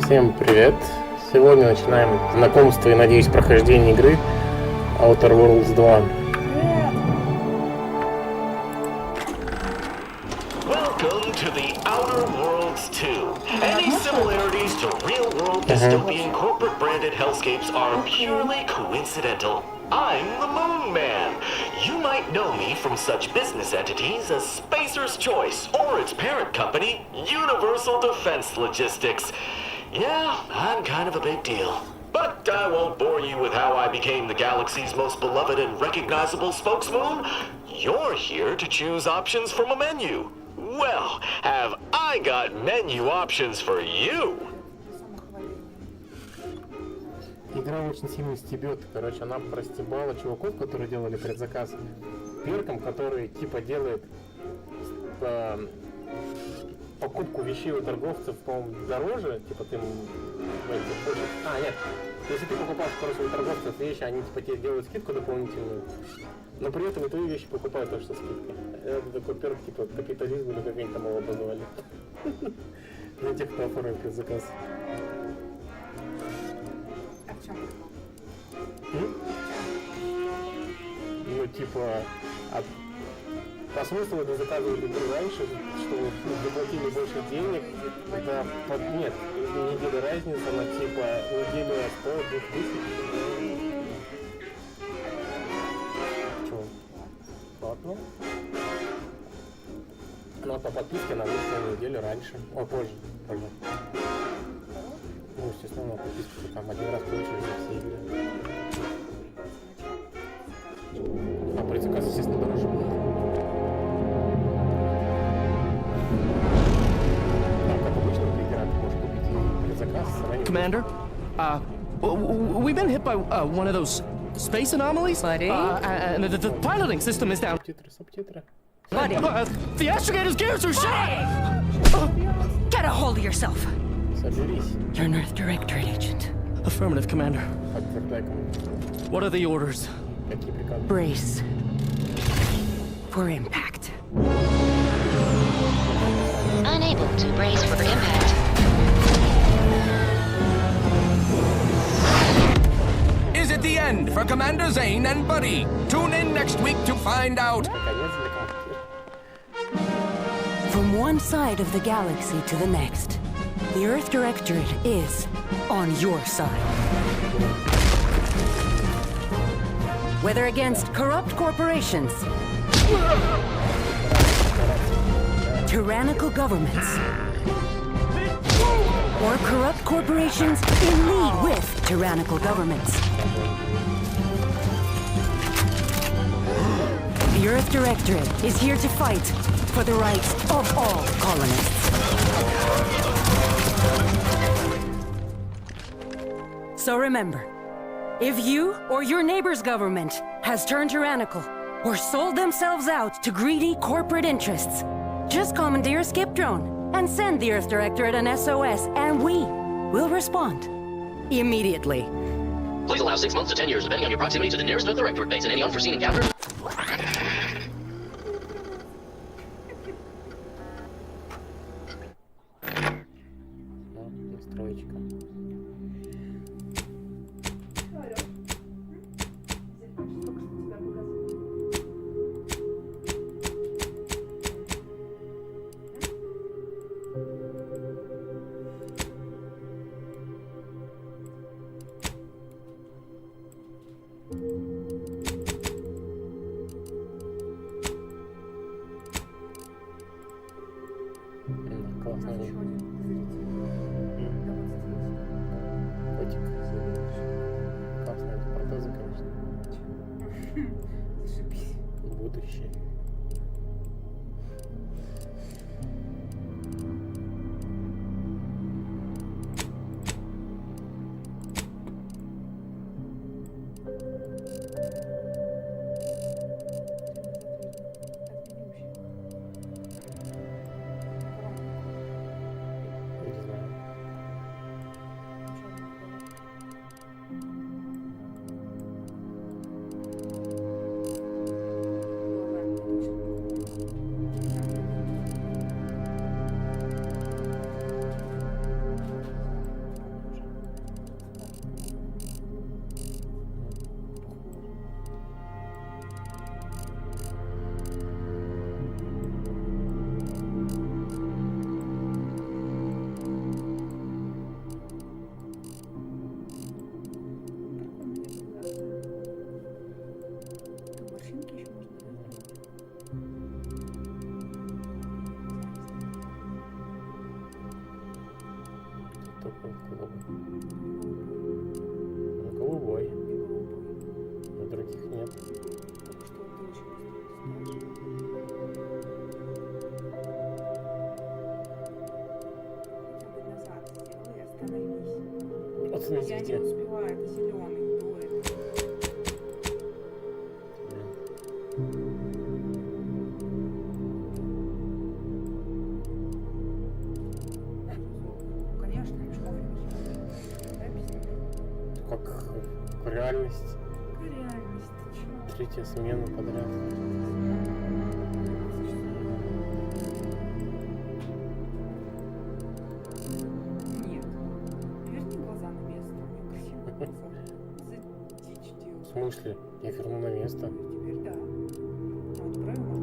Всем привет! Сегодня начинаем знакомство и, надеюсь, прохождение игры Outer Worlds 2. Welcome to the Outer Worlds 2. Any similarities to real-world dystopian corporate-branded hellscapes are purely coincidental. I'm the Moon Man. You might know me from such business entities as Spacer's Choice or its parent company, Universal Defense Logistics. Yeah, I'm kind of a big deal. But I won't bore you with how I became the galaxy's most beloved and recognizable spokesmoon. You're here to choose options from a menu. Well, have I got menu options for you? Игра очень сильно стебет. Короче, она простебала чуваков, которые делали предзаказ перком, который типа делает покупку вещей у торговцев, по-моему, дороже. Типа ты больше... нет. Если ты покупаешь просто у торговцев вещи, они типа тебе делают скидку дополнительную. Но при этом и твои вещи покупают тоже со скидкой. Это такой перк, типа капитализм или как они там его обозвали. Для тех, кто оформил предзаказ. Ну, типа, по смыслу это заказывали раньше, чтобы заплатили больше денег. Это нет, неделя разница, но типа неделю стоит 2000. Чего? Платно? Ну, по подписке она вышла на неделю раньше. Позже. Ну, естественно, на подписку там один раз получили за все игры. А предзаказ, естественно, дороже будет. Там, как обычно, в игре ты можешь купить предзаказ. Commander, we've been hit by one of those space anomalies. Buddy? And the piloting system is down. Субтитры. Buddy. The astrogator's gears are shot! Get a hold of yourself. Соберись. You're an Earth Directorate agent. Affirmative, Commander. Подтверждай комментарий. What are the orders? Какие приказы? Brace for impact. Unable to brace for impact. Is it the end for Commander Zane and Buddy? Tune in next week to find out. Наконец для From one side of the galaxy to the next, the Earth Directorate is on your side. Whether against corrupt corporations, tyrannical governments, or corrupt corporations in league with tyrannical governments, the Earth Directorate is here to fight for the rights of all colonists. So remember, if you or your neighbor's government has turned tyrannical or sold themselves out to greedy corporate interests, just commandeer a skip drone and send the Earth Directorate an SOS, and we will respond immediately. Please allow 6 months to 10 years, depending on your proximity to the nearest Earth Directorate base and any unforeseen encounters. Настроечка. Классно. Котик. Классные эти протезы, конечно. Будущее. Не знаю. собственность Я где? не успеваю, это зеленый дует. Конечно, мешков не объясню. Как реальность. Какая реальность? Ты чё? Третья смена подряд. Нет. Верни глаза на место. У меня красивые глаза. За дичь делаешь. В смысле? Я верну на место. Теперь да. А вот правильно?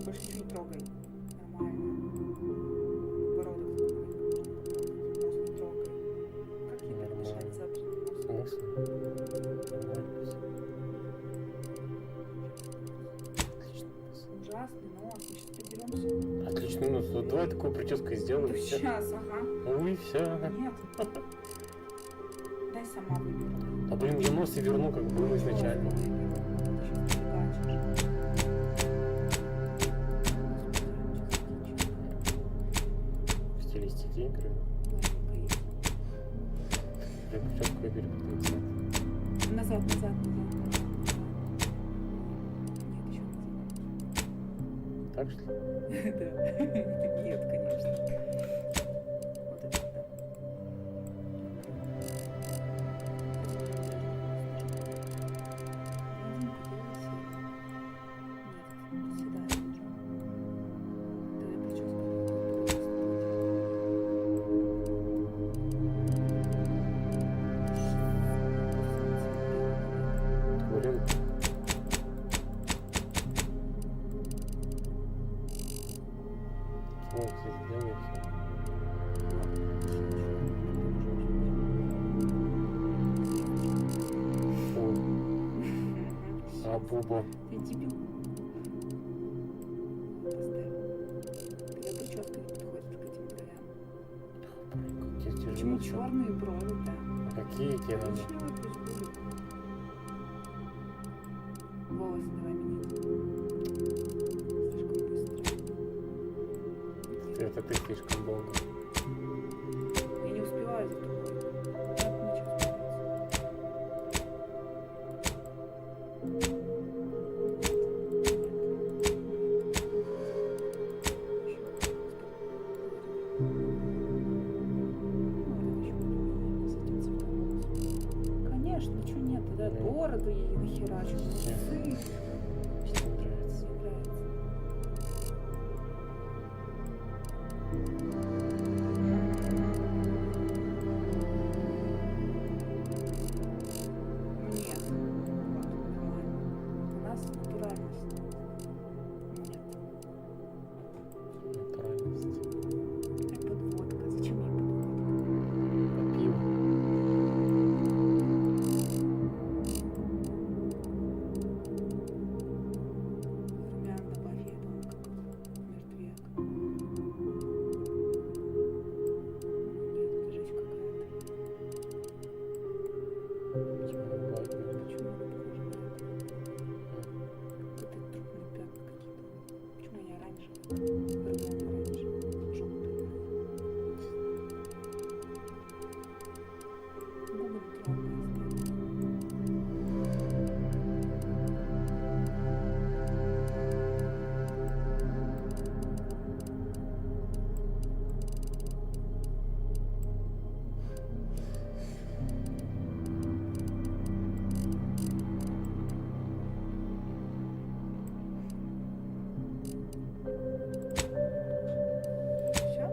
Больше ничего не трогай. Нормально. Подбородок закрой. Нос не трогай. Как ей так дышать завтра? В смысле? Нормально всё. Ужасный нос. Мы сейчас придеремся. Отлично, ну что, давай такую прическу сделаю. Да и всё. сейчас, ага. Ой, все. Нет. Дай сама выберу. А блин, я нос и верну, как было изначально. В стилистике игры. Я прическу выберу. Назад, назад, назад. Нет, еще назад. Так что ли? Да. Нет, конечно. Вот это да. Блин. О, кстати, сделай все. О. А Буба. Ты дебил. Поставь. Когда прическа не подходит к этим бровям. Блин, как тебе Почему тяжело. черные брови-то? А какие тебе надо? Коричневые пусть будут. Волосы давай менять. Слишком быстро. Это ты слишком долго. Я не успеваю за тобой. Нет, ничего успевается. Конечно, ничего нет, да, бороду ей нахерачу. Всем нравится. Всем нравится. Нет, вот, нормально. У нас натуральность. Нет. Натуральность. Как подводка. Зачем ей подводка? А пиво. Румян добавь, я думаю, как мертвяк. Нет, это жесть какая-то. Почему не бывает? Почему она похожа на это? Это трупные пятна какие-то. Почему они оранжевые? Румяна оранжевые, желтые. Губы натуральные оставить. Все?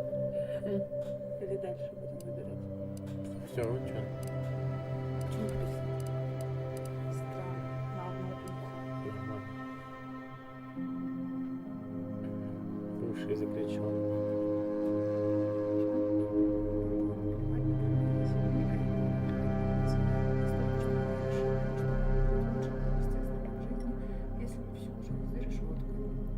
Или дальше будем выбирать? Все, что? Почему написано? Странно. На одно ухо. Нормально. Бывший заключенный. Если мы все уже за решеткой,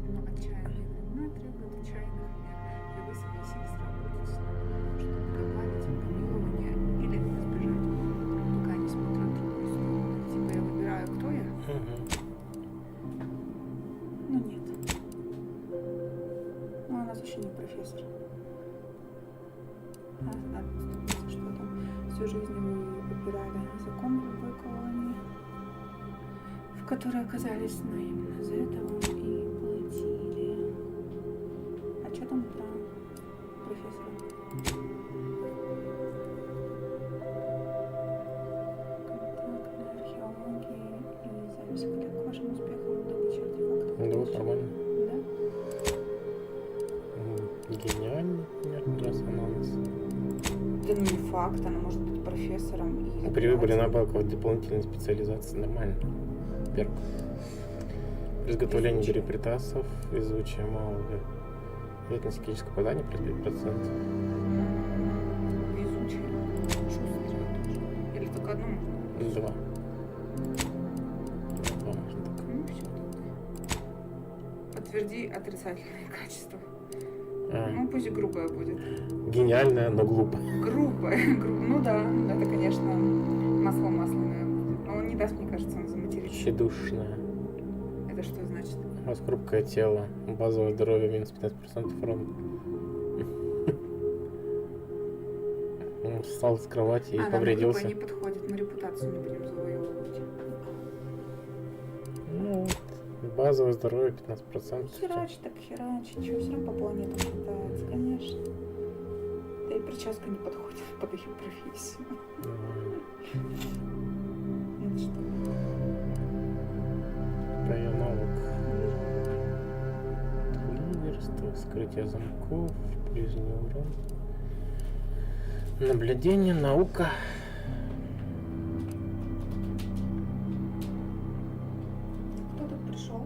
но отчаянные времена требуют отчаянных мер, и вы согласились работать с нами, чтобы добавить помилование или избежать, пока не смотрят другую сторону. Типа я выбираю, кто я? посещение профессора. Что там? Всю жизнь вы попирали закон в любой колонии, в которой оказались, но именно за это вам и платили. А что там про профессора? Контактная археология и запись коллег к вашим успехам в добыче артефактов. Да, вот нормально. Да? Гениально, резонанс. Да ну не факт, она может быть профессором. И При выборе навыков дополнительной специализации нормально. Перк. При изготовлении берепритасов, изучаем мир. Вероятность критического попадания плюс 5%. Везучий. Шустрый тоже. Или только одно можно? Два. Два можно так. Ну все тогда. Подтверди отрицательные качества. Ну пусть грубая будет. Гениальная, но глупая. Грубая. Ну да, это, конечно, масло масляное будет. Но он не даст, мне кажется, он заматерится. Тщедушная. Это что значит? У вас хрупкое тело. Базовое здоровье минус 15% урона. Он встал с кровати и повредился. Нам не подходит, мы репутацию не будем завоевывать. Ну, базовое здоровье 15%. Херач, так херач. Чего, все равно по планетам катается, конечно. Да и прическа не подходит под ее профессию. Это что? Ее навык. Лидерство, скрытие замков, ближний урон. Наблюдение, наука. Кто тут пришел?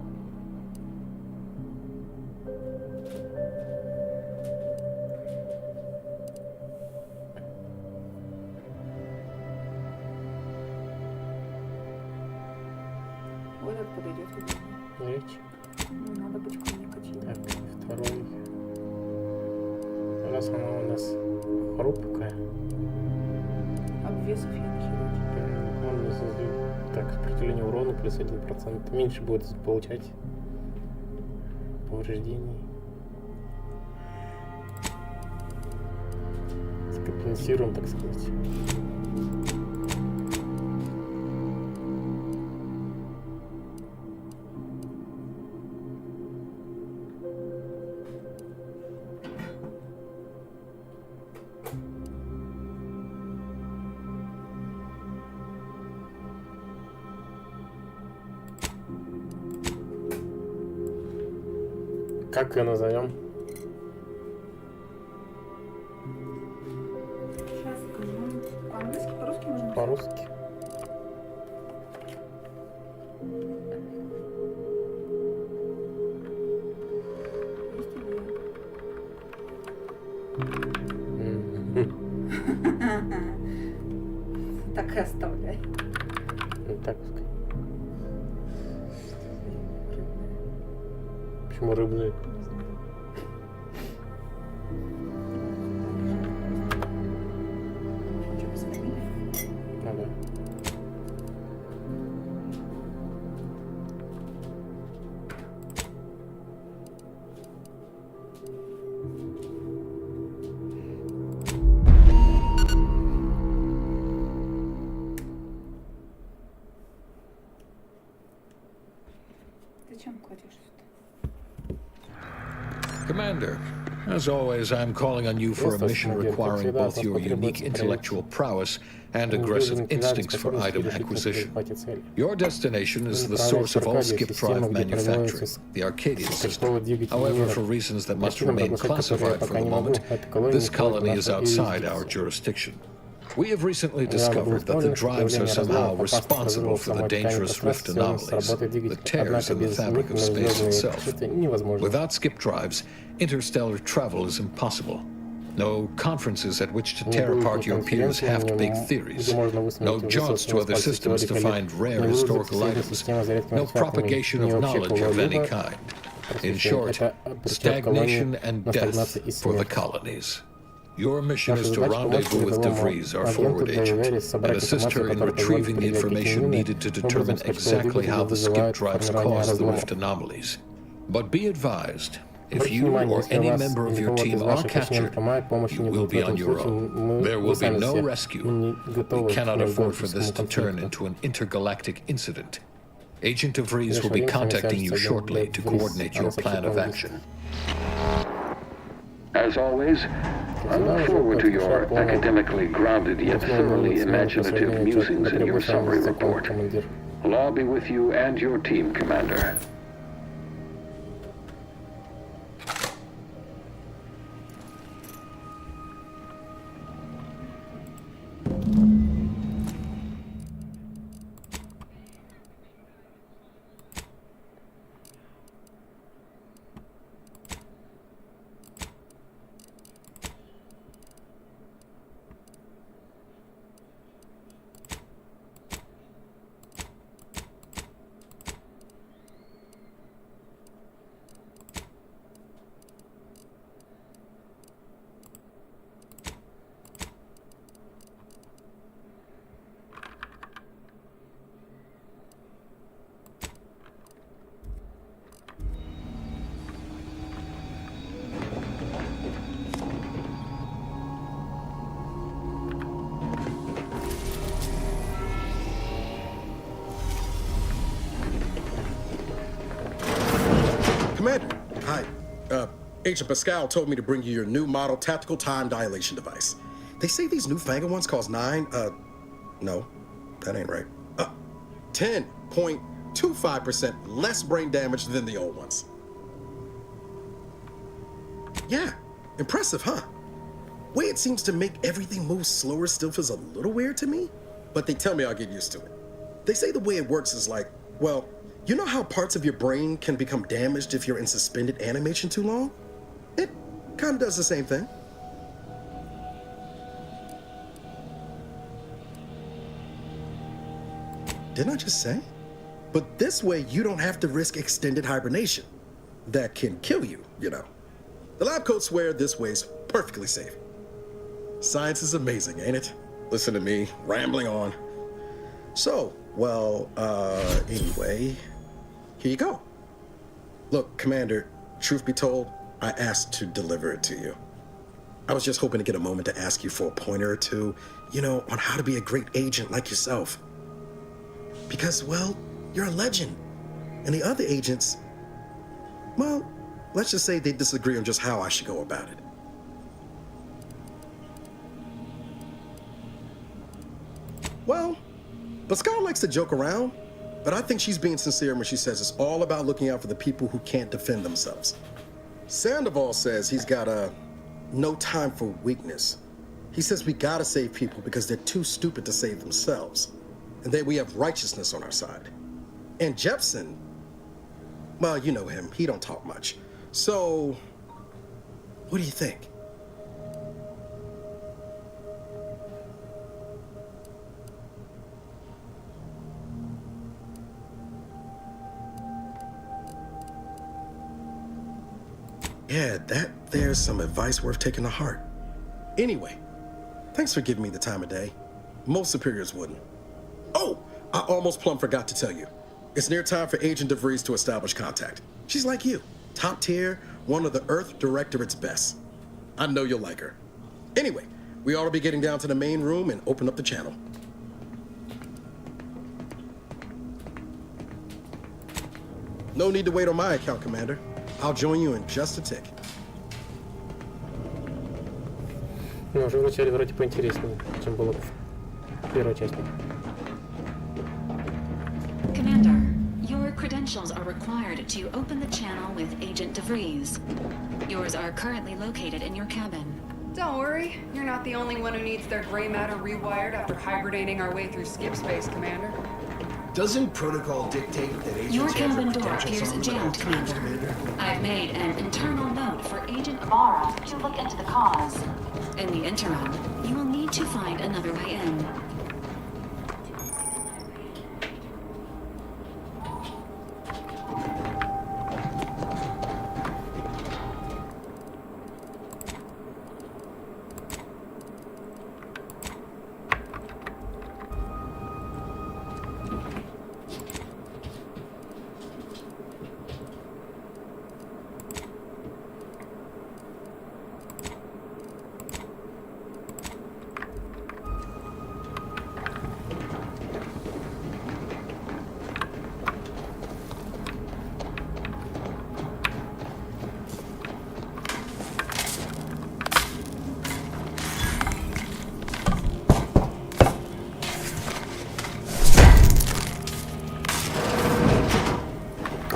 Вот этот подойдет, видимо. Речь. Ну, надо быть коммуникативным. Так, второй. Раз она у нас хрупкая. Обвесов я не херачу. Он так, сопротивление урону плюс 1%. Меньше будет получать повреждений. Скомпенсируем, так сказать. Как ее назовем? Сейчас скажу. По-английски, по-русски можно? По-русски. Так и оставляй. Ну, так пускай. Почему рыбные? Что, без фамилии? Ну да. Зачем кладешь сюда? Commander, as always, I'm calling on you for a mission requiring both your unique intellectual prowess and aggressive instincts for item acquisition. Your destination is the source of all skip drive manufacturing, the Arcadia system. However, for reasons that must remain classified for the moment, this colony is outside our jurisdiction. We have recently discovered that the drives are somehow responsible for the dangerous rift anomalies, the tears in the fabric of space itself. Without skip drives, interstellar travel is impossible. No conferences at which to tear apart your peers' half-baked theories. No jaunts to other systems to find rare historical items. No propagation of knowledge of any kind. In short, stagnation and death for the colonies. Your mission is to rendezvous with DeVries, our forward agent, and assist her in retrieving the information needed to determine exactly how the skip drives cause the rift anomalies. But be advised, If you or any member of your team are captured, you will be on your own. There will be no rescue. We cannot afford for this to turn into an intergalactic incident. Agent DeVries will be contacting you shortly to coordinate your plan of action. As always, I look forward to your academically grounded yet thoroughly imaginative musings in your summary report. Allah be with you and your team, Commander. Commander, hi. Agent Pascal told me to bring you your new model tactical time dilation device. They say these newfangled ones cost no, that ain't right. 10.25% less brain damage than the old ones. Yeah, impressive, huh? Way it seems to make everything move slower still feels a little weird to me, but they tell me I'll get used to it. They say the way it works is like, well, you know how parts of your brain can become damaged if you're in suspended animation too long? It kind of does the same thing. Didn't I just say? But this way, you don't have to risk extended hibernation. That can kill you, you know. The lab coats swear this way's perfectly safe. Science is amazing, ain't it? Listen to me, rambling on. So, well, anyway, here you go. Look, Commander, truth be told, I asked to deliver it to you. I was just hoping to get a moment to ask you for a pointer or two, you know, on how to be a great agent like yourself. Because, well, you're a legend. And the other agents, well, let's just say they disagree on just how I should go about it. Well, Pascal likes to joke around, but I think she's being sincere when she says it's all about looking out for the people who can't defend themselves. Sandoval says he's got no time for weakness. He says we gotta save people because they're too stupid to save themselves, and that we have righteousness on our side. And Jepson, well, you know him, he don't talk much. So, what do you think? Yeah, there's some advice worth taking to heart. Anyway, thanks for giving me the time of day. Most superiors wouldn't. Oh, I almost plumb forgot to tell you. It's near time for Agent DeVries to establish contact. She's like you, top tier, one of the Earth Directorate's best. I know you'll like her. Anyway, we ought to be getting down to the main room and open up the channel. No need to wait on my account, Commander. I'll join you in just a tick. Ну, уже вначале вроде поинтереснее, чем было в первой части. Commander, your credentials are required to open the channel with Agent DeVries. Yours are currently located in your cabin. Don't worry, you're not the only one who needs their gray matter rewired after hibernating our way through skip space, Commander. Doesn't protocol dictate that agents Your have cabin door potential appears songs jammed, about Commander. I've made an internal note for Agent Ibarra to look into the cause. In the interim, you will need to find another way in.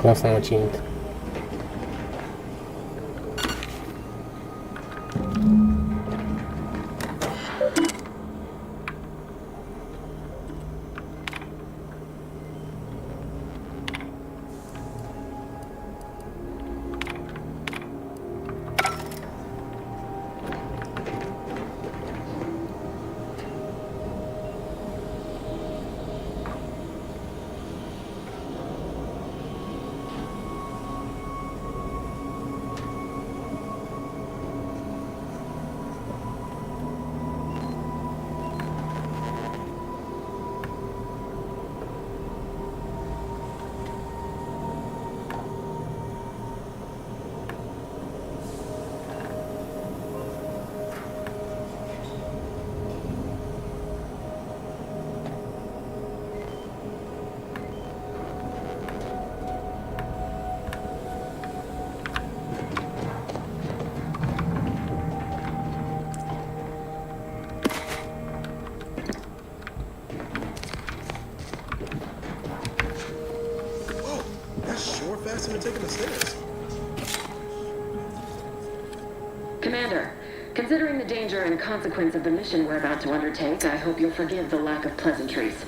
Классно она чинит. Faster than taking the stairs. Commander, considering the danger and consequence of the mission we're about to undertake, I hope you'll forgive the lack of pleasantries.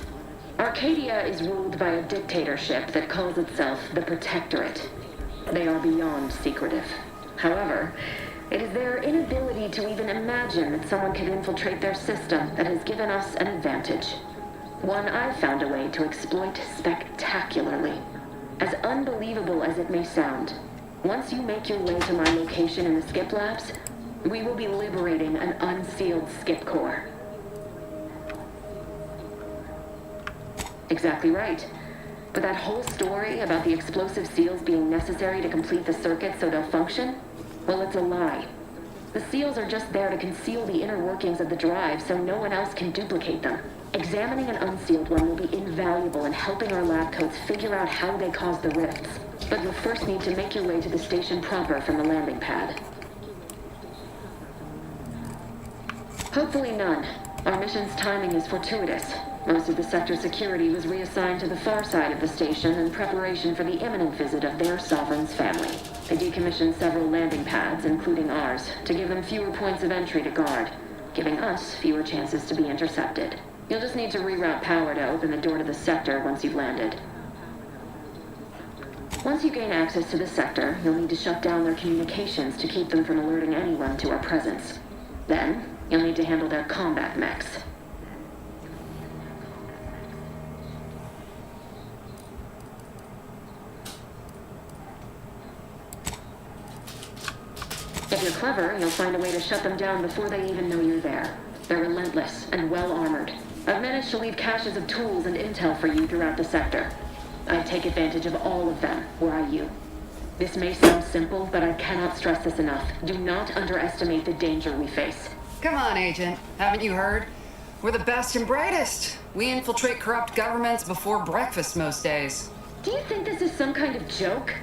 Arcadia is ruled by a dictatorship that calls itself the Protectorate. They are beyond secretive. However, it is their inability to even imagine that someone could infiltrate their system that has given us an advantage. One I've found a way to exploit spectacularly. As unbelievable as it may sound, once you make your way to my location in the skip labs, we will be liberating an unsealed skip core. Exactly right. But that whole story about the explosive seals being necessary to complete the circuit so they'll function, well, it's a lie. The seals are just there to conceal the inner workings of the drive so no one else can duplicate them. Examining an unsealed one will be invaluable in helping our lab coats figure out how they caused the rifts. But you'll first need to make your way to the station proper from the landing pad. Hopefully none. Our mission's timing is fortuitous. Most of the sector security was reassigned to the far side of the station in preparation for the imminent visit of their sovereign's family. They decommissioned several landing pads, including ours, to give them fewer points of entry to guard, giving us fewer chances to be intercepted. You'll just need to reroute power to open the door to the sector once you've landed. Once you gain access to the sector, you'll need to shut down their communications to keep them from alerting anyone to our presence. Then, you'll need to handle their combat mechs. If you're clever, you'll find a way to shut them down before they even know you're there. They're relentless and well-armored. I've managed to leave caches of tools and intel for you throughout the sector. I'd take advantage of all of them, were I you. This may sound simple, but I cannot stress this enough. Do not underestimate the danger we face. Come on, Agent. Haven't you heard? We're the best and brightest. We infiltrate corrupt governments before breakfast most days. Do you think this is some kind of joke?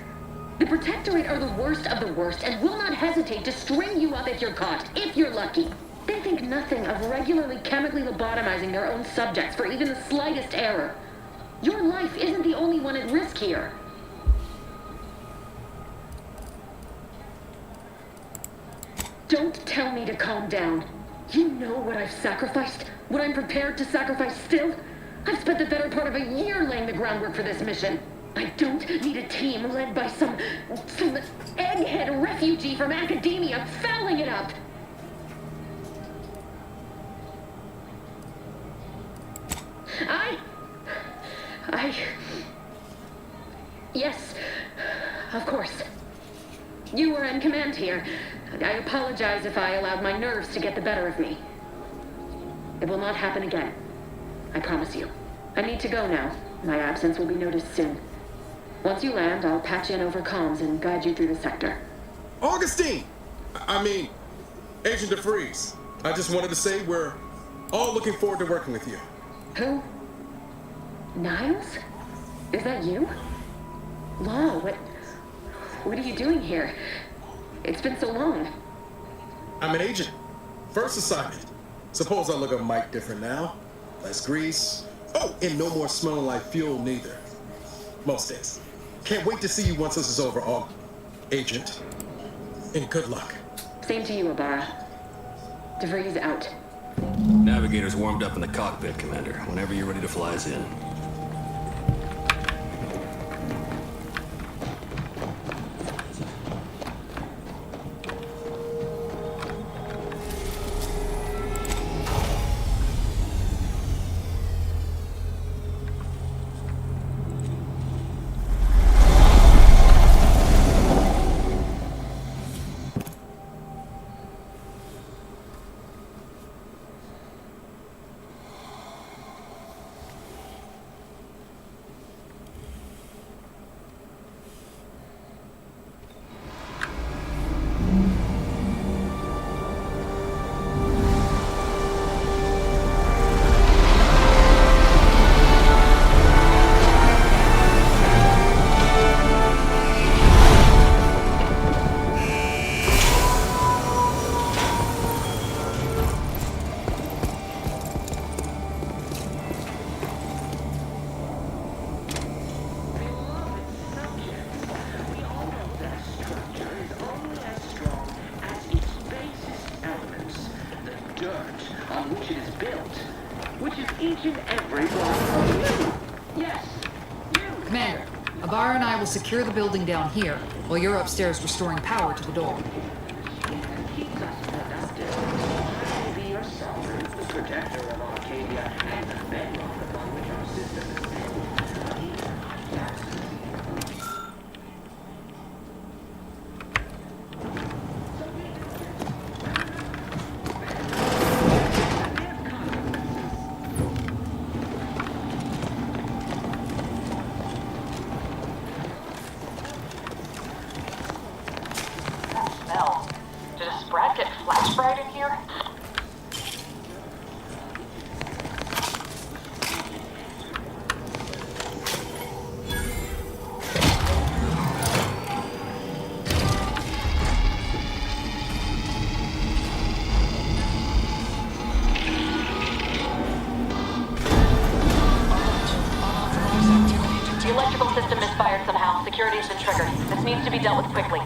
The Protectorate are the worst of the worst and will not hesitate to string you up if you're caught, if you're lucky. They think nothing of regularly chemically lobotomizing their own subjects for even the slightest error. Your life isn't the only one at risk here. Don't tell me to calm down. You know what I've sacrificed? What I'm prepared to sacrifice still? I've spent the better part of a year laying the groundwork for this mission. I don't need a team led by some egghead refugee from academia fouling it up. Yes, of course. You were in command here. I apologize if I allowed my nerves to get the better of me. It will not happen again. I promise you. I need to go now. My absence will be noticed soon. Once you land, I'll patch in over comms and guide you through the sector. Augustine! Agent DeFreeze. I just wanted to say we're all looking forward to working with you. Who? Niles? Is that you? Law, what are you doing here? It's been so long. I'm an agent. First assignment. Suppose I look a mite different now. Less grease. Oh, and no more smelling like fuel neither. Most days. Can't wait to see you once this is over, Agent. And good luck. Same to you, Ibarra. DeVries out. Navigator's warmed up in the cockpit, Commander. Whenever you're ready to fly us in. Commander, Ibarra and I will secure the building down here, while you're upstairs restoring power to the door. Security's been triggered. This needs to be dealt with quickly.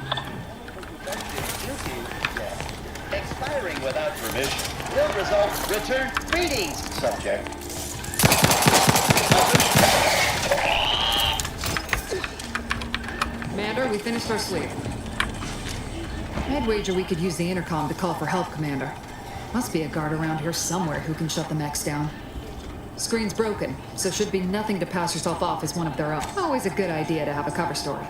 Expiring without permission will result return greetings, subject. Commander, we finished our sleep. I'd wager we could use the intercom to call for help, Commander. Must be a guard around here somewhere who can shut the mechs down. Screen's broken, so should be nothing to pass yourself off as one of their own. Always a good idea to have a cover story.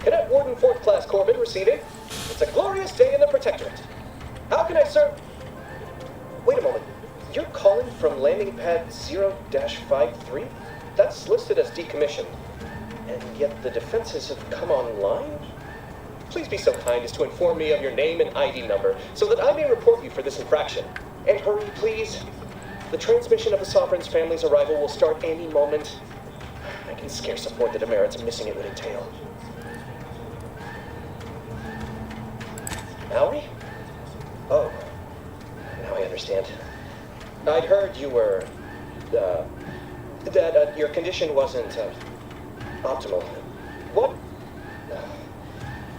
Cadet Warden 4th Class Corbin receiving. It's a glorious day in the Protectorate. How can I serve? Wait a moment. You're calling from landing pad 0-53? That's listed as decommissioned. And yet the defenses have come online? Please be so kind as to inform me of your name and ID number so that I may report you for this infraction. And hurry, please. The transmission of the Sovereign's family's arrival will start any moment. I can scarce afford the demerits missing it would entail. Mallory? Oh, now I understand. I'd heard you were, that your condition wasn't, optimal. What?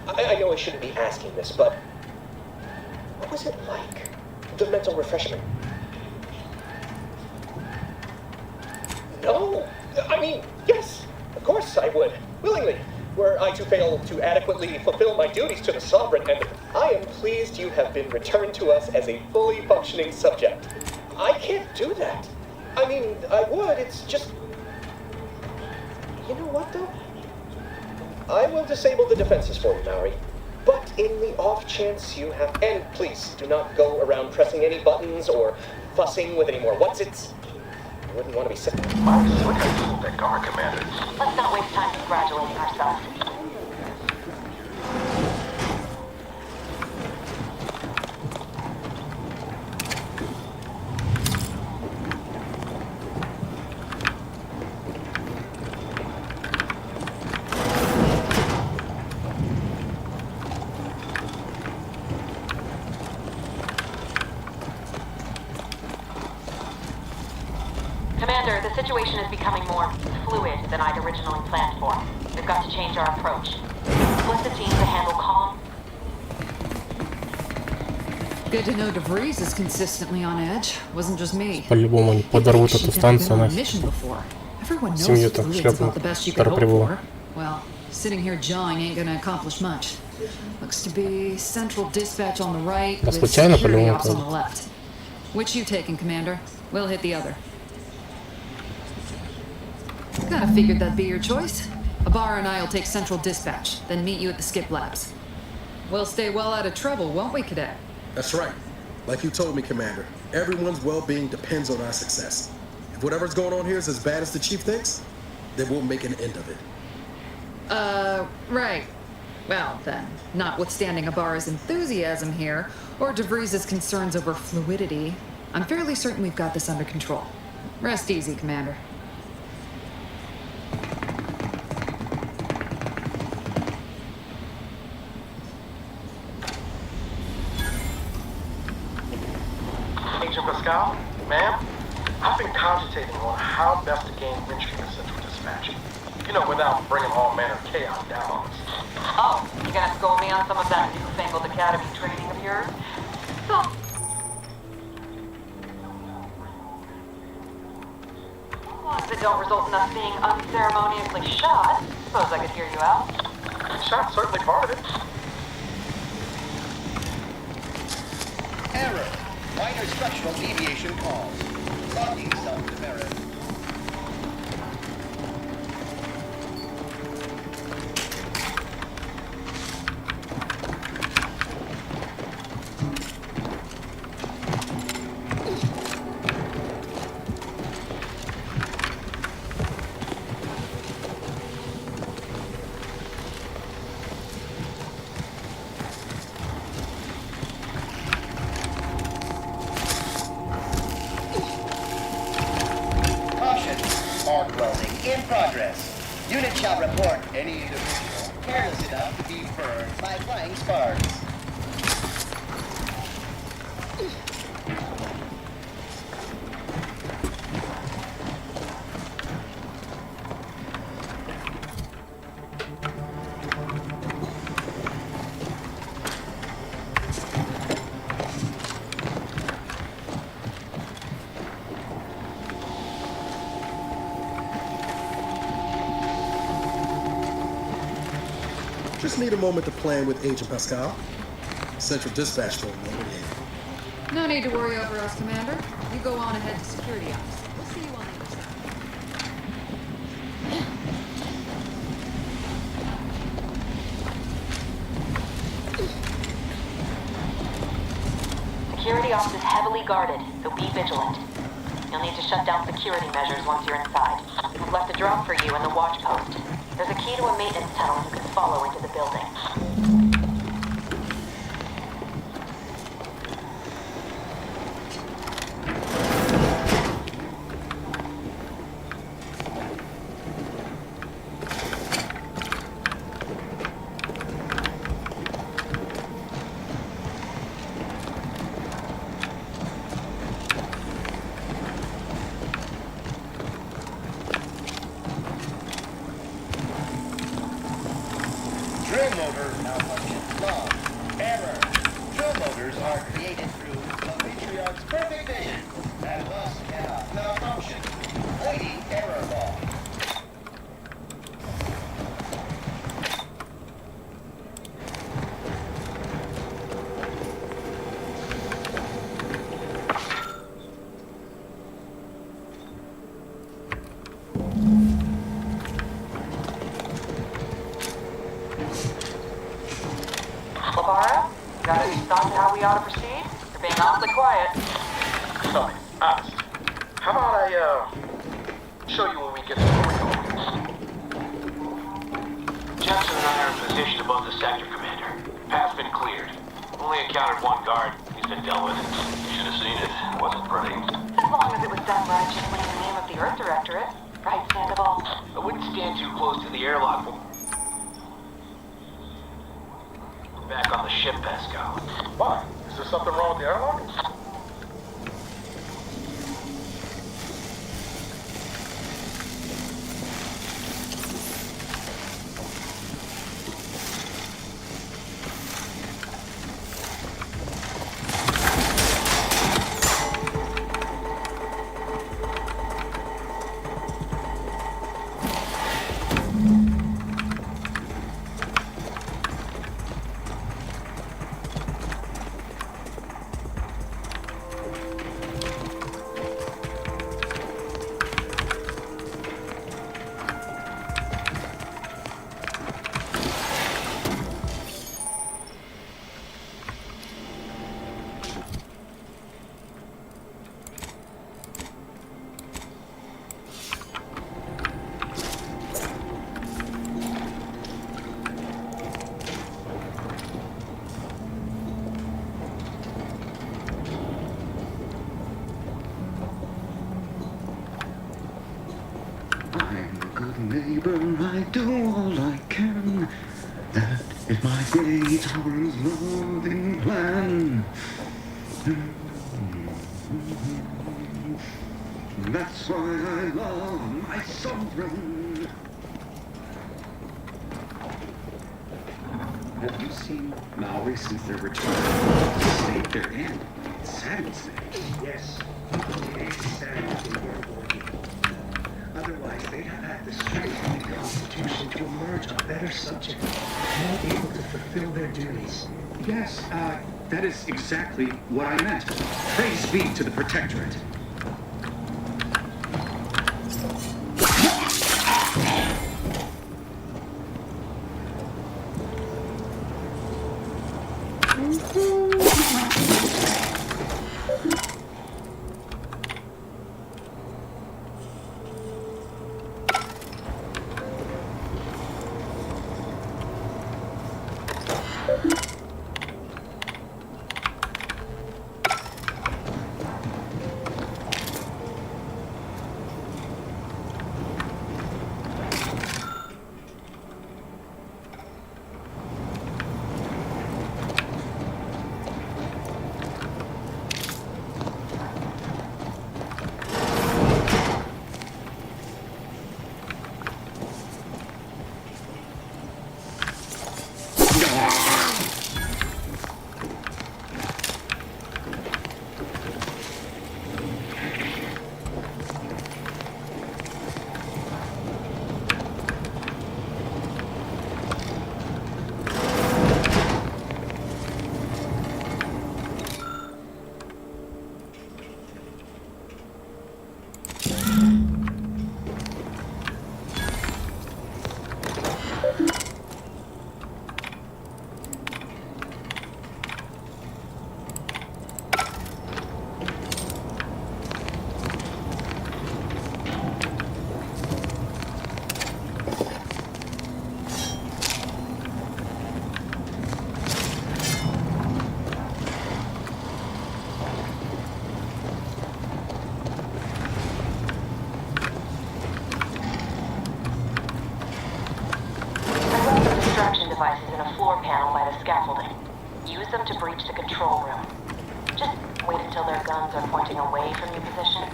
I know I shouldn't be asking this, but what was it like? The mental refreshment? No! I mean, yes! Of course I would. Willingly. Were I to fail to adequately fulfill my duties to the Sovereign, and I am pleased you have been returned to us as a fully functioning subject. I can't do that. I mean, I would, it's just... You know what, though? I will disable the defenses for you, Maori. But in the off chance you have... And please, do not go around pressing any buttons or fussing with any more what's-its. You wouldn't want to be sick. My switch, our Commander. Let's not waste time congratulating ourselves. situation is becoming more fluid than I'd originally planned for. We've got to change our approach. Split the team to handle calm. Good to know DeVries is consistently on edge. Wasn't just me. По-любому они подорвут эту станцию нафиг. Семью-то шлепнут. Прибыло. Well, sitting here jawing ain't gonna accomplish much. Looks to be central dispatch on the right with security ops on the left. Which you taking, Commander? We'll hit the other. Kinda figured that'd be your choice. Abar and I'll take central dispatch, then meet you at the skip labs. We'll stay well out of trouble, won't we, Cadet? That's right. Like you told me, Commander, everyone's well-being depends on our success. If whatever's going on here is as bad as the Chief thinks, then we'll make an end of it. Right. Well, then, notwithstanding Abar's enthusiasm here, or DeVries' concerns over fluidity, I'm fairly certain we've got this under control. Rest easy, Commander. Agent Pascal, ma'am, I've been cogitating on how best to gain entry into Central Dispatch. You know, without bringing all manner of chaos down on us. Oh, you gonna school me on some of that newfangled academy training of yours? So... Ones that don't result in us being unceremoniously shot. Suppose I could hear you out. Shot's certainly part of it. Error. Minor structural deviation caused. Locking self-demerit. Arc welding in progress. Unit shall report any individual careless enough to be burned by flying sparks. Just need a moment to plan with Agent Pascal. Central Dispatch told me over here. No need to worry over us, Commander. You go on ahead to security ops. We'll see you on the other side. Security ops is heavily guarded, so be vigilant. You'll need to shut down security measures once you're inside. We've left a drone for you in the watch post. There's a key to a maintenance tunnel you can follow into the building. Drill motor malfunction log. Error. Drill motors are created through the Patriarch's perfect vision and thus cannot malfunction. Waiting error log. Labara, got any thoughts on how we ought to proceed? You're being awfully quiet. Tell me, honest. How about I, show you when we get to where we're going? Jackson and I are in position above the sector, Commander. Path's been cleared. Only encountered one guard. He's been dealt with. You should have seen it. It wasn't pretty. As long as it was done righteously in the name of the Earth Directorate. Right, Sandoval? I wouldn't stand too close to the airlock. Back on the ship, Pascal. Why? Is there something wrong with the airlock? do all I can. That is my great loving plan. That's why I love my sovereign. Have you seen Maori since their return? The state they're in. It saddens me. Yes, it is sad that they weren't working. Otherwise, they'd have had the strength in the Constitution to emerge a better subject, more able to fulfill their duties. Yes, that is exactly what I meant. Praise be to the Protectorate. Devices in a floor panel by the scaffolding. Use them to breach the control room. Just wait until their guns are pointing away from your position.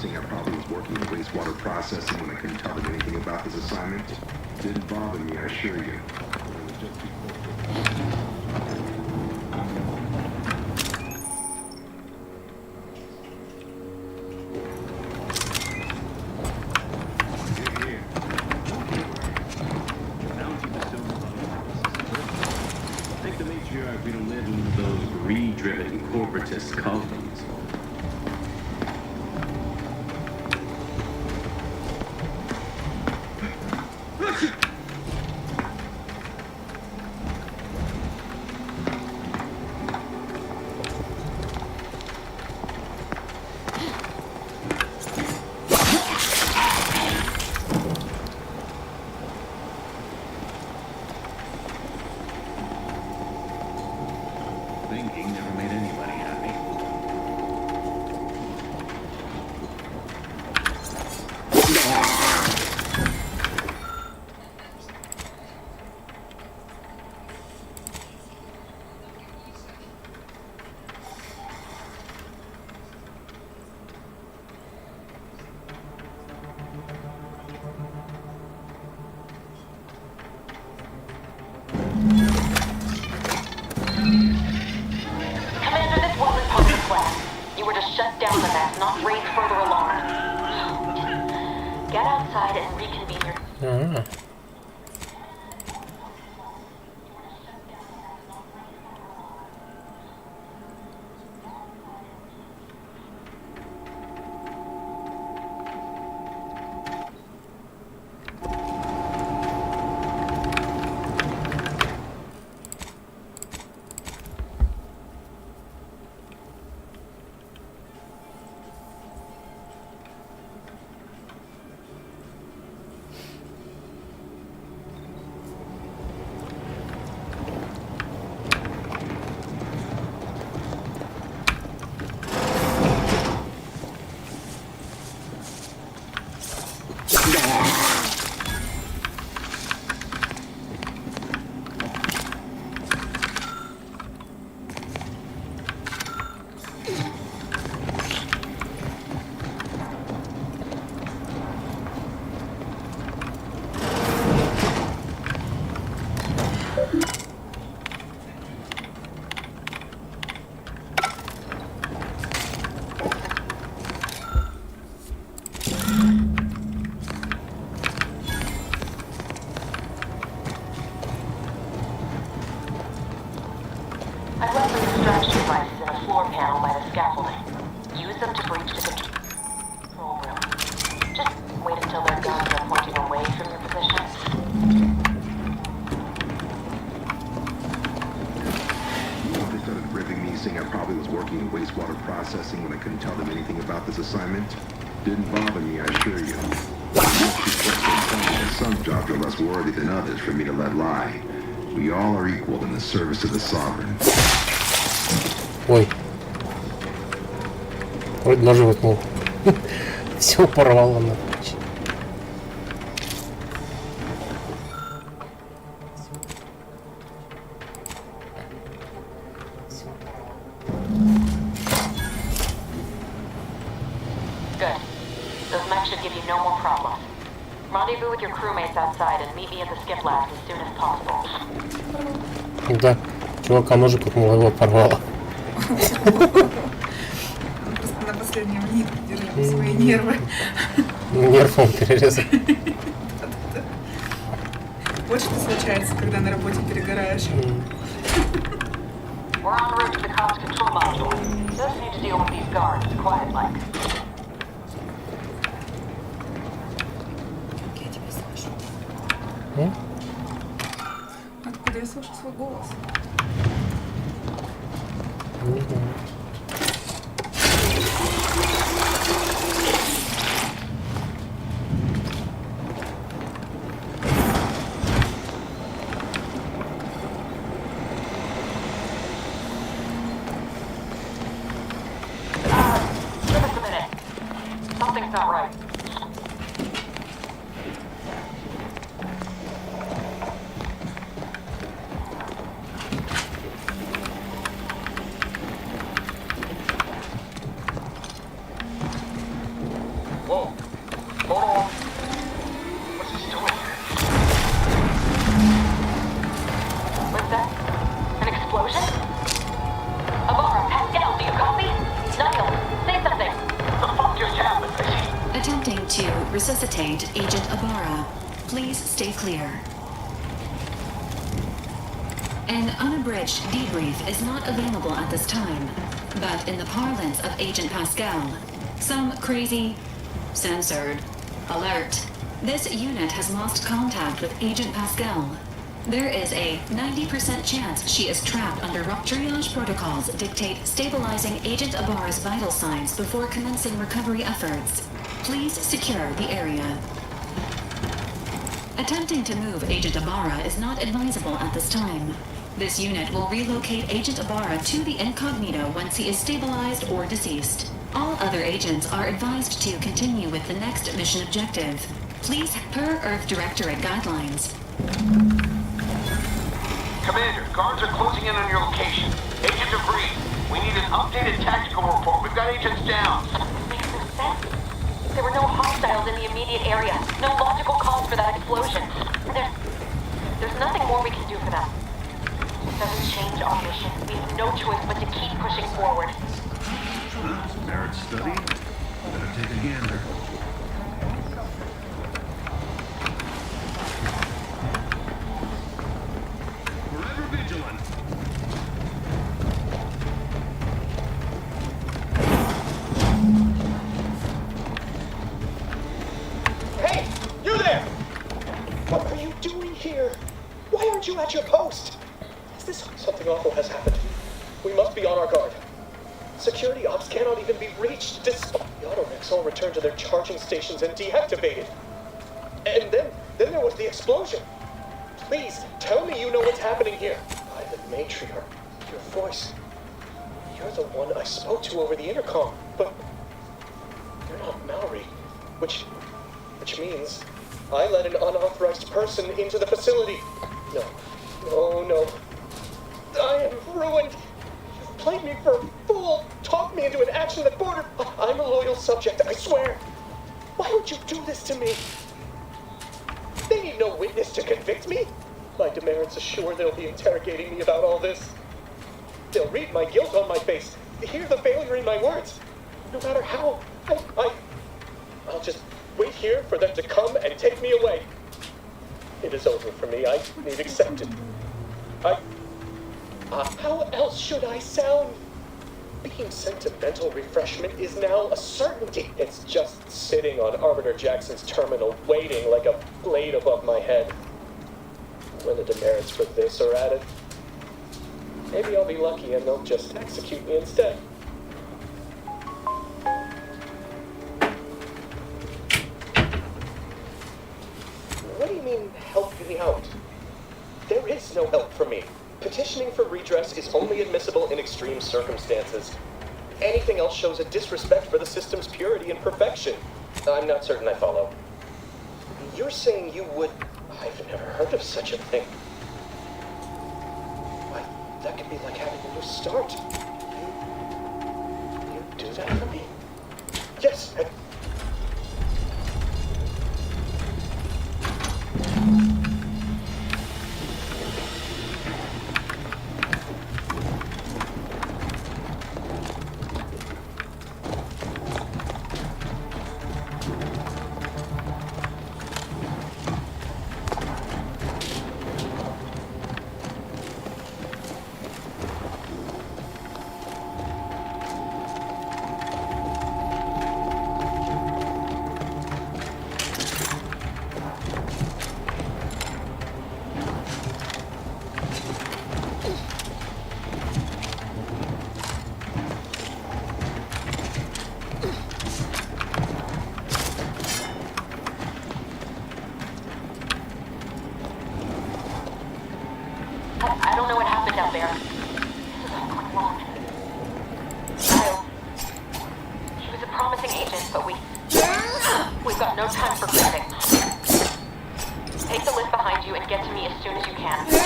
I probably was working in wastewater processing when I couldn't tell them anything about this assignment. Didn't bother me, I assure you. We don't live in one of those greed-driven corporatist colonies. Thinking never made anybody happy. Shut down the mess, not raise further alarm. Get outside and reconvene your... use them to breach the control room. Just wait until their guns are pointing away from your position. They started ripping me, saying I probably was working in wastewater processing when I couldn't tell them anything about this assignment. Didn't bother me, I assure you. Some jobs are less worthy than others for me to let lie. We all are equal in the service of the sovereign. Ой. Вроде ножи воткнул. Все порвало на. Good. Those mechs should give you no more problems. Rendezvous with your crewmates outside and meet me at the skip labs as soon as possible. Да, чувака ножик воткнул, его порвало. Просто на последнем держим свои нервы. Нерв он перерезал. Вот что случается, когда на работе перегораешь. We're en route to the comms control module. Just need to deal with these guards, quiet-like. Я тебя слышу. Откуда я слышу свой голос? Не знаю. Give us a minute. Something's not right. Whoa. Hold on. What's this doing here? What's that? An explosion? Abara, Pascal, do you copy? Niall, say something. What the fuck just happened? Attempting to resuscitate Agent Abara. Please stay clear. An unabridged debrief is not available at this time, but in the parlance of Agent Pascal, some crazy, censored, alert. This unit has lost contact with Agent Pascal. There is a 90% chance she is trapped under triage protocols dictate stabilizing Agent Abara's vital signs before commencing recovery efforts. Please secure the area. Attempting to move Agent Abara is not advisable at this time. This unit will relocate Agent Abara to the incognito once he is stabilized or deceased. All other agents are advised to continue with the next mission objective. Please, per Earth Directorate guidelines. Commander, guards are closing in on your location. Agent DeVries, we need an updated tactical report. We've got agents down. Makes no sense. There were no hostiles in the immediate area. No logical cause for that explosion. There's nothing more we can do for them. It doesn't change our mission. We have no choice but to keep pushing forward. Merit study? Better take a gander. Forever vigilant. Hey, you there! What are you doing here? Why aren't you at your post? Is this something awful has happened? We must be on our guard. Security ops cannot even be reached despite the automechs all returned to their charging stations and deactivated. And then there was the explosion. Please, tell me you know what's happening here. By the matriarch, your voice. You're the one I spoke to over the intercom, but you're not Mallory, which means I let an unauthorized person into the facility. No. I am ruined. You've played me for a fool, talked me into an action that bordered. I'm a loyal subject, I swear. Why would you do this to me? They need no witness to convict me. My demerits assure they'll be interrogating me about all this. They'll read my guilt on my face, hear the failure in my words. No matter how, I'll just wait here for them to come and take me away. It is over for me. I need accepted. How else should I sound? Being sentimental refreshment is now a certainty. It's just sitting on Arbiter Jackson's terminal, waiting like a blade above my head. When the demerits for this are added, maybe I'll be lucky and they'll just execute me instead. What do you mean, help me out? There is no help for me. Petitioning for redress is only admissible in extreme circumstances. Anything else shows a disrespect for the system's purity and perfection. I'm not certain I follow. You're saying you would... I've never heard of such a thing. Why, that could be like having a new start. You do that for me? Yes, I don't know what happened out there. This is all going wrong. Kyle. She was a promising agent, but we've got no time for grieving. Take the lift behind you and get to me as soon as you can. It's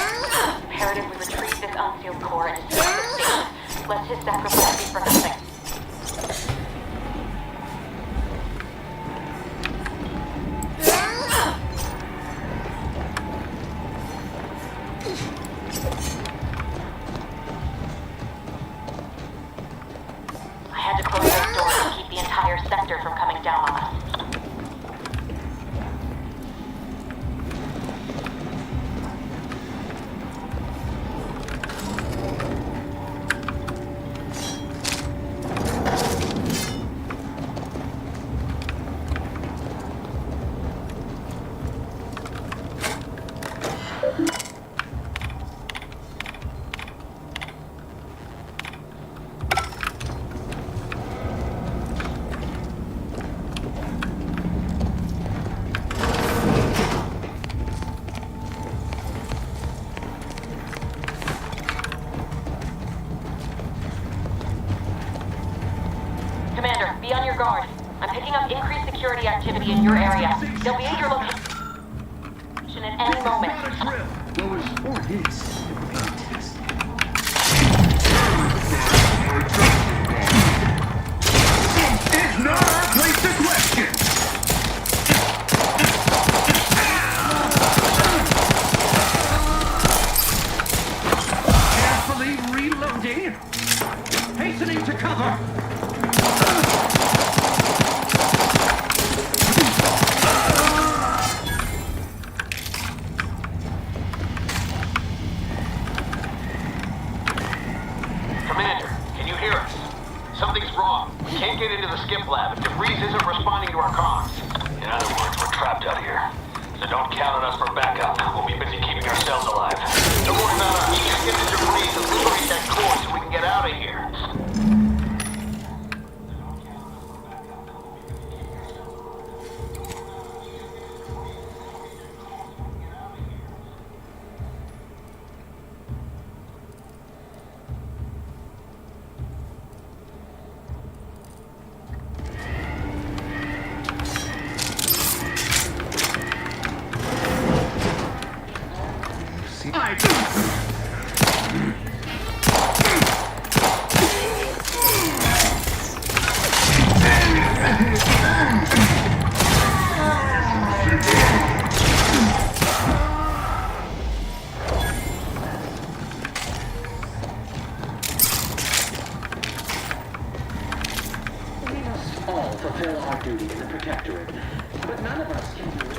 imperative we retrieve this unsealed core and escape the station, lest his sacrifice be for nothing. Sector from coming down on us. Commander, be on your guard. I'm picking up increased security activity in your area. They'll be at your location at any moment. It's not our place to question! Carefully reloading. Hastening to cover. Commander, can you hear us? Something's wrong. We can't get into the skip lab. DeVries isn't responding to our comms. In other words, we're trapped out here. So don't count on us for backup. We'll be busy keeping ourselves alive. Don't worry about us. Just get to DeVries and liberate that core so we can get out of here. all fulfill our duty in the Protectorate, but none of us can do it.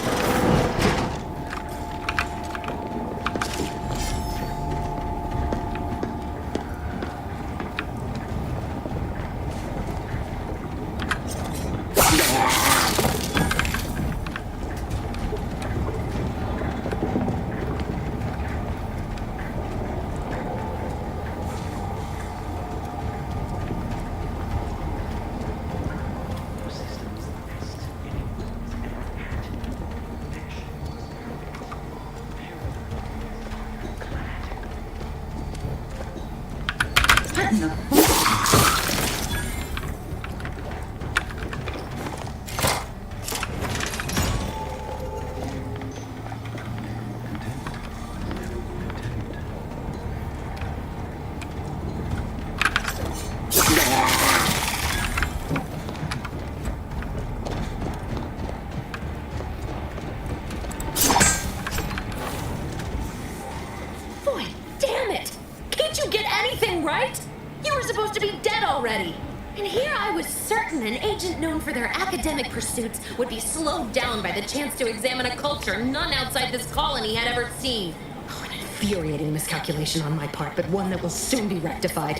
certain an agent known for their academic pursuits would be slowed down by the chance to examine a culture none outside this colony had ever seen. Oh, an infuriating miscalculation on my part, but one that will soon be rectified.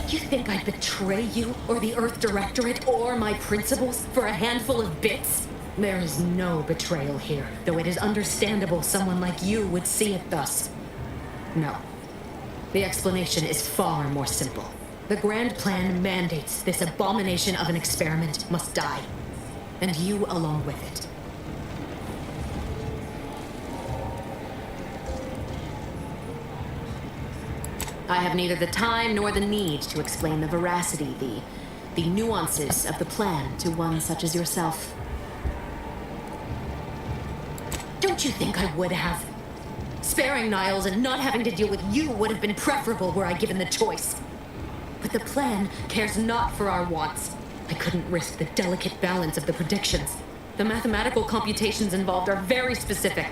You think I'd betray you, or the Earth Directorate, or my principals for a handful of bits? There is no betrayal here, though it is understandable someone like you would see it thus. No. The explanation is far more simple. The grand plan mandates this abomination of an experiment must die, and you along with it. I have neither the time nor the need to explain the veracity, the nuances of the plan to one such as yourself. Don't you think I would have? Sparing Niles and not having to deal with you would have been preferable were I given the choice. But the plan cares not for our wants. I couldn't risk the delicate balance of the predictions. The mathematical computations involved are very specific.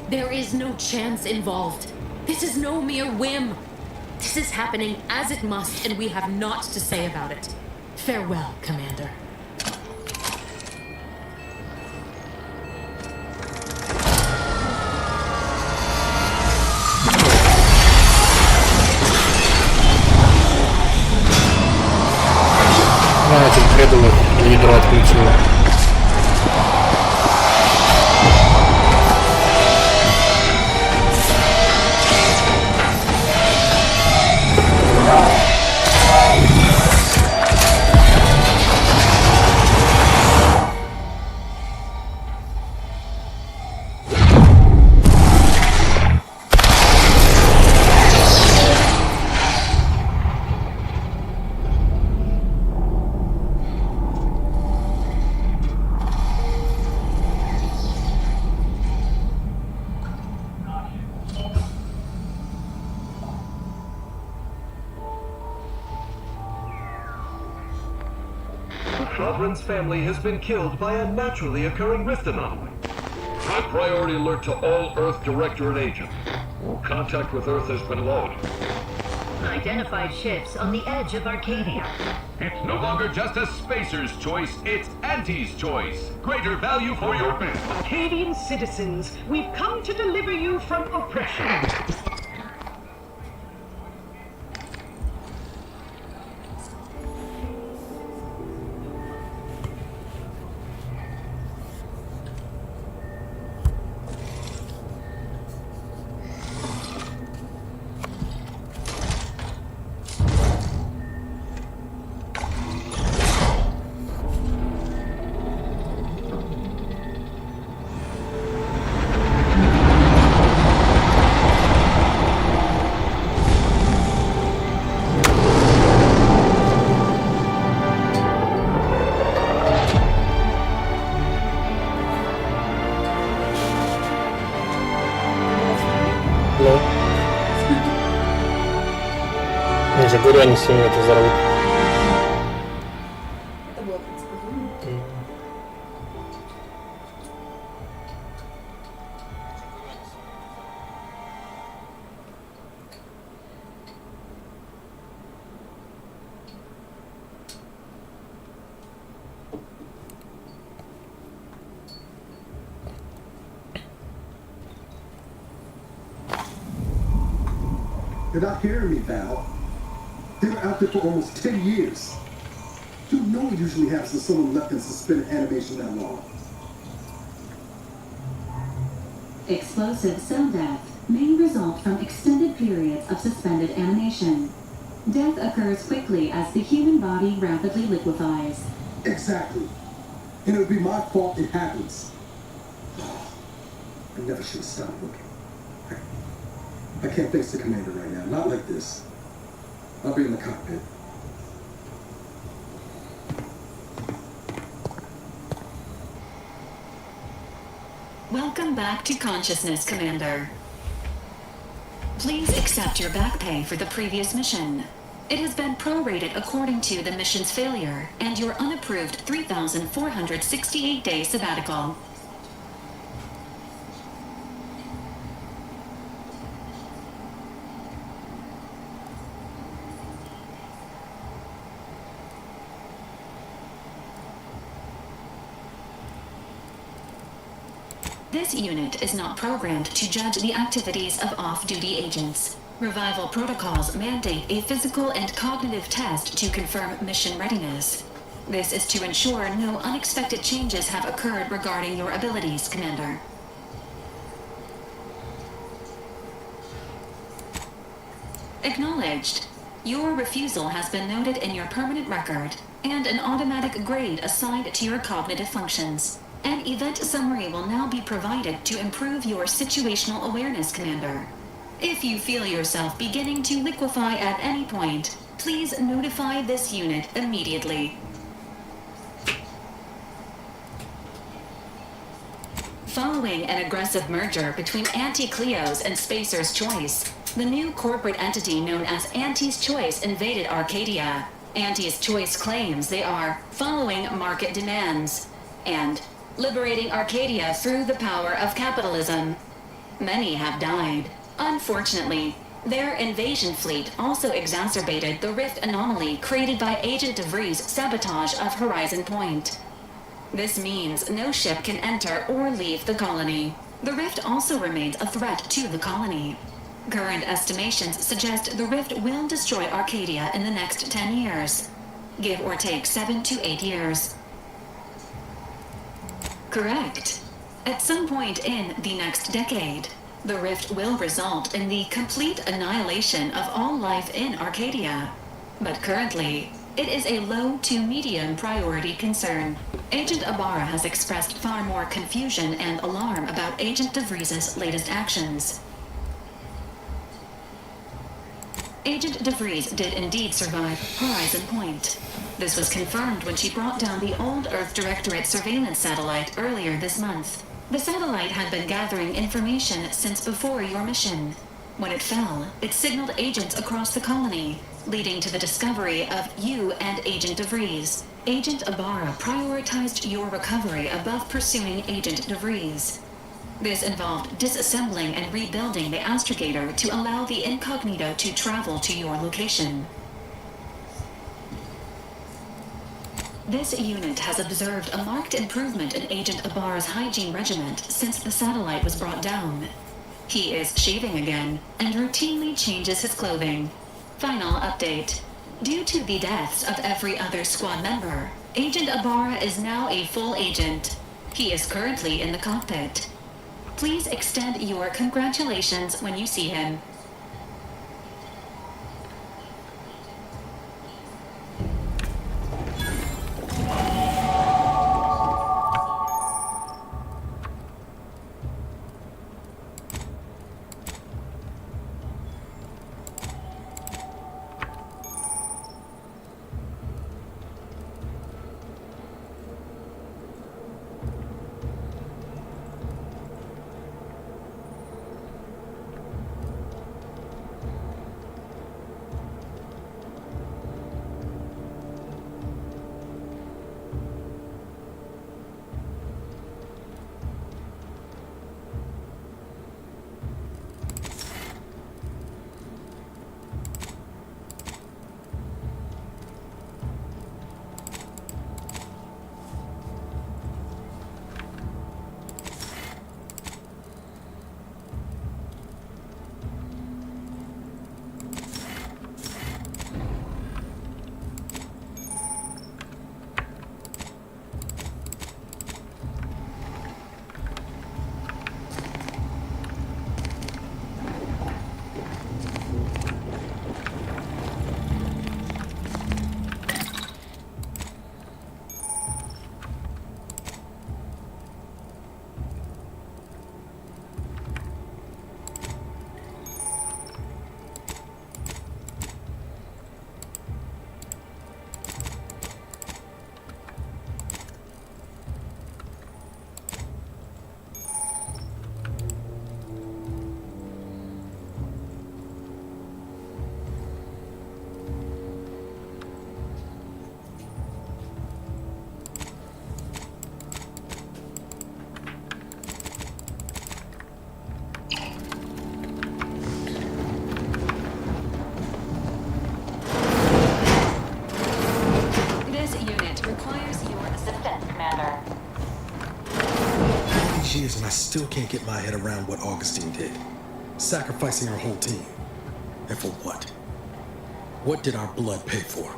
There is no chance involved. This is no mere whim. This is happening as it must, and we have naught to say about it. Farewell, Commander. Этих преданных ядро отключил. Shodran's family has been killed by a naturally occurring rift anomaly. High priority alert to all Earth Directorate agents. Contact with Earth has been logged. Identified ships on the edge of Arcadia. It's no longer just a spacer's choice, it's Auntie's choice. Greater value for your bid. Arcadian citizens, we've come to deliver you from oppression. Я же говорю, они все это взорвут. Это было предсказуемо. You're not hearing me, Val. They were out there for almost 10 years. You know it usually happens when someone left in suspended animation that long. Explosive cell death may result from extended periods of suspended animation. Death occurs quickly as the human body rapidly liquefies. Exactly. And it would be my fault it happens. I never should have stopped looking. I can't face the commander right now. Not like this. I'll be in the cockpit. Welcome back to consciousness, Commander. Please accept your back pay for the previous mission. It has been prorated according to the mission's failure and your unapproved 3,468-day sabbatical. This unit is not programmed to judge the activities of off-duty agents. Revival protocols mandate a physical and cognitive test to confirm mission readiness. This is to ensure no unexpected changes have occurred regarding your abilities, Commander. Acknowledged. Your refusal has been noted in your permanent record, and an automatic grade assigned to your cognitive functions. An event summary will now be provided to improve your situational awareness, Commander. If you feel yourself beginning to liquefy at any point, please notify this unit immediately. Following an aggressive merger between Anti-Cleo's and Spacer's Choice, the new corporate entity known as Anti's Choice invaded Arcadia. Anti's Choice claims they are following market demands and liberating Arcadia through the power of capitalism. Many have died. Unfortunately, their invasion fleet also exacerbated the rift anomaly created by Agent DeVries' sabotage of Horizon Point. This means no ship can enter or leave the colony. The rift also remains a threat to the colony. Current estimations suggest the rift will destroy Arcadia in the next 10 years, give or take 7 to 8 years. Correct. At some point in the next decade, the rift will result in the complete annihilation of all life in Arcadia. But currently, it is a low to medium priority concern. Agent Ibarra has expressed far more confusion and alarm about Agent DeVries' latest actions. Agent DeVries did indeed survive Horizon Point. This was confirmed when she brought down the old Earth Directorate surveillance satellite earlier this month. The satellite had been gathering information since before your mission. When it fell, it signaled agents across the colony, leading to the discovery of you and Agent DeVries. Agent Ibarra prioritized your recovery above pursuing Agent DeVries. This involved disassembling and rebuilding the astrogator to allow the incognito to travel to your location. This unit has observed a marked improvement in Agent Ibarra's hygiene regimen since the satellite was brought down. He is shaving again and routinely changes his clothing. Final update. Due to the deaths of every other squad member, Agent Ibarra is now a full agent. He is currently in the cockpit. Please extend your congratulations when you see him. these years and I still can't get my head around what Augustine did. Sacrificing her whole team. And for what? What did our blood pay for?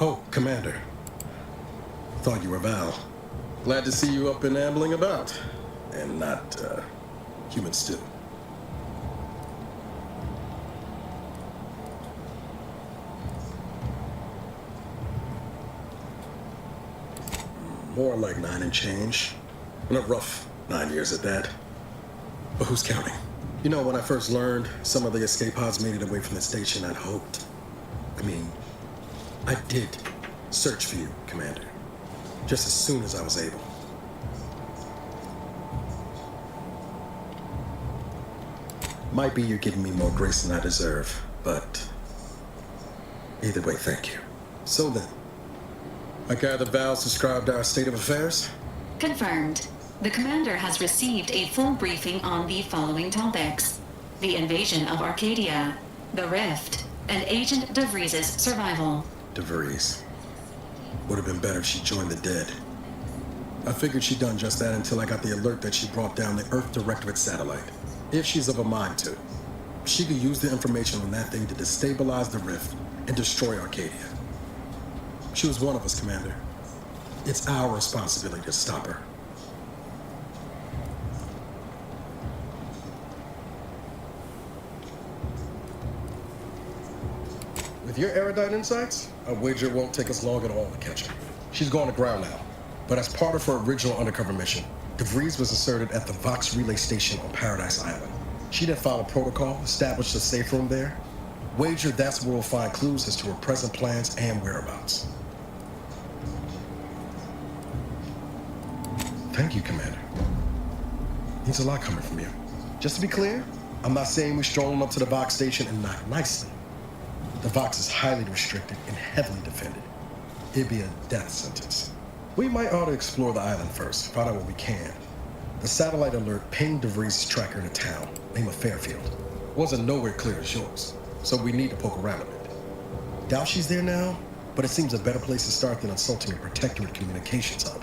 Oh, Commander. Thought you were Val. Glad to see you up and ambling about. And not, human stew. More like 9 and change. And a rough 9 years at that. But who's counting? You know, when I first learned some of the escape pods made it away from the station, I'd hoped. I did search for you, Commander. Just as soon as I was able. Might be you're giving me more grace than I deserve, but either way, thank you. So then, I gather Val subscribed to our state of affairs? Confirmed. The commander has received a full briefing on the following topics: the invasion of Arcadia, the Rift, and Agent DeVries' survival. DeVries. Would have been better if she joined the dead. I figured she'd done just that until I got the alert that she brought down the Earth Directorate satellite. If she's of a mind to, she could use the information on that thing to destabilize the Rift and destroy Arcadia. She was one of us, Commander. It's our responsibility to stop her. With your erudite insights, I wager it won't take us long at all to catch her. She's going to ground now, but as part of her original undercover mission, DeVries was inserted at the Vox Relay Station on Paradise Island. She then followed protocol, established a safe room there. Wager that's where we'll find clues as to her present plans and whereabouts. Thank you, Commander. Means a lot coming from you. Just to be clear, I'm not saying we're strolling up to the Vox Station and knock nicely. The Vox is highly restricted and heavily defended. It'd be a death sentence. We might ought to explore the island first, find out what we can. The satellite alert pinged DeVries' tracker in a town, name of Fairfield. Wasn't nowhere clear as yours, so we need to poke around a bit. Doubt she's there now, but it seems a better place to start than assaulting a protectorate communications hub.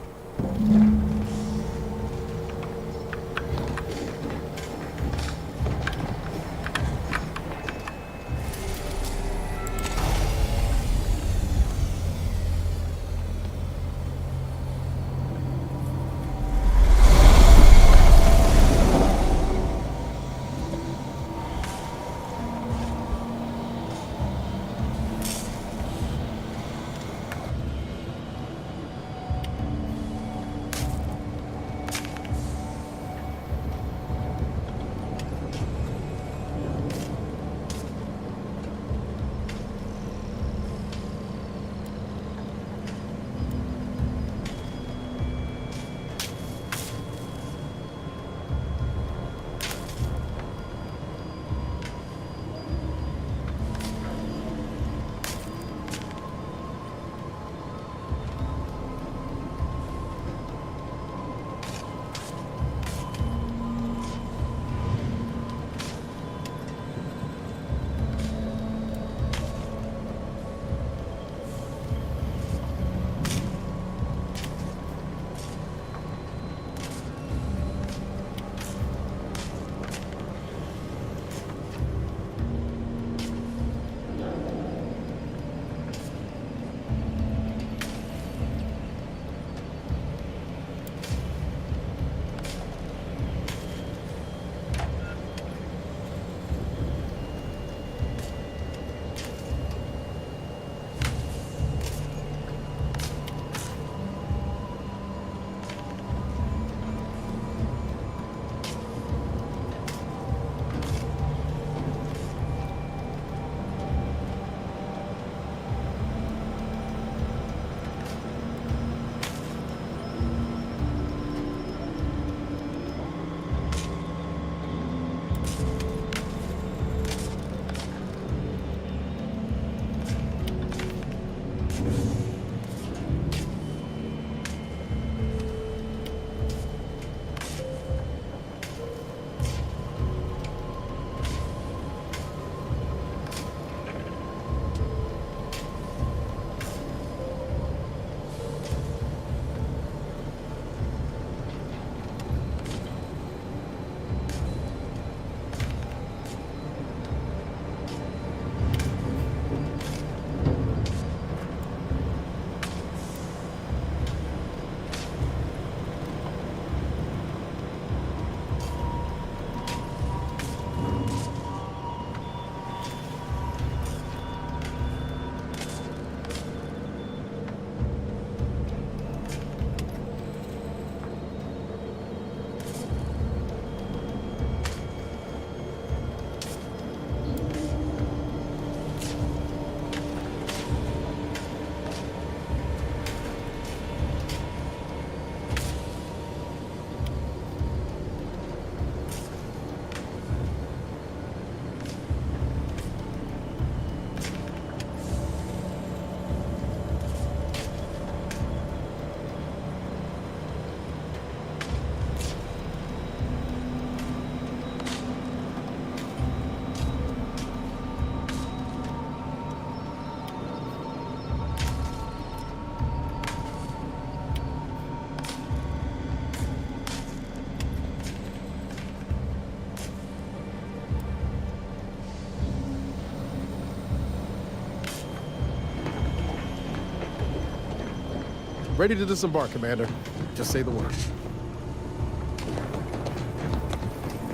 Ready to disembark, Commander. Just say the word.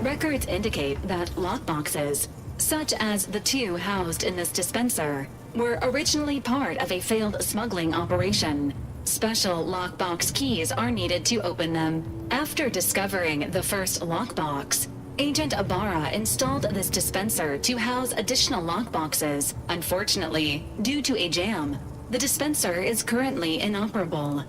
Records indicate that lockboxes, such as the two housed in this dispenser, were originally part of a failed smuggling operation. Special lockbox keys are needed to open them. After discovering the first lockbox, Agent Ibarra installed this dispenser to house additional lockboxes. Unfortunately, due to a jam, the dispenser is currently inoperable.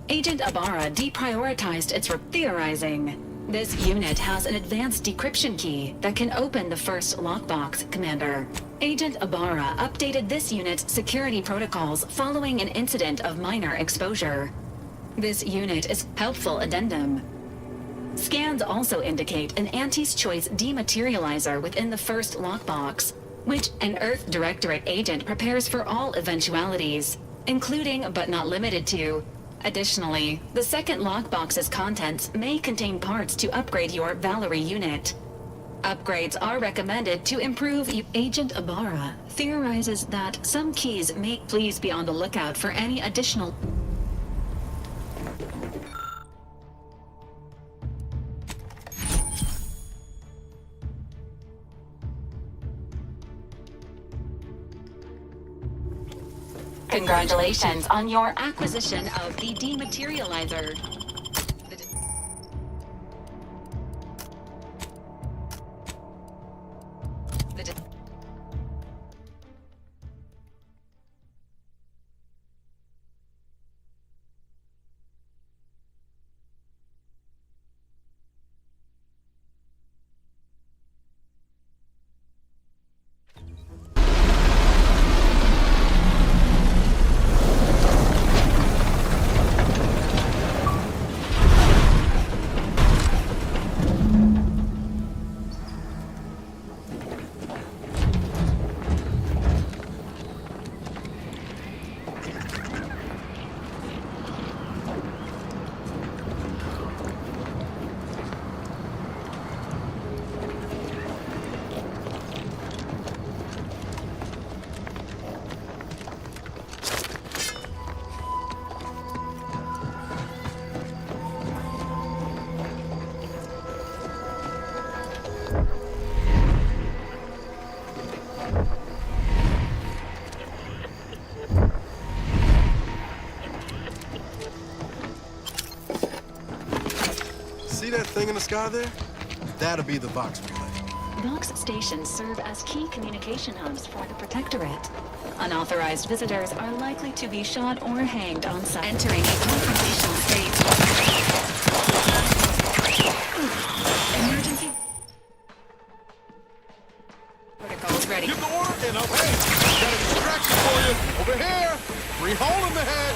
Agent Ibarra deprioritized its theorizing. This unit has an advanced decryption key that can open the first lockbox, Commander. Agent Ibarra updated this unit's security protocols following an incident of minor exposure. This unit is helpful addendum. Scans also indicate an Auntie's Choice dematerializer within the first lockbox, which an Earth Directorate agent prepares for all eventualities, including but not limited to. Additionally, the second lockbox's contents may contain parts to upgrade your Valerie unit. Upgrades are recommended to improve. Agent Ibarra theorizes that some keys may. Please be on the lookout for any additional. Congratulations on your acquisition of the dematerializer. See that thing in the sky there? That'll be the Vox relay. Vox stations serve as key communication hubs for the Protectorate. Unauthorized visitors are likely to be shot or hanged on site. Entering a confrontational state. Emergency protocols ready. Give the order and up. Hey, got a distraction for you. Over here. Free hole in the head.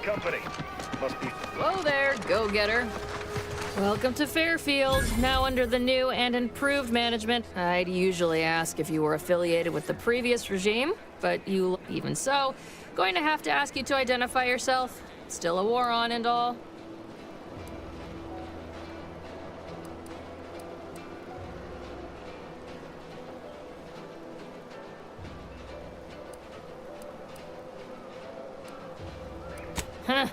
Company. Must be. Whoa there, go-getter. Welcome to Fairfield, now under the new and improved management. I'd usually ask if you were affiliated with the previous regime, but you, even so, going to have to ask you to identify yourself. Still a war on and all. Huh.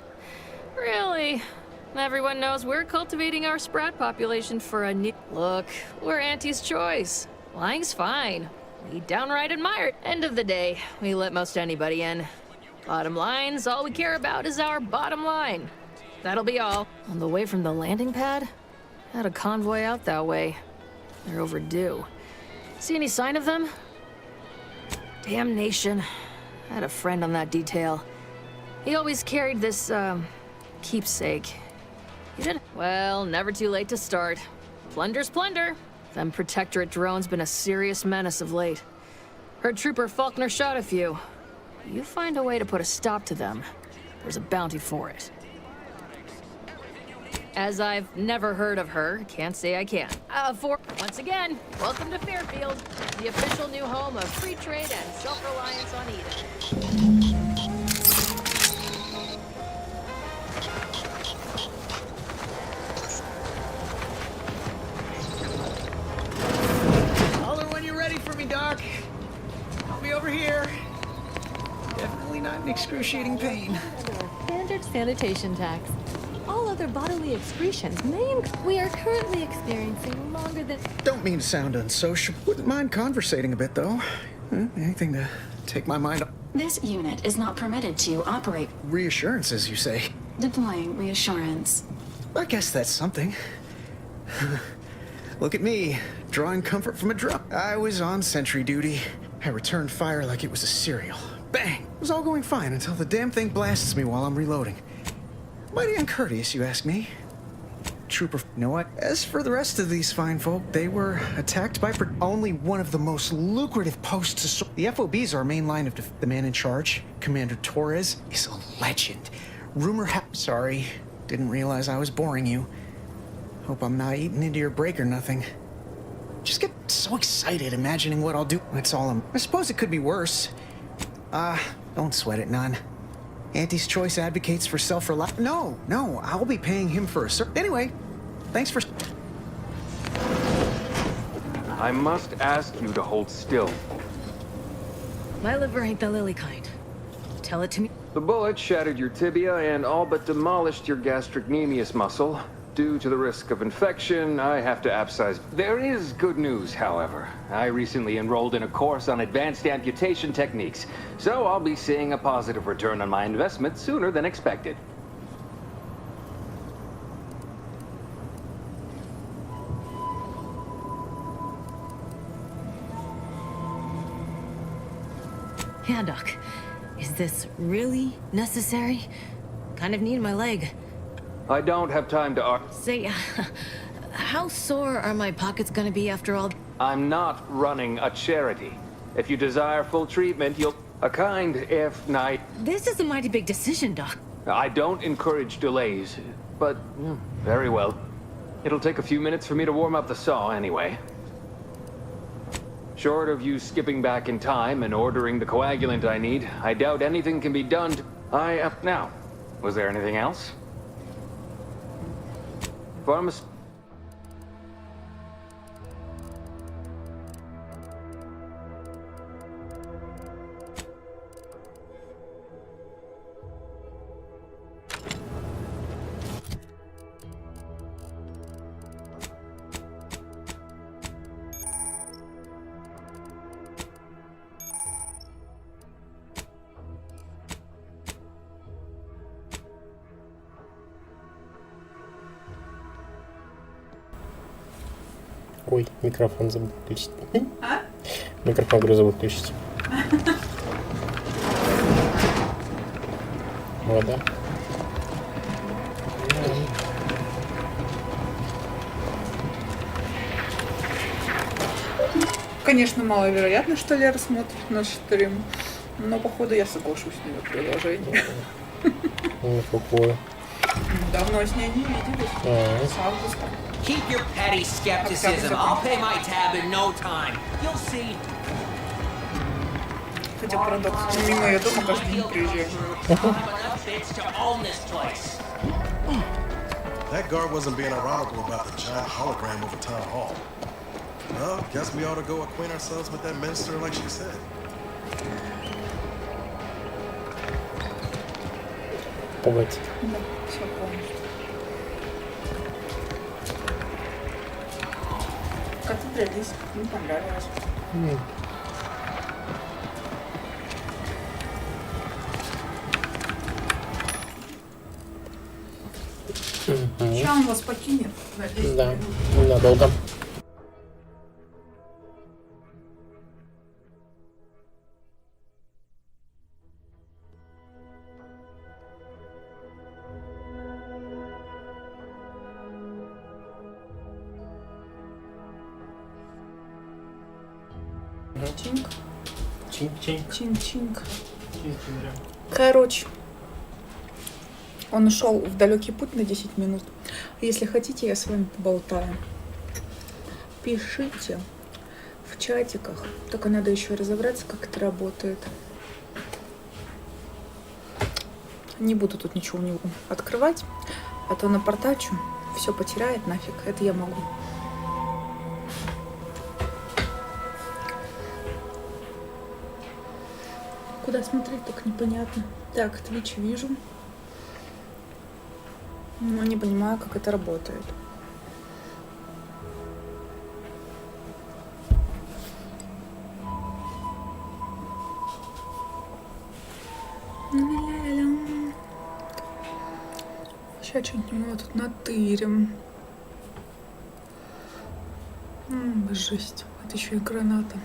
Really? Everyone knows we're cultivating our sprat population for a new... Look, we're Auntie's Choice. Lying's fine. We downright admire it. End of the day, we let most anybody in. Bottom line's all we care about is our bottom line. That'll be all. On the way from the landing pad? Had a convoy out that way. They're overdue. See any sign of them? Damnation. I had a friend on that detail. He always carried this, keepsake. You did? Well, never too late to start. Plunder's plunder. Them Protectorate drones been a serious menace of late. Heard Trooper Faulkner shot a few. You find a way to put a stop to them, there's a bounty for it. As I've never heard of her, can't say I can. Once again, welcome to Fairfield, the official new home of free trade and self-reliance on Eden. certainly not in excruciating pain. Standard sanitation tax. All other bodily excretions may we are currently experiencing longer than... Don't mean to sound unsocial. Wouldn't mind conversating a bit, though. Anything to take my mind off. This unit is not permitted to operate. Reassurances, you say? Deploying reassurance. I guess that's something. Look at me, drawing comfort from a drop. I was on sentry duty. I returned fire like it was a cereal. Bang! It was all going fine until the damn thing blasts me while I'm reloading. Mighty uncourteous, you ask me. Trooper, you know what? As for the rest of these fine folk, they were attacked by only one of the most lucrative posts. The FOB's our main line of the man in charge, Commander Torres, is a legend. Sorry, didn't realize I was boring you. Hope I'm not eating into your break or nothing. Just get so excited imagining what I'll do. That's all I suppose it could be worse. Don't sweat it none. Auntie's Choice advocates for self-reliance. No, I'll be paying him for a Anyway, thanks for... I must ask you to hold still. My liver ain't the lily kind. Tell it to me. The bullet shattered your tibia and all but demolished your gastrocnemius muscle. Due to the risk of infection, I have to abscise. There is good news, however. I recently enrolled in a course on advanced amputation techniques, so I'll be seeing a positive return on my investment sooner than expected. Yeah, Doc. Is this really necessary? Kind of need my leg. I don't have time to argue. Say, how sore are my pockets gonna be after all? I'm not running a charity. If you desire full treatment, you'll... A kind, if night... This is a mighty big decision, Doc. I don't encourage delays, but very well. It'll take a few minutes for me to warm up the saw anyway. Short of you skipping back in time and ordering the coagulant I need, I doubt anything can be done to... Now, was there anything else? Pharmacy... Ой, микрофон забыл включить. Микрофон, говорю, забыл включить. Вода. Конечно, маловероятно, что Лера смотрит наш стрим, но походу я соглашусь на ее предложение. Какое? Давно с ней не виделись. С августа. Keep your petty skepticism. I'll pay my tab in no time. You'll see. Хотя парадокс, мимо ее дома каждый день приезжаю. That guard wasn't being ironical about the giant hologram over town hall. Well, guess we ought to go acquaint ourselves with that minister like she said. Погодь. Да, все полностью. Как ты прились? Мне понравилось. Сейчас он вас покинет. Да, ненадолго. Чинк. Чин-чин. Чин-чинк. Короче, он ушел в далекий путь на 10 минут. Если хотите, я с вами поболтаю. Пишите в чатиках. Только надо еще разобраться, как это работает. Не буду тут ничего не открывать, а то напортачу, все потеряет нафиг. Это я могу. Куда смотреть, только непонятно. Так, Twitch вижу. Но не понимаю, как это работает. Сейчас что-нибудь у него тут натырим. Жесть. Это еще и граната.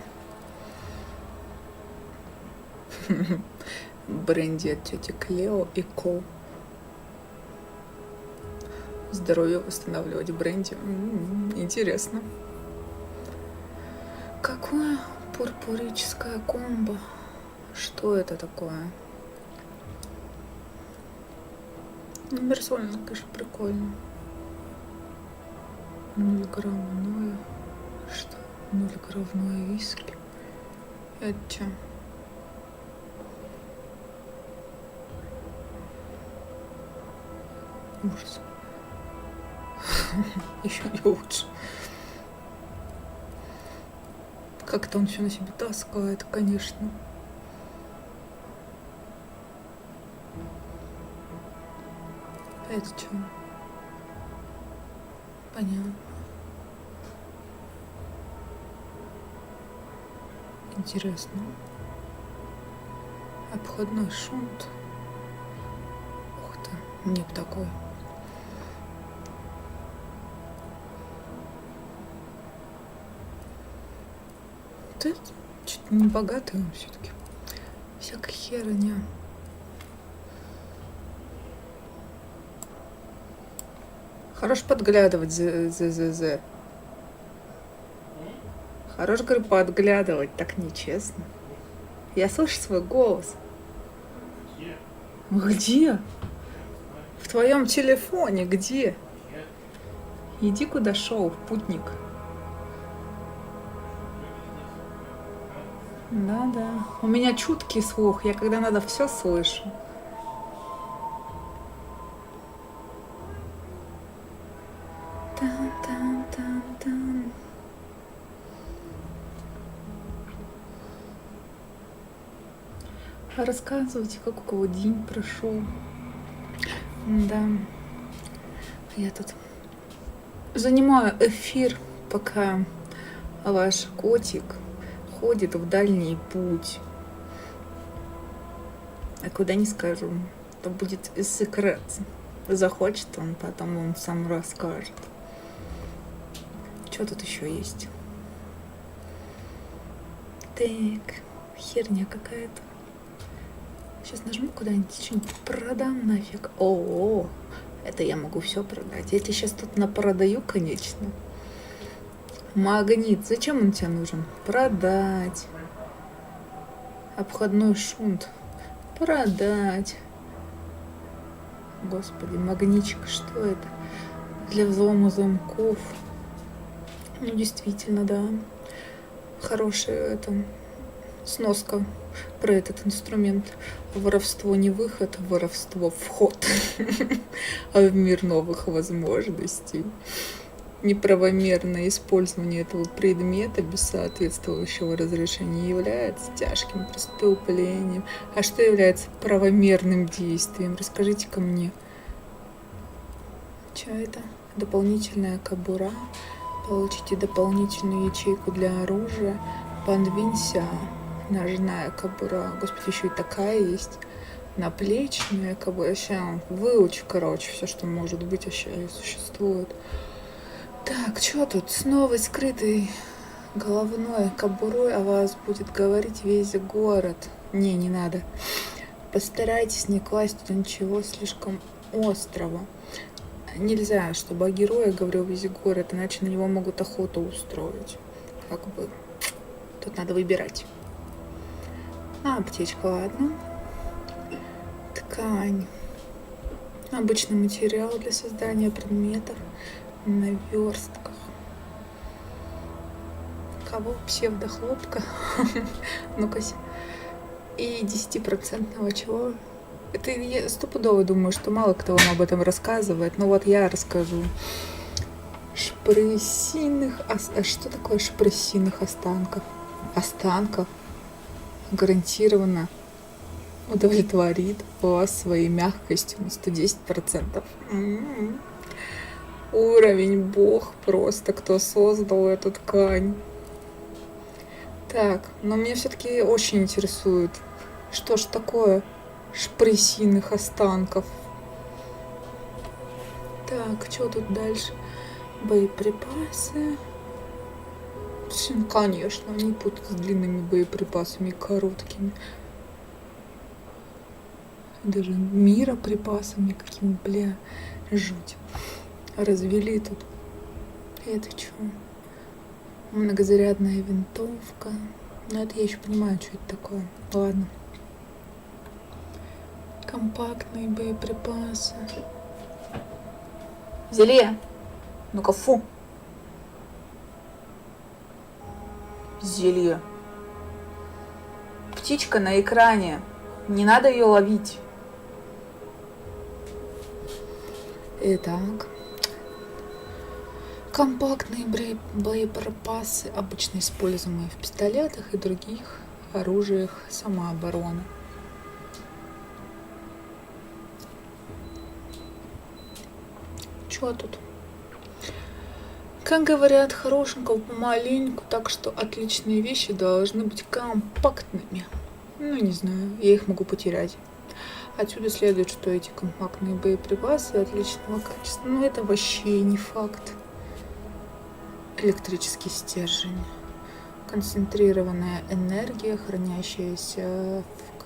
Бренди от тети Клео и Ко. Здоровье восстанавливать бренди. Интересно. Какое пурпурическое комбо? Что это такое? Персонально, конечно, прикольно. 0-граммное. Что? 0-граммное виски. Это что? Ужас. Еще не лучше. Как-то он все на себе таскает, конечно. Это что? Понятно. Интересно. Обходной шунт. Ух ты, мне бы такой. Ты что-то не богатый он все-таки. Всякая херня. Хорош подглядывать, з. Хорош, говорю, подглядывать, так нечестно. Я слышу свой голос. Где? В твоем телефоне, где? Иди куда шел, путник. Да. У меня чуткий слух, я когда надо все слышу. Тан-тан-тан-тан. Рассказывайте, как у кого день прошел. Да. Я тут занимаю эфир, пока ваш котик ходит в дальний путь. А куда не скажу. Это будет секрет. Захочет он, потом он сам расскажет. Что тут еще есть? Так, херня какая-то. Сейчас нажму куда-нибудь, что-нибудь продам нафиг. О, это я могу все продать. Я тебе сейчас тут напродаю, конечно. Магнит. Зачем он тебе нужен? Продать. Обходной шунт. Продать. Господи, магнитчик, что это? Для взлома замков. Ну, действительно, да. Хорошая это сноска про этот инструмент. Воровство не выход, воровство вход в мир новых возможностей. Неправомерное использование этого предмета без соответствующего разрешения является тяжким преступлением. А что является правомерным действием? Расскажите-ка мне. Что это? Дополнительная кобура. Получите дополнительную ячейку для оружия. Подвинься. Ножная кобура. Господи, еще и такая есть. Наплечная кобура. Сейчас выучу, короче, все, что может быть, вообще существует. Так, что тут? С новой скрытой головной кобурой о вас будет говорить весь город. Не надо. Постарайтесь не класть туда ничего слишком острого. Нельзя, чтобы о герое говорил весь город, иначе на него могут охоту устроить. Как бы. Тут надо выбирать. Аптечка, ладно. Ткань. Обычный материал для создания предметов. На верстках. Кого? Псевдохлопка. Ну-ка. И 10% чего? Это я стопудово думаю, что мало кто вам об этом рассказывает. Но вот я расскажу. Шпрессийных... Что такое шпрессийных останков? Останков. Гарантированно удовлетворит вас своей мягкостью на 110%. Уровень бог просто, кто создал эту ткань. Так, но меня все-таки очень интересует, что ж такое шпресиных останков. Так, что тут дальше? Боеприпасы. Конечно, они путают с длинными боеприпасами и короткими. Даже мироприпасами какими, бля, жуть. Развели тут. Это что? Многозарядная винтовка. Но это я еще понимаю, что это такое. Ладно. Компактные боеприпасы. Зелье. Ну-ка, фу. Зелье. Птичка на экране. Не надо ее ловить. Итак. Компактные боеприпасы, обычно используемые в пистолетах и других оружиях самообороны. Чё тут? Как говорят, хорошенького помаленьку, так что отличные вещи должны быть компактными. Ну, не знаю, я их могу потерять. Отсюда следует, что эти компактные боеприпасы отличного качества. Но это вообще не факт. Электрический стержень. Концентрированная энергия, хранящаяся в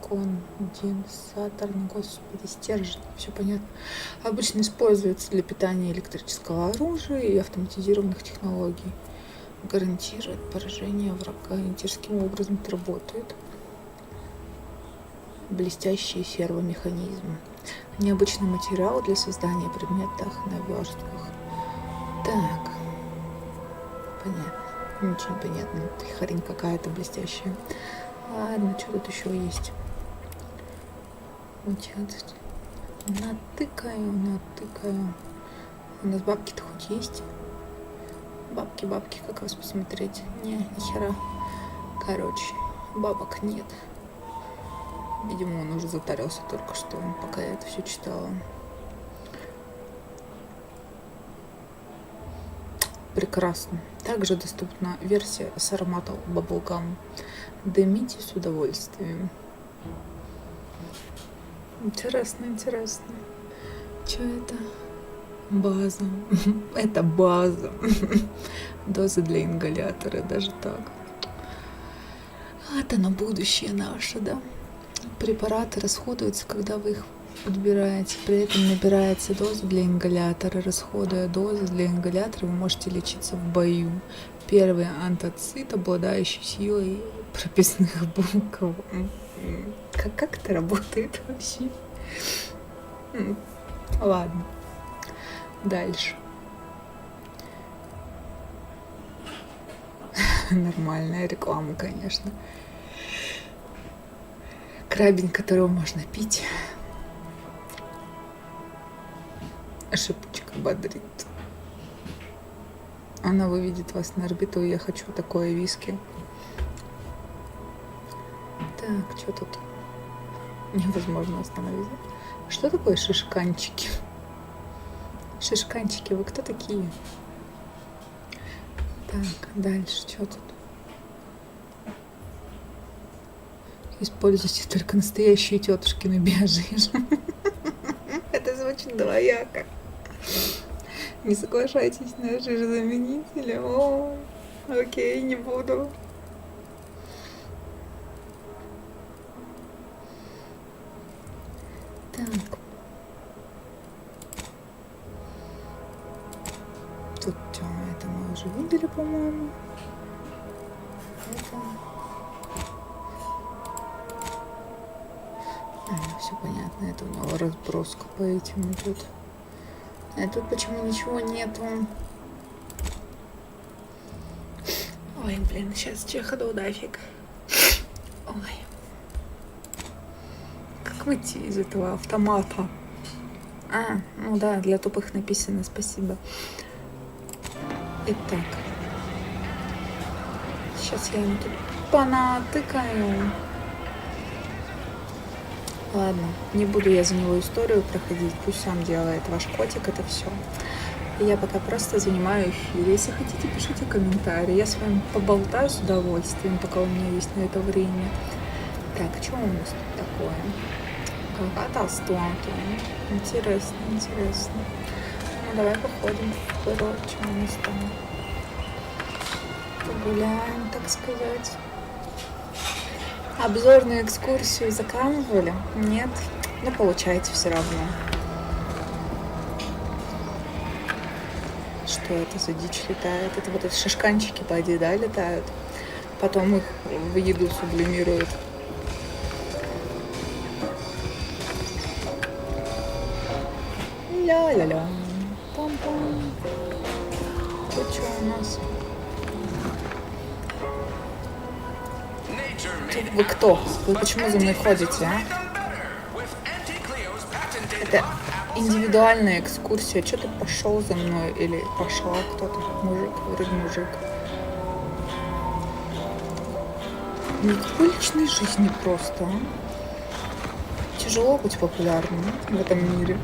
конденсатор, господи, стержень, все понятно. Обычно используется для питания электрического оружия и автоматизированных технологий. Гарантирует поражение врага. Интересным образом это работает. Блестящий сервомеханизм. Необычный материал для создания предметов на верстках. Так. Понятно. Ничего не понятно. Хрень какая-то блестящая. Ладно, что тут еще есть? Вот сейчас натыкаю. У нас бабки-то хоть есть? Бабки, как вас посмотреть? Не, нихера. Короче, бабок нет. Видимо, он уже затарился только что, пока я это все читала. Прекрасно. Также доступна версия с ароматом Bubblegum. Дымите с удовольствием. Интересно. Что это? База. Это база. Дозы для ингалятора, даже так. Это на будущее наше, да? Препараты расходуются, когда вы их подбираете. При этом набирается доза для ингалятора. Расходуя дозу для ингалятора, вы можете лечиться в бою. Первый антоцид, обладающий силой прописных букв. Как это работает вообще? Ладно. Дальше. Нормальная реклама, конечно. Крабень, которого можно пить. Шипучка бодрит. Она выведет вас на орбиту, и я хочу такое виски. Так, что тут? Невозможно остановиться. Что такое шишканчики? Шишканчики, вы кто такие? Так, дальше, что тут? Используйте только настоящие тетушкины биожир. Это звучит двояко. Не соглашайтесь на жирозаменители. О, окей, не буду. Так. Тут что, это мы уже видели, по-моему. Это... все понятно, это у него разброска по этим идет. А тут почему ничего нету? Ой, блин, сейчас чехаду нафиг. Ой. Как выйти из этого автомата? А, ну да, для тупых написано, спасибо. Итак. Сейчас я ему тут понатыкаю. Ладно, не буду я за него историю проходить, пусть сам делает ваш котик это все. Я пока просто занимаю эфир. Если хотите, пишите комментарии. Я с вами поболтаю с удовольствием, пока у меня есть на это время. Так, что у нас тут такое? Какая-то статуя. Интересно, интересно. Ну, давай походим в город. Что у нас там? Погуляем, так сказать. Обзорную экскурсию заказывали? Нет? Ну, получается все равно. Что это за дичь летает? Это вот эти шишканчики, поди, да, летают? Потом их в еду сублимируют. Ля-ля-ля. Пам-пам. Вот что у нас? Вы кто? Вы почему за мной ходите, а? Это индивидуальная экскурсия. Что ты пошел за мной? Или пошла кто-то? Мужик, вроде мужик. Никакой личной жизни просто, а? Тяжело быть популярным в этом мире.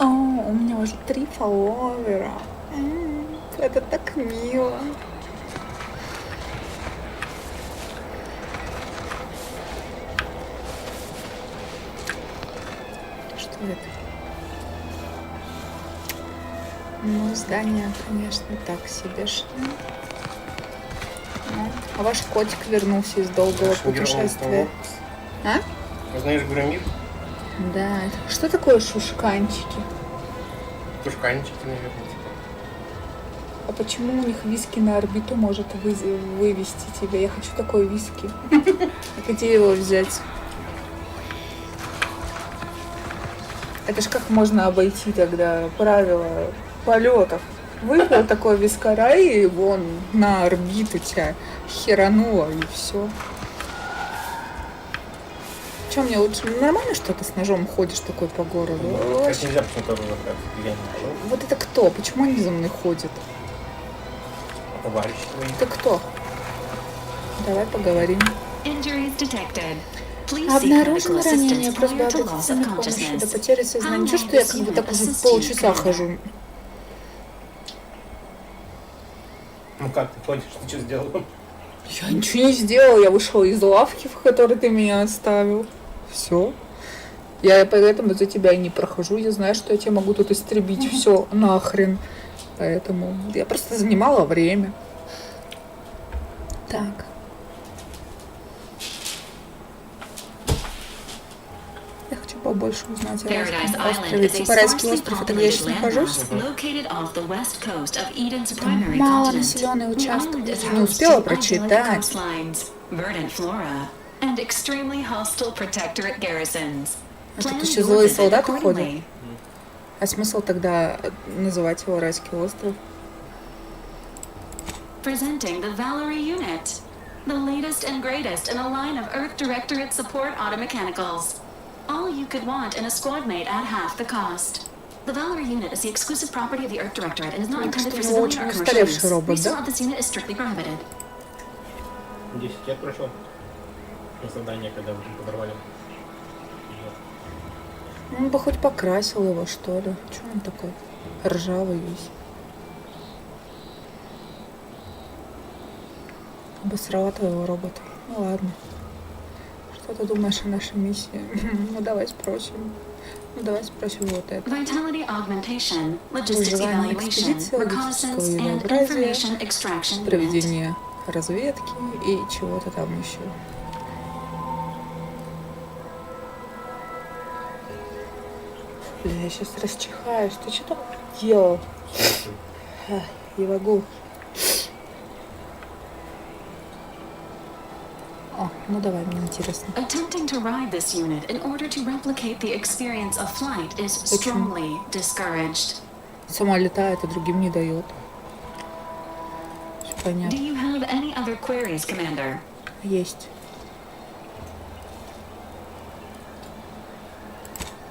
О, у меня уже 3 фолловера. Это так мило. Что это? Ну, здание, конечно, так себе шли. Ну, а ваш котик вернулся из долгого путешествия. А? Знаешь Громир? Да. Что такое шушканчики? Шушканчики, наверное, типа. А почему у них виски на орбиту может вывести тебя? Я хочу такой виски. Где его взять? Это ж как можно обойти тогда правила полетов? Выпил такой вискаря и вон на орбиту тебя херануло и все. Че, мне лучше нормально, что ты с ножом ходишь такой по городу? Как нельзя почему-то разобраться. Вот это кто? Почему они за мной ходят? Товарищи твои. Ты кто? Давай поговорим. Обнаружено ранение. Просьба обратиться на помощь до потери сознания. Ничего, что я как бы так уже полчаса хожу. Ну как ты ходишь? Ты что сделал? Я ничего не сделала. Я вышла из лавки, в которой ты меня оставил. Все. Я поэтому за тебя и не прохожу. Я знаю, что я тебя могу тут истребить. Все, нахрен. Поэтому я просто занимала время. Так. Я хочу побольше узнать о райском острове. Типа райский остров, это где я сейчас нахожусь? Там малонаселенный участок. Не успела прочитать. А тут еще злые солдаты ходят. А смысл тогда называть его райский остров? Presenting the Valerie unit, the latest and greatest in a line of Earth Directorate support automechanicals. All you could want in a squad mate at half the cost. The Valerie unit is the exclusive property of the Earth Directorate and is not intended for civilian or commercial use. Resale of this unit is strictly prohibited. 10 лет прошло. На задание, когда вы подорвали. Он бы хоть покрасил его, что ли. Чего он такой ржавый весь? Обосрала твоего робота. Ну ладно. Что ты думаешь о нашей миссии? Ну давай спросим. Ну давай спросим вот это. Выживание экспедиции, логистического единообразия, проведение разведки и чего-то там еще. Бля, я сейчас расчихаюсь. Ты что там делал? Не могу. О, ну давай, мне интересно. Attempting to ride this unit in order to replicate the experience of flight is strongly discouraged. Сама летает, а другим не дает. Все понятно. Do you have any other queries, Commander? Есть.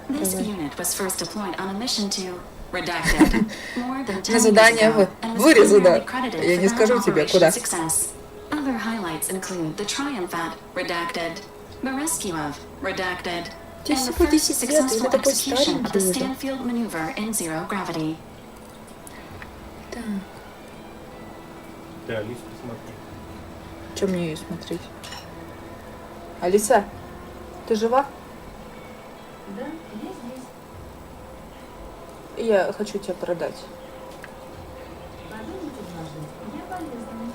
This unit was first deployed on a mission to Redacted. More than 10 На задание years ago, and was вырезу, да. primarily credited Я for не that скажу тебе, куда. operation's success. Other highlights include the triumph at Redacted, the rescue of Redacted, and the first successful execution of the Stanfield maneuver in zero gravity. Так, Да, Алису посмотри. что мне ее смотреть? Алиса, ты жива? Да, я здесь. Я хочу тебя продать. Подумайте дважды. Я полезна.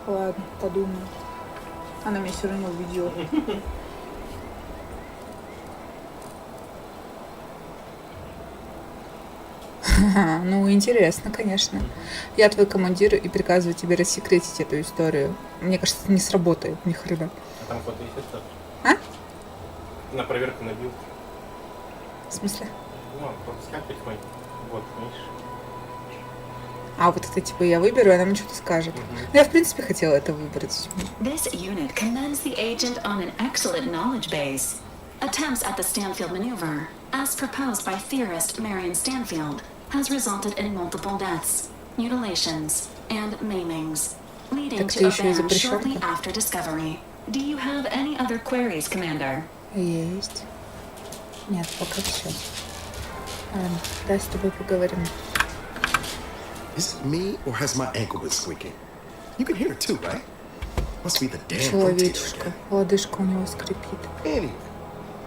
Ладно, подумаю. Она меня все равно уведет. Ну, интересно, конечно. Я твой командир и приказываю тебе рассекретить эту историю. Мне кажется, это не сработает, ни хрена. А там фото есть что? А? На проверку набил. В смысле? Ну, пропускай потихоньку. Вот, видишь? А вот это типа я выберу, и она мне что-то скажет. Я, в принципе, хотела это выбрать. This unit commends the agent on an excellent knowledge base. Attempts at the Stanfield maneuver, as proposed by theorist Marion Stanfield, has resulted in multiple deaths, mutilations, and maimings, leading Так to ты a еще и ban shortly запрещенка? after discovery. Do you have any other queries, Commander? Есть. Нет, пока все. Ладно, давай с тобой поговорим. Is it me or has my ankle been squeaking? You can hear it too, right? Must be the damn rotator Человечишка. again. Лодыжка у него скрипит. Anyway,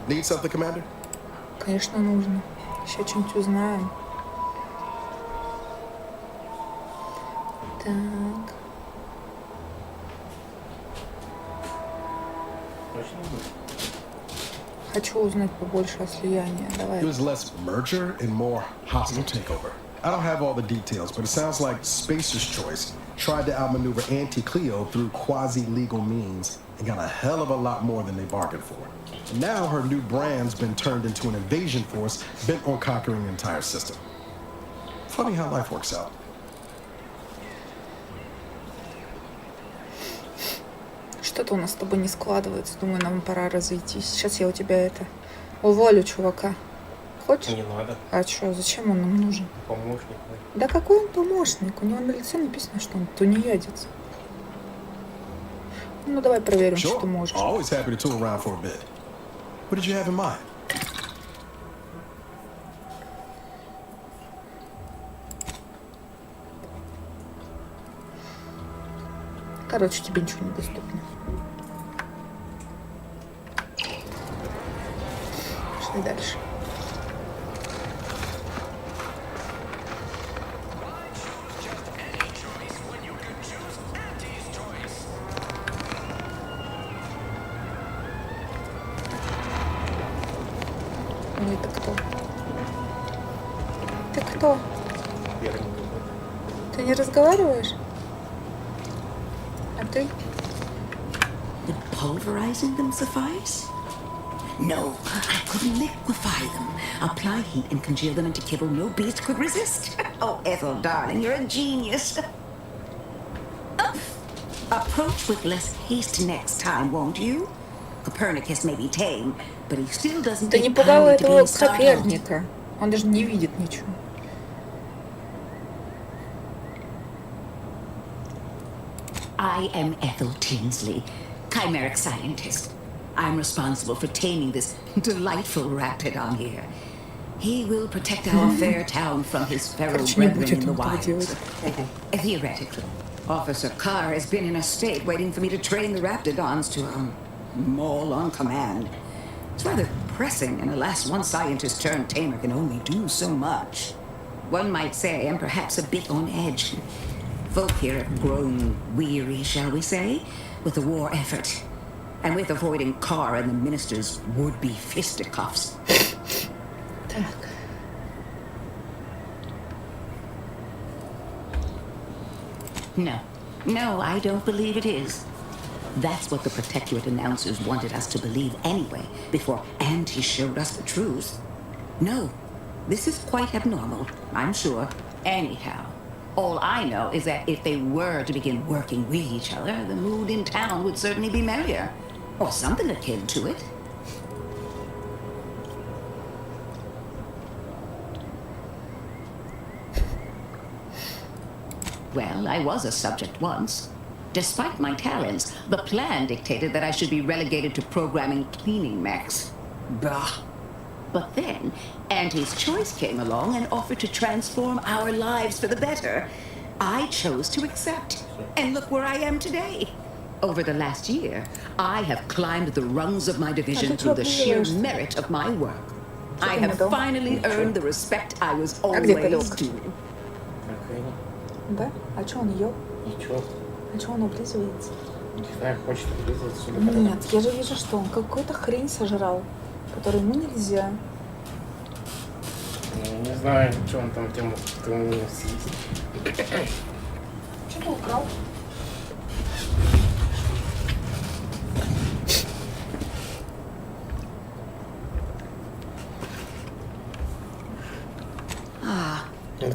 need something, Commander? Конечно, нужно. Еще что-нибудь узнаем. Так. Хочу узнать побольше о слиянии. Давай. It was less merger and more hostile takeover. I don't have all the details, but it sounds like Spacer's Choice tried to outmaneuver Anti-Cleo through quasi-legal means and got a hell of a lot more than they bargained for. Now her new brand's been turned into an invasion force bent on conquering the entire system. Funny how life works out. Что-то у нас с тобой не складывается. Думаю, нам пора разойтись. Сейчас я у тебя это уволю чувака. Хочешь? Не надо. А что, зачем он нам нужен? Помощник. Да какой он помощник? У него на лице написано, что он тунеядец. Ну, давай проверим, что ты можешь. Always happy to tool around for a bit. What did you have in mind? Короче, тебе ничего не доступно. Пошли дальше. Ну это кто? Ты кто? Ты не разговариваешь? А ты? Would pulverizing them suffice? No, I could liquefy them, apply heat and congeal them into kibble no beast could resist. Oh, Ethel, darling, you're a genius. Approach with less haste next time, won't you? Copernicus may be tame, but he still doesn't Ты не take пугала kindly to этого being startled. соперника. Он даже не видит ничего. I am Ethel Tinsley, chimeric scientist. I'm responsible for taming this delightful raptidon here. He will protect our fair town from his feral brethren in the wilds. Theoretically. Officer Carr has been in a state waiting for me to train the raptidons to, maul on command. It's rather pressing, and alas, one scientist turned tamer can only do so much. One might say I am perhaps a bit on edge. Folk here have grown weary, shall we say, with the war effort, and with avoiding Carr and the minister's would-be fisticuffs. Так. No, I don't believe it is. That's what the Protectorate announcers wanted us to believe anyway, before Auntie showed us the truth. No, this is quite abnormal, I'm sure. Anyhow, all I know is that if they were to begin working with each other, the mood in town would certainly be merrier. Or something akin to it. Well, I was a subject once. Despite my talents, the plan dictated that I should be relegated to programming cleaning mechs. Bah. But then, Auntie's Choice came along and offered to transform our lives for the better. I chose to accept. And look where I am today. Over the last year, I have climbed the rungs of my division through the sheer merit of my work. I have finally earned the respect I was always due. Да? А что он ел? Ничего. А что он облизывается? Не знаю, хочет облизываться, сюда. Нет, я же вижу, что он какую-то хрень сожрал, которую ему нельзя. Не знаю, что он там тему, что он не съесть. Что ты украл?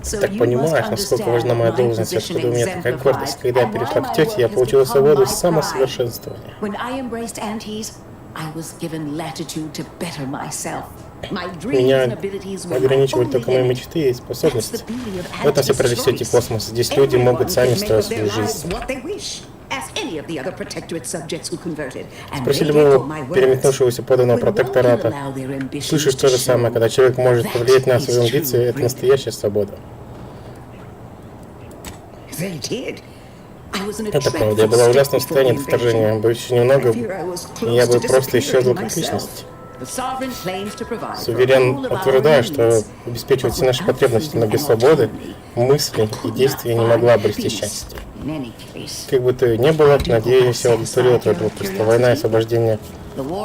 Ты так понимаешь, насколько важна моя должность, откуда у меня такая гордость. Когда я перешла к тете, я получила свободу самосовершенствования. Меня ограничивают только мои мечты и способности. В этом все прежде всего космос. Здесь люди могут сами строить свою жизнь. Спросили моего переметнувшегося подданного протектората. Слышишь то же самое, когда человек может повлиять на свою амбицию, это настоящая свобода. Это правда. Я была в ужасном состоянии до вторжения. Бы еще немного, и я бы просто исчезла как личность. Суверен утверждаю, что обеспечивать все наши потребности, но без свободы, мысли и действия не могла обрести счастье. Как бы то ни было, надеюсь, я удовлетворила твой вопрос. Война и освобождение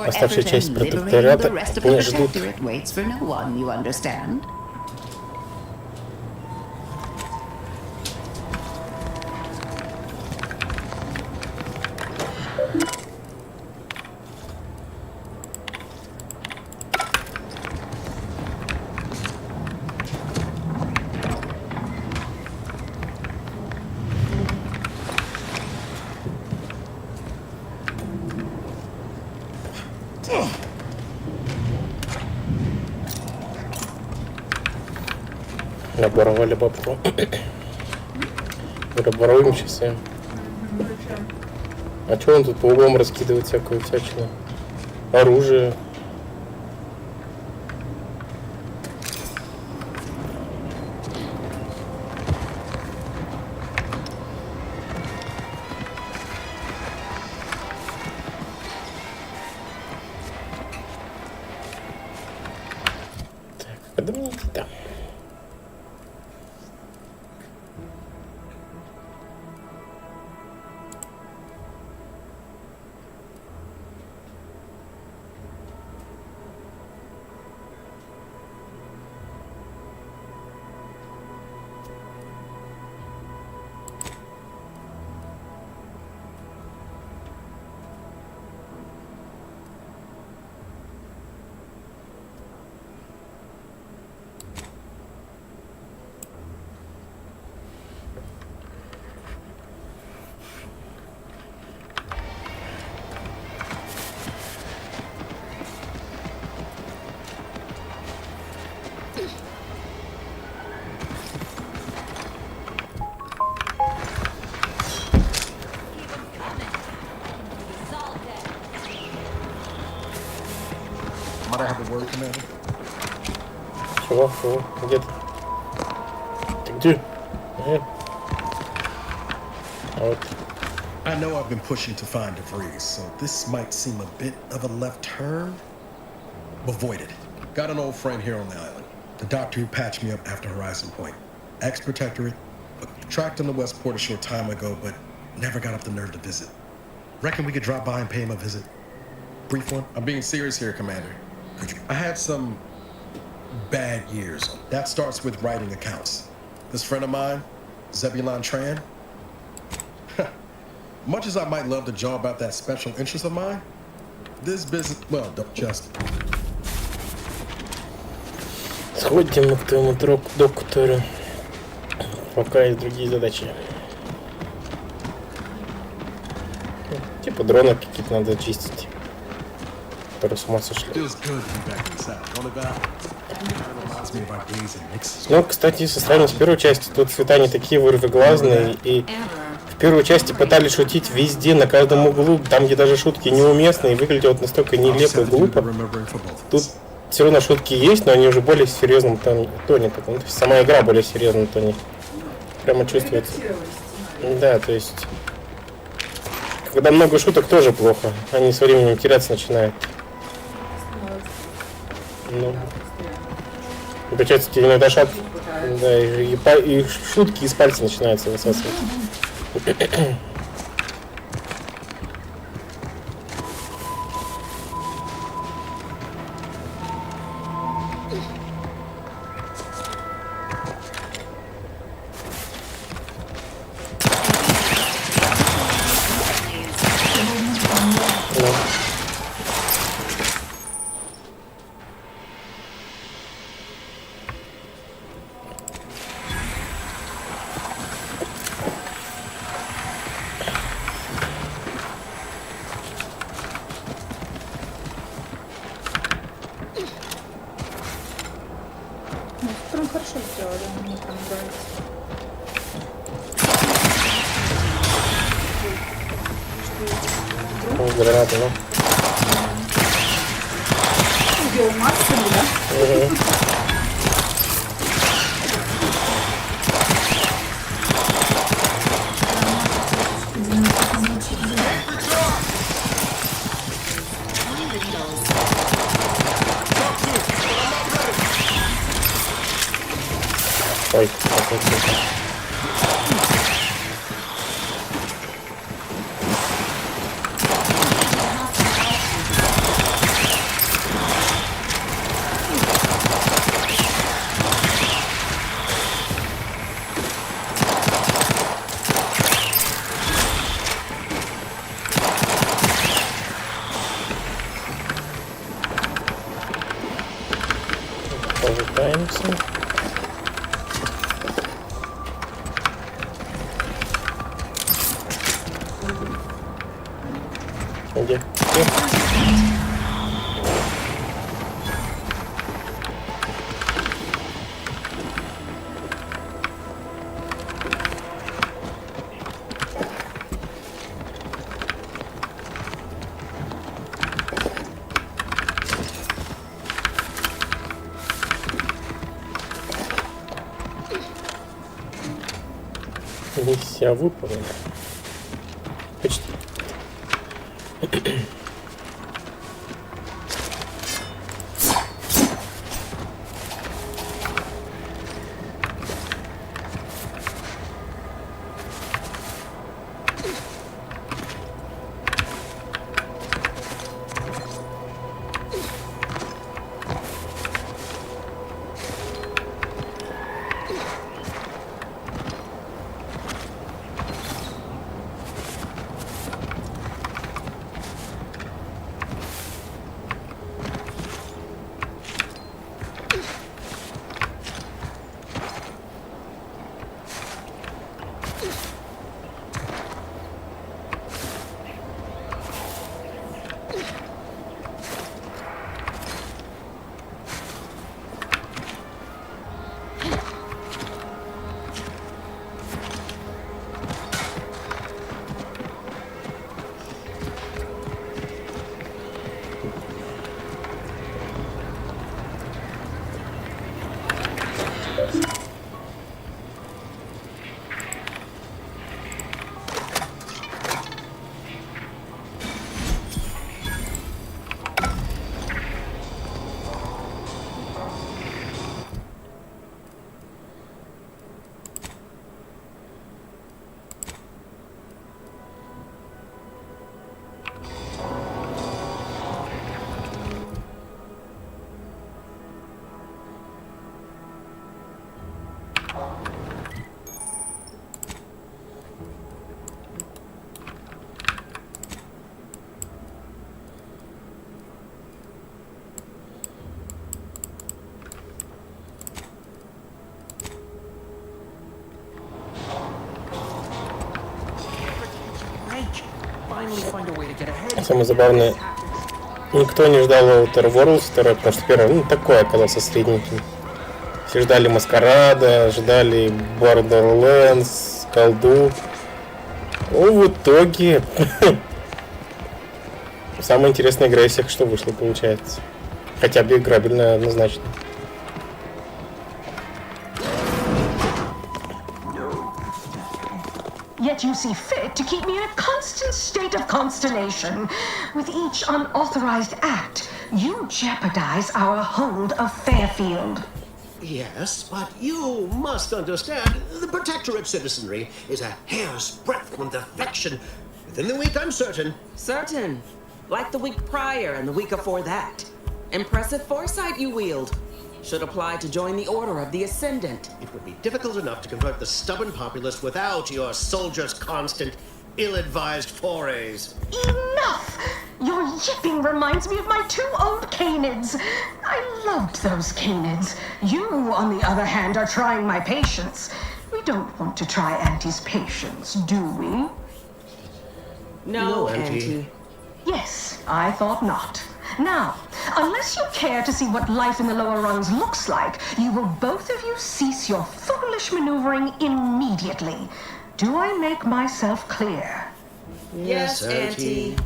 оставшей части протектората не ждут. Оборвали бабку. Воруем часы. А что он тут по углам раскидывает всякую всячину? Оружие. Так, когда мне идти там? Might I have a word, Commander? Чего? Где ты? Ты где? Вот. I know I've been pushing to find debris, so this might seem a bit of a left turn. Avoid it. Got an old friend here on the island. The doctor who patched me up after Horizon Point. Ex-protectorate. Tracked him to Westport a short time ago, but never got up the nerve to visit. Reckon we could drop by and pay him a visit? Brief one? I'm being serious here, Commander. I had some bad years. That starts with writing accounts. This friend of mine, Zebulon Tran, much as I might love to jaw about that special interest of mine, this business, well, just... Сходим к твоему доктору. Пока есть другие задачи. Типа дронов какие-то надо чистить. Которые с ума сошли. Ну, кстати, со сравнением с первой частью, тут цвета не такие вырвиглазные, и в первой части пытались шутить везде, на каждом углу, там, где даже шутки неуместные, выглядело вот настолько нелепо и глупо. Тут все равно шутки есть, но они уже более в серьезном тоне таком. То есть сама игра более в серьезном тоне. Прямо чувствуется. Да, то есть... Когда много шуток, тоже плохо. Они со временем теряться начинают. Ну... И получается, тебе иногда шаг... Да, и шутки из пальца начинаются высасывать. Прям хорошо сделали, мне прям нравится. Гранаты, ну. Убил максимум, да? Ой, повертаемся. Где? Миссия выполнена. Почти. Самое забавное, Никто не ждал Outer Worlds 2, потому что первый, ну, такой оказался средненький. Все ждали Маскарада, ждали Borderlands, колду. Ну, в итоге... Самая интересная игра из всех, что вышло, получается. Хотя бы играбельная, однозначно. Yet you see fit to keep me in a constant state of consternation. With each unauthorized act, you jeopardize our hold of Fairfield. Yes, but you must understand, the Protectorate citizenry is a hair's breadth from defection. Within the week, I'm certain. Certain? Like the week prior and the week before that. Impressive foresight you wield. Should apply to join the Order of the Ascendant. It would be difficult enough to convert the stubborn populace without your soldiers' constant, ill-advised forays. Enough! Your yipping reminds me of my 2 old canids. I loved those canids. You, on the other hand, are trying my patience. We don't want to try Auntie's patience, do we? No, Auntie. Yes, I thought not. Now, unless you care to see what life in the lower rungs looks like, you will both of you cease your foolish maneuvering immediately. Do I make myself clear? Yes, Auntie.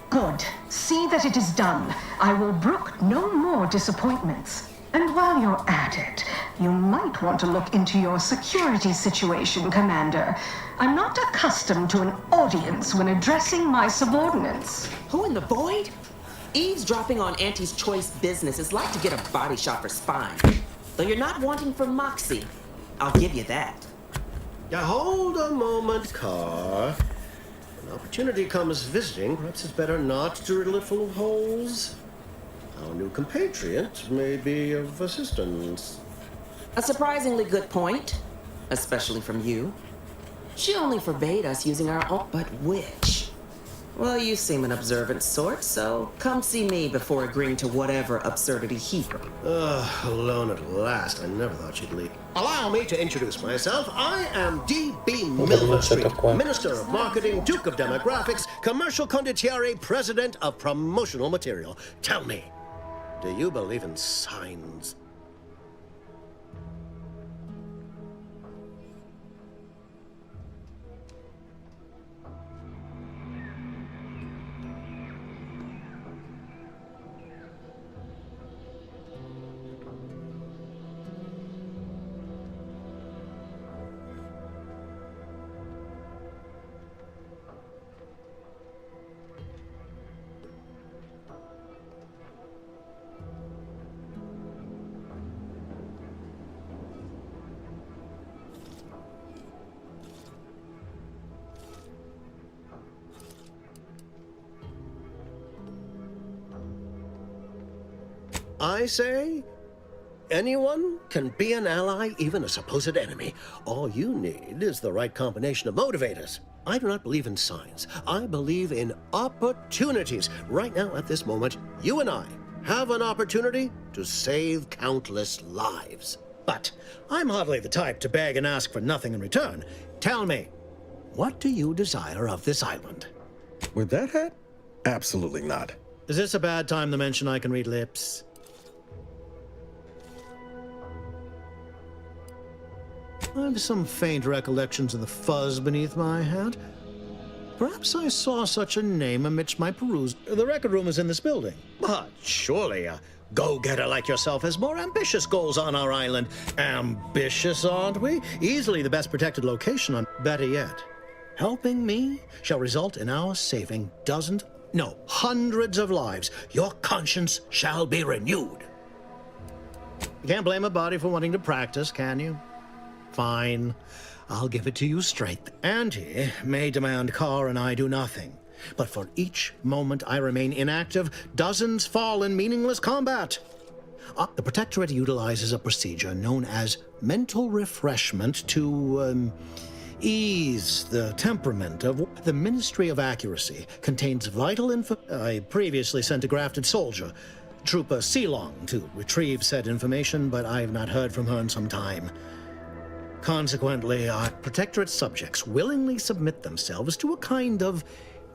Good. See that it is done. I will brook no more disappointments. And while you're at it, you might want to look into your security situation, Commander. I'm not accustomed to an audience when addressing my subordinates. Who in the void? Eavesdropping on Auntie's choice business is like to get a body shot for spine. Though you're not wanting for moxie. I'll give you that. Now hold a moment, Carr. When opportunity comes visiting, perhaps it's better not to riddle it full of holes. Our new compatriot may be of assistance. A surprisingly good point. Especially from you. She only forbade us using our own... But which? Well, you seem an observant sort, so come see me before agreeing to whatever absurdity he... Alone at last. I never thought she'd leave. Allow me to introduce myself. I am D.B. Milver Street, Minister of Marketing, Duke of Demographics, Commercial Condottiere, President of Promotional Material. Tell me, do you believe in signs? I say, anyone can be an ally, even a supposed enemy. All you need is the right combination of motivators. I do not believe in signs. I believe in opportunities. Right now, at this moment, you and I have an opportunity to save countless lives. But I'm hardly the type to beg and ask for nothing in return. Tell me, what do you desire of this island? With that hat? Absolutely not. Is this a bad time to mention I can read lips? I have some faint recollections of the fuzz beneath my hat. Perhaps I saw such a name amidst my perusal. The record room is in this building. But surely a go-getter like yourself has more ambitious goals on our island. Ambitious, aren't we? Easily the best protected location on... Better yet, helping me shall result in our saving dozens, no, hundreds of lives. Your conscience shall be renewed. You can't blame a body for wanting to practice, can you? Fine. I'll give it to you straight. Auntie may demand Carr and I do nothing. But for each moment I remain inactive, dozens fall in meaningless combat. The Protectorate utilizes a procedure known as mental refreshment to, ease the temperament of... The Ministry of Accuracy contains vital info... I previously sent a grafted soldier, Trooper Sealong, to retrieve said information, but I've not heard from her in some time. Consequently, our Protectorate subjects willingly submit themselves to a kind of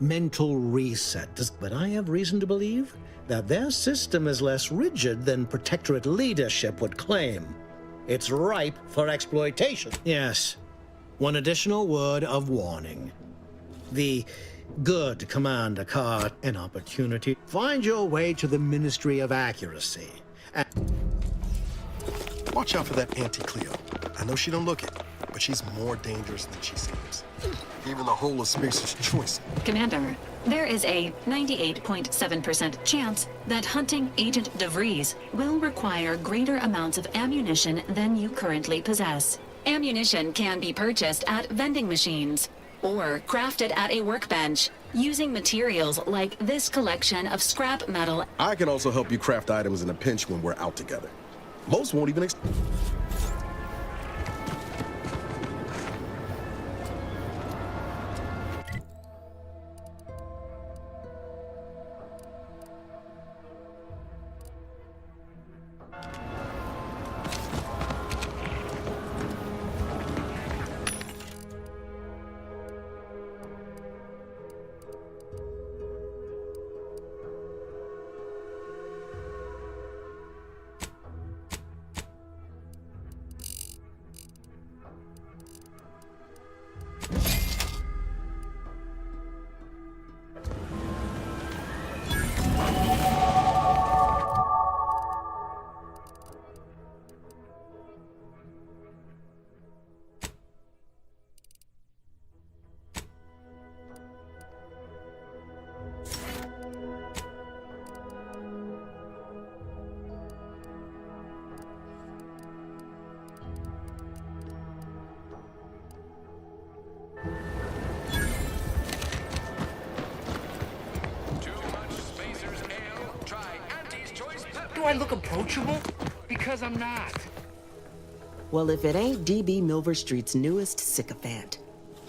mental reset. But I have reason to believe that their system is less rigid than Protectorate leadership would claim. It's ripe for exploitation. Yes. One additional word of warning. The good Commander card, an opportunity. Find your way to the Ministry of Accuracy. Watch out for that Auntie Cleo. I know she don't look it, but she's more dangerous than she seems. Even the whole of Spacer's Choice. Commander, there is a 98.7% chance that hunting Agent DeVries will require greater amounts of ammunition than you currently possess. Ammunition can be purchased at vending machines or crafted at a workbench using materials like this collection of scrap metal. I can also help you craft items in a pinch when we're out together. Most won't even Do I look approachable? Because I'm not. Well, if it ain't DB Milver Street's newest sycophant.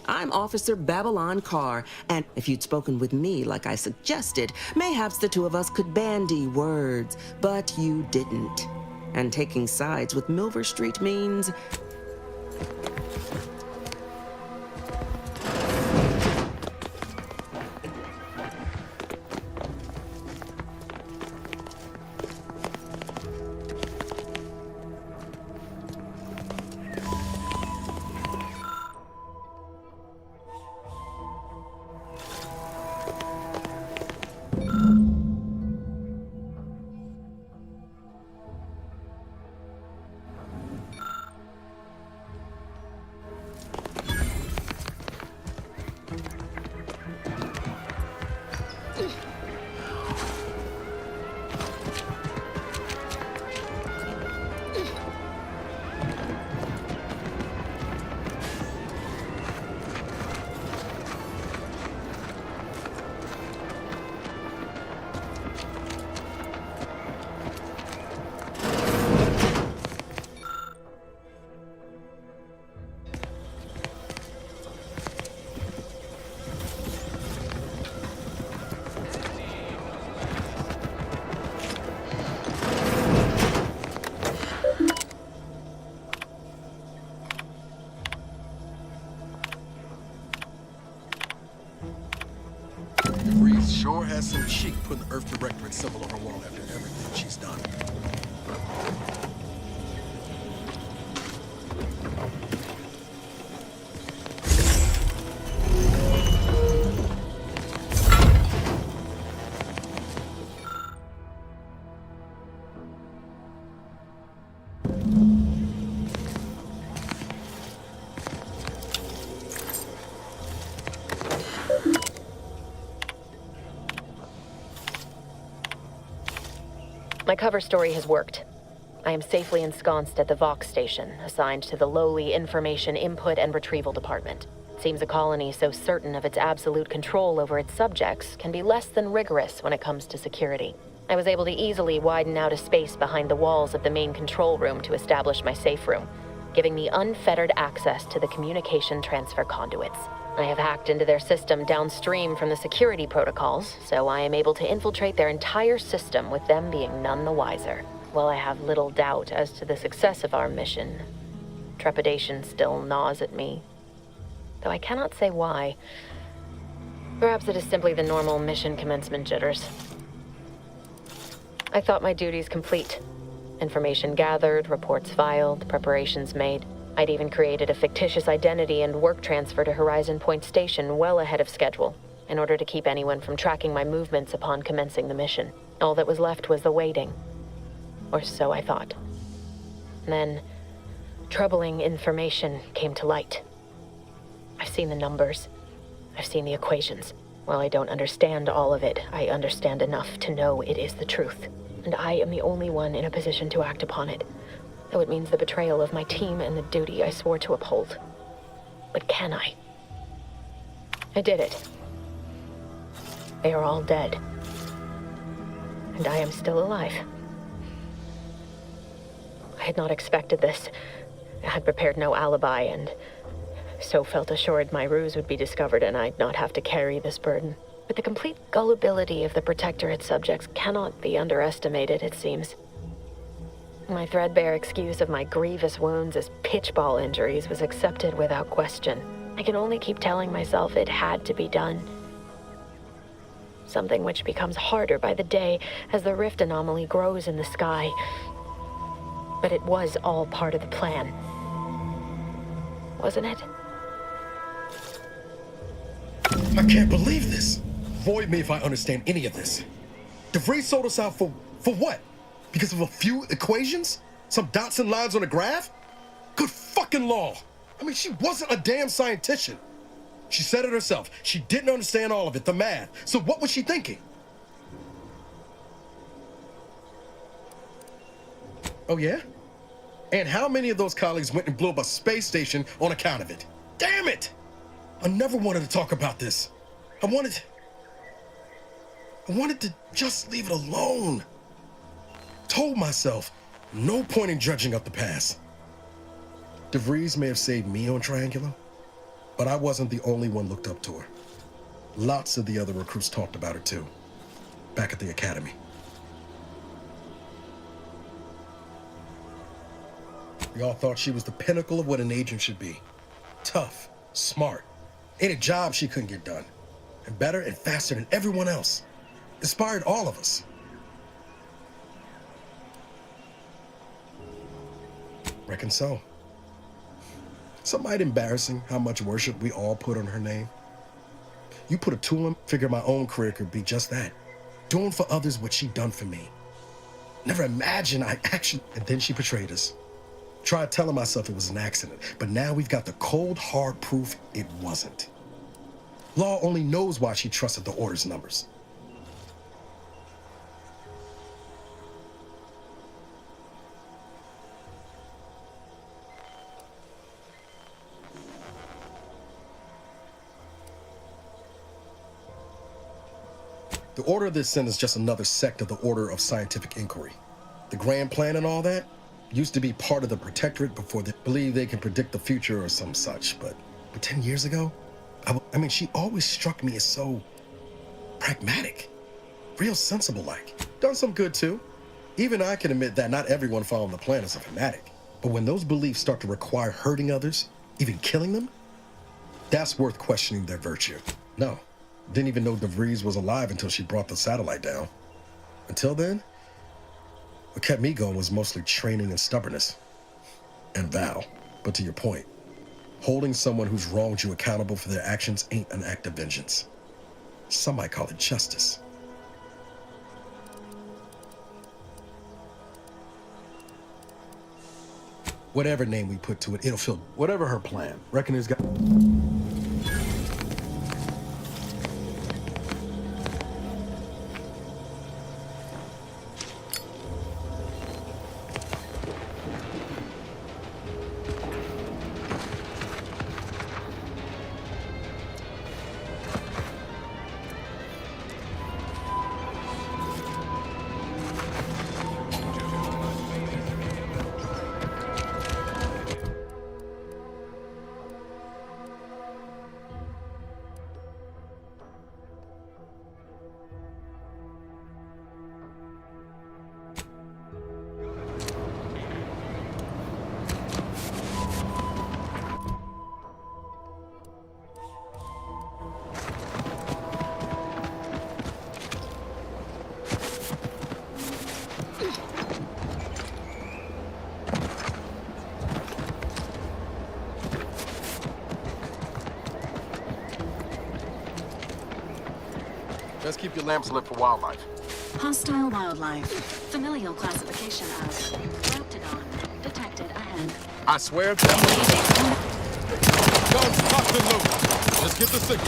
I'm Officer Babylon Carr, and if you'd spoken with me like I suggested, mayhaps the two of us could bandy words, but you didn't. And taking sides with Milver Street means... Sure has some chic putting the Earth Directorate symbol on her wall after everything she's done. My cover story has worked. I am safely ensconced at the Vox station, assigned to the lowly Information Input and Retrieval Department. Seems a colony so certain of its absolute control over its subjects can be less than rigorous when it comes to security. I was able to easily widen out a space behind the walls of the main control room to establish my safe room, giving me unfettered access to the communication transfer conduits. I have hacked into their system downstream from the security protocols, so I am able to infiltrate their entire system with them being none the wiser. While I have little doubt as to the success of our mission, trepidation still gnaws at me, though I cannot say why. Perhaps it is simply the normal mission commencement jitters. I thought my duties complete. Information gathered, reports filed, preparations made. I'd even created a fictitious identity and work transfer to Horizon Point Station well ahead of schedule, in order to keep anyone from tracking my movements upon commencing the mission. All that was left was the waiting. Or so I thought. Then, troubling information came to light. I've seen the numbers. I've seen the equations. While I don't understand all of it, I understand enough to know it is the truth. And I am the only one in a position to act upon it. Though it means the betrayal of my team and the duty I swore to uphold. But can I? I did it. They are all dead. And I am still alive. I had not expected this. I had prepared no alibi, and so felt assured my ruse would be discovered and I'd not have to carry this burden. But the complete gullibility of the Protectorate subjects cannot be underestimated, it seems. My threadbare excuse of my grievous wounds as pitchball injuries was accepted without question. I can only keep telling myself it had to be done. Something which becomes harder by the day as the rift anomaly grows in the sky. But it was all part of the plan. Wasn't it? I can't believe this. Void me if I understand any of this. DeVries sold us out for what? Because of a few equations? Some dots and lines on a graph? Good fucking law. I mean, she wasn't a damn scientist. She said it herself. She didn't understand all of it, the math. So what was she thinking? Oh, yeah? And how many of those colleagues went and blew up a space station on account of it? Damn it! I never wanted to talk about this. I wanted to just leave it alone. Told myself, no point in dredging up the past. DeVries may have saved me on Triangular, but I wasn't the only one looked up to her. Lots of the other recruits talked about her too, back at the academy. We all thought she was the pinnacle of what an agent should be. Tough, smart, ain't a job she couldn't get done. And better and faster than everyone else. Inspired all of us. Reckon so. It's might embarrassing how much worship we all put on her name. You put a tool in, figure my own career could be just that. Doing for others what she done for me. Never imagined I actually... And then she betrayed us. Tried telling myself it was an accident, but now we've got the cold, hard proof it wasn't. Law only knows why she trusted the Order's numbers. The Order of this sin is just another sect of the Order of Scientific Inquiry. The grand plan and all that used to be part of the Protectorate before they believe they can predict the future or some such, but 10 years ago, I mean, she always struck me as so pragmatic, real sensible-like. Done some good too. Even I can admit that not everyone following the plan is a fanatic. But when those beliefs start to require hurting others, even killing them, that's worth questioning their virtue. No, didn't even know DeVries was alive until she brought the satellite down. Until then, what kept me going was mostly training and stubbornness. And Val. But to your point, holding someone who's wronged you accountable for their actions ain't an act of vengeance. Some might call it justice. Whatever name we put to it, it'll feel... Whatever her plan. Reckon it's got... Best keep your lamps lit for wildlife. Hostile wildlife. Familial classification as Raptidon. Detected ahead. I swear that Guns locked and loaded. Just get the signal.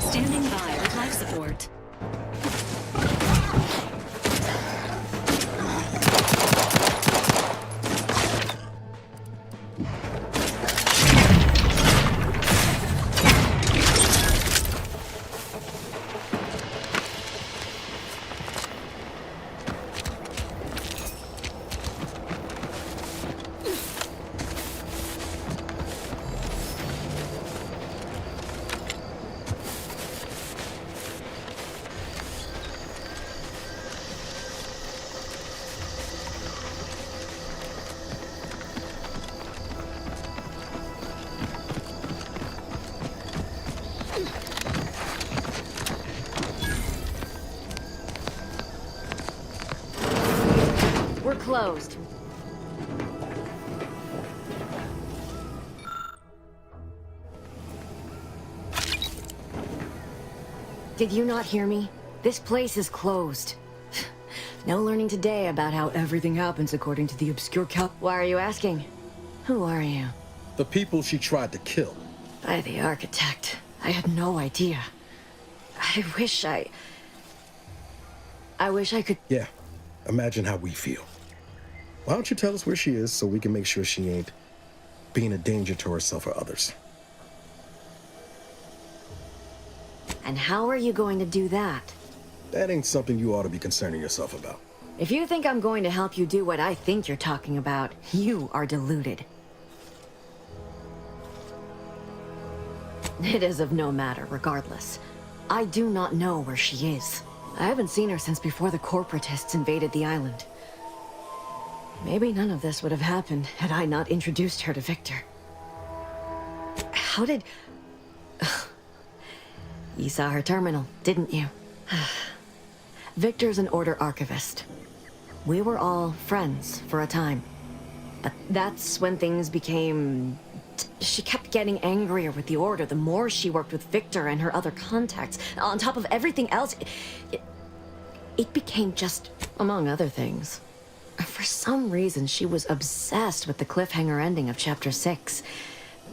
Standing by with life support. We're closed. Did you not hear me? This place is closed. No learning today about how everything happens according to the obscure Why are you asking? Who are you? The people she tried to kill. By the architect. I had no idea. I wish I could... Yeah, imagine how we feel. Why don't you tell us where she is so we can make sure she ain't being a danger to herself or others? And how are you going to do that? That ain't something you ought to be concerning yourself about. If you think I'm going to help you do what I think you're talking about, you are deluded. It is of no matter, regardless. I do not know where she is. I haven't seen her since before the corporatists invaded the island. Maybe none of this would have happened had I not introduced her to Victor. How did... You saw her terminal, didn't you? Victor's an Order archivist. We were all friends for a time. But that's when things became... She kept getting angrier with the Order the more she worked with Victor and her other contacts. On top of everything else, it became just, among other things. For some reason, she was obsessed with the cliffhanger ending of Chapter 6.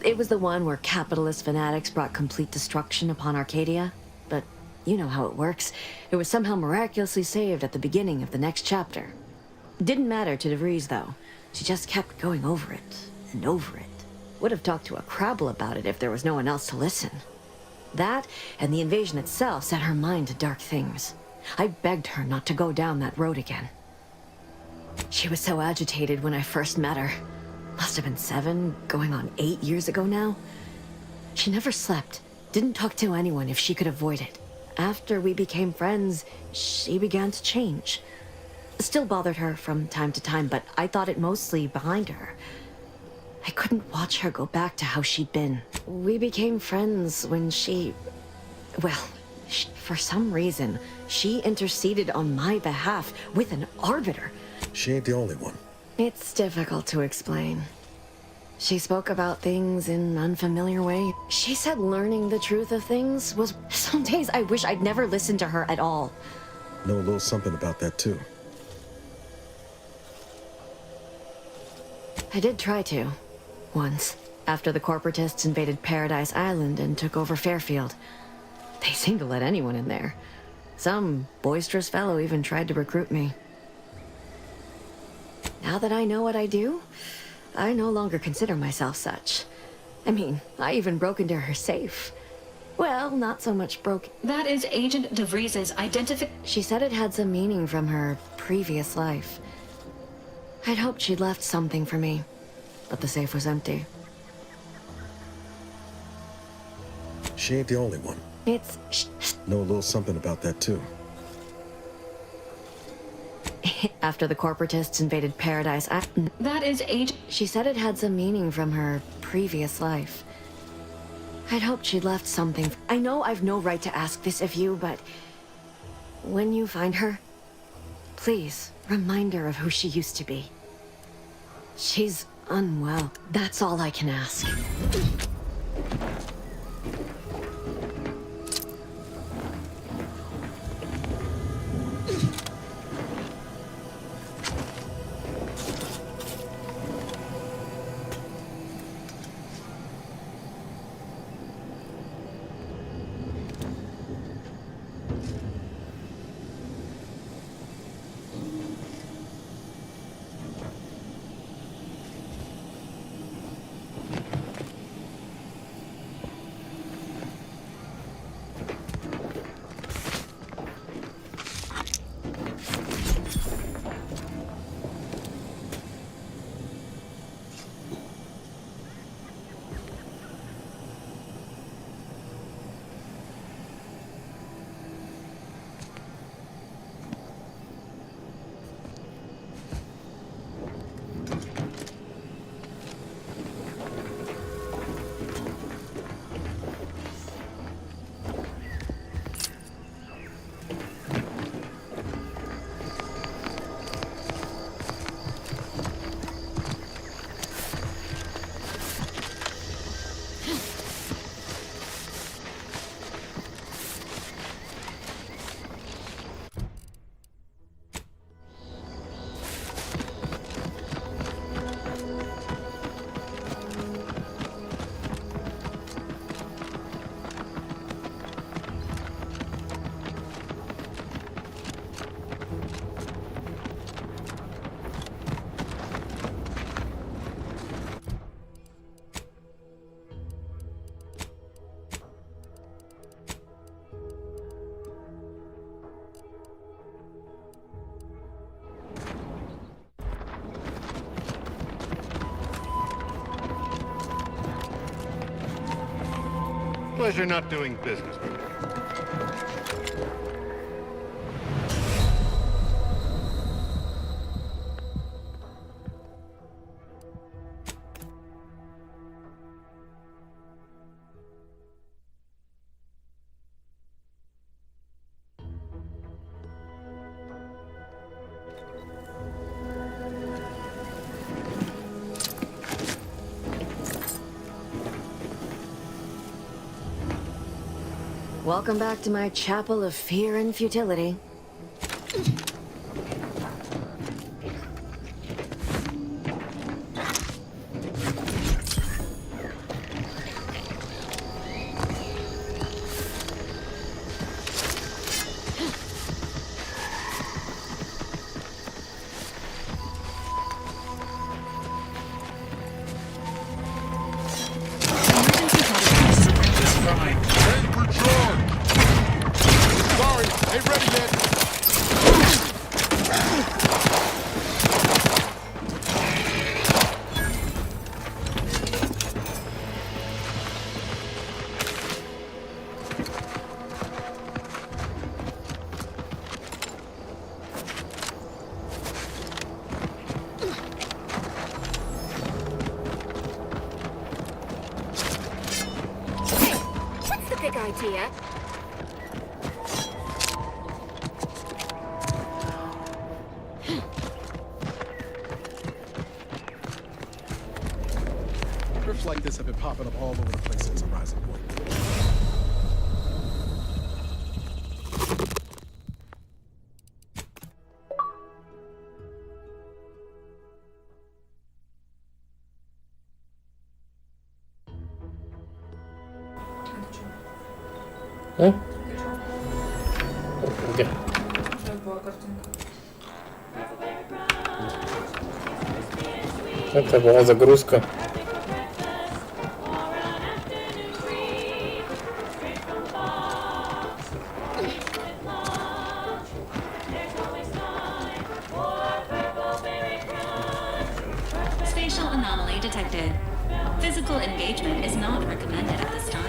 It was the one where capitalist fanatics brought complete destruction upon Arcadia. But you know how it works. It was somehow miraculously saved at the beginning of the next chapter. It didn't matter to DeVries, though. She just kept going over it and over it. Would have talked to a Crabble about it if there was no one else to listen. That, and the invasion itself, set her mind to dark things. I begged her not to go down that road again. She was so agitated when I first met her. Must have been 7, going on 8 years ago now. She never slept, didn't talk to anyone if she could avoid it. After we became friends, she began to change. Still bothered her from time to time, but I thought it mostly behind her. I couldn't watch her go back to how she'd been. We became friends when she... Well, for some reason, she interceded on my behalf with an arbiter. She ain't the only one. It's difficult to explain. She spoke about things in unfamiliar ways. She said learning the truth of things was... Some days I wish I'd never listened to her at all. Know a little something about that, too. I did try to. Once. After the corporatists invaded Paradise Island and took over Fairfield. They seemed to let anyone in there. Some boisterous fellow even tried to recruit me. Now that I know what I do, I no longer consider myself such. I mean, I even broke into her safe. Well, not so much broke. That is Agent DeVries' identification. She said it had some meaning from her previous life. I'd hoped she'd left something for me, but the safe was empty. She ain't the only one. It's... Know a little something about that, too. After the corporatists invaded Paradise, That is she said it had some meaning from her previous life. I'd hoped she'd left something. I know I've no right to ask this of you, but when you find her, please remind her of who she used to be. She's unwell. That's all I can ask. Pleasure not doing business with you. Welcome back to my chapel of fear and futility. Idea. Drifts like this have been popping up all over the place since Horizon Point. А? Где? Это была загрузка. Spatial anomaly detected. Physical engagement is not recommended at this time.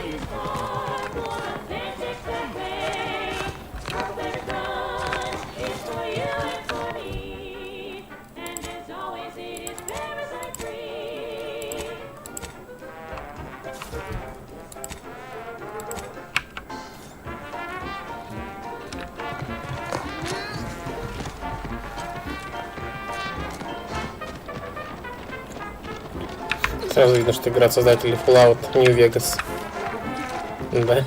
Сразу видно, что игра от создателей Fallout New Vegas. Да.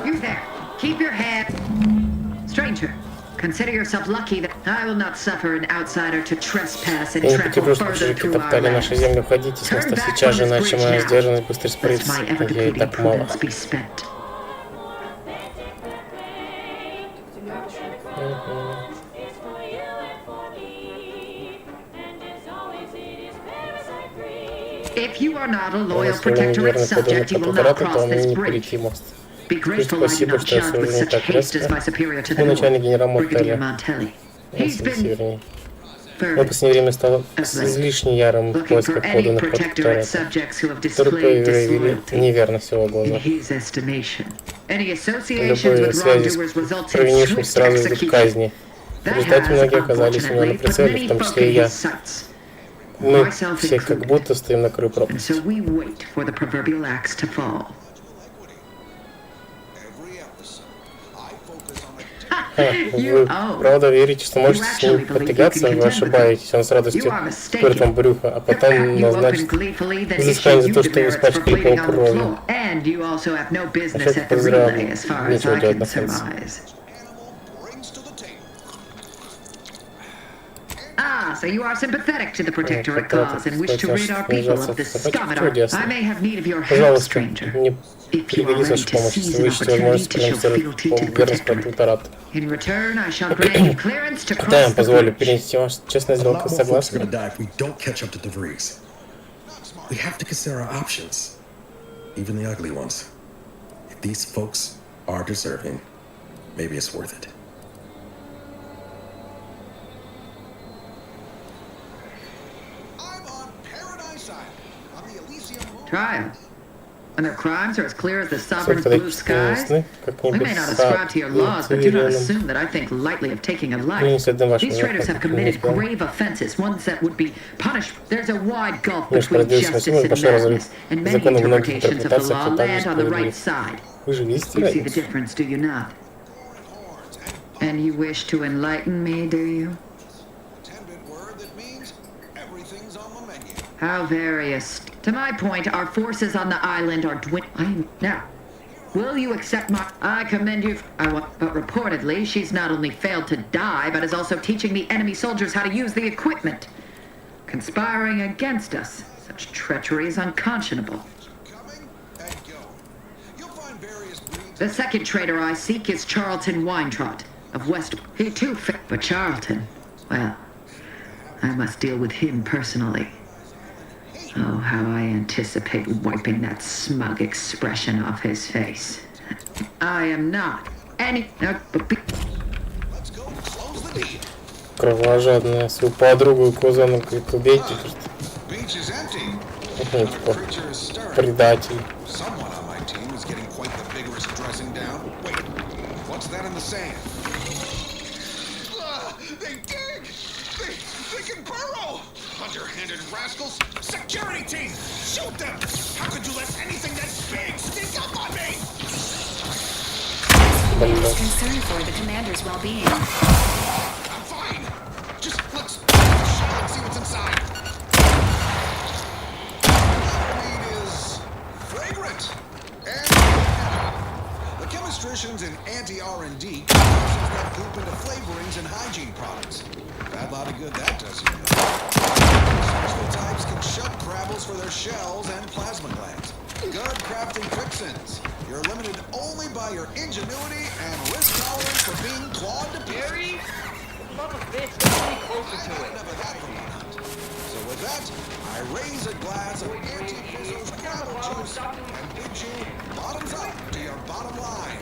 You there. Keep your head. Stranger, consider yourself lucky that I will not suffer an outsider to trespass and trample further through our lands. Turn back from this bridge now. Lest my ever-depleting prudence be spent. If you are not a loyal protectorate subject, you will not cross this bridge. Be grateful I am not judged with such haste as my superior to the north, Brigadier Montelli. He's been Он в последнее время стал излишне ярым в поисках хода на протекторат, которые проявили неверность в его глазах. Любые связи с провинившимся сразу идут к казни. В результате многие оказались у него на прицеле, в том числе и я. Мы все как будто стоим на краю пропасти. Вы правда верите, что можете с ним потягаться? Вы ошибаетесь. Он с радостью пырт вам брюхо, а потом назначит взыскание за то, что вы испачкали пол кровью. Насчет поздравления. Нечего делать на фэнси. Ah, so you are sympathetic to the Protectorate cause and wish to rid our people of this scum. I may have need of your help, stranger. If you are ready to seize an opportunity to show fealty to the Protectorate. In return, I shall grant you clearance to cross the bridge. A lot more folks are gonna die if we don't catch up to DeVries. We have to consider our options, even the ugly ones. If these folks are deserving, maybe it's worth it. Trial. And their crimes are as clear as the sovereign's blue skies? We may not ascribe to your laws, but do not assume that I think lightly of taking a life. These traitors have committed grave offenses, ones that would be punished. There's a wide gulf between justice and madness, and many interpretations of the law land on the right side. You see the difference, do you not? And you wish to enlighten me, do you? How various. To my point, our forces on the island are dwindling. Now, will you accept my... I commend you... But reportedly, she's not only failed to die, but is also teaching the enemy soldiers how to use the equipment. Conspiring against us. Such treachery is unconscionable. The second traitor I seek is Charlton Weintrot of West... He too... But Charlton... Well, I must deal with him personally. Oh, how I anticipate wiping that smug expression off his face. I am not any... Кровожадная, свою подругу и кузена, говорит, убейте. Ну, типа, предатель. Underhanded rascals! Security team! Shoot them! How could you let anything that big sneak up on me? is concerned for the commander's well-being. I'm fine. Just let's open the shell and see what's inside. Weed is fragrant and the chemistricians in anti-R&D process that poop into flavorings and hygiene products. Bad lot of good that does you. Special types can shut crabbles for their shells and plasma glands. Good crafting fixins. You're limited only by your ingenuity and risk tolerance for being clawed to pieces. Gary, love a bitch, get any closer to it. Never that from my hunt. So with that, I raise a glass of anti-fizzles crabble juice and bid you bottoms up to your bottom line.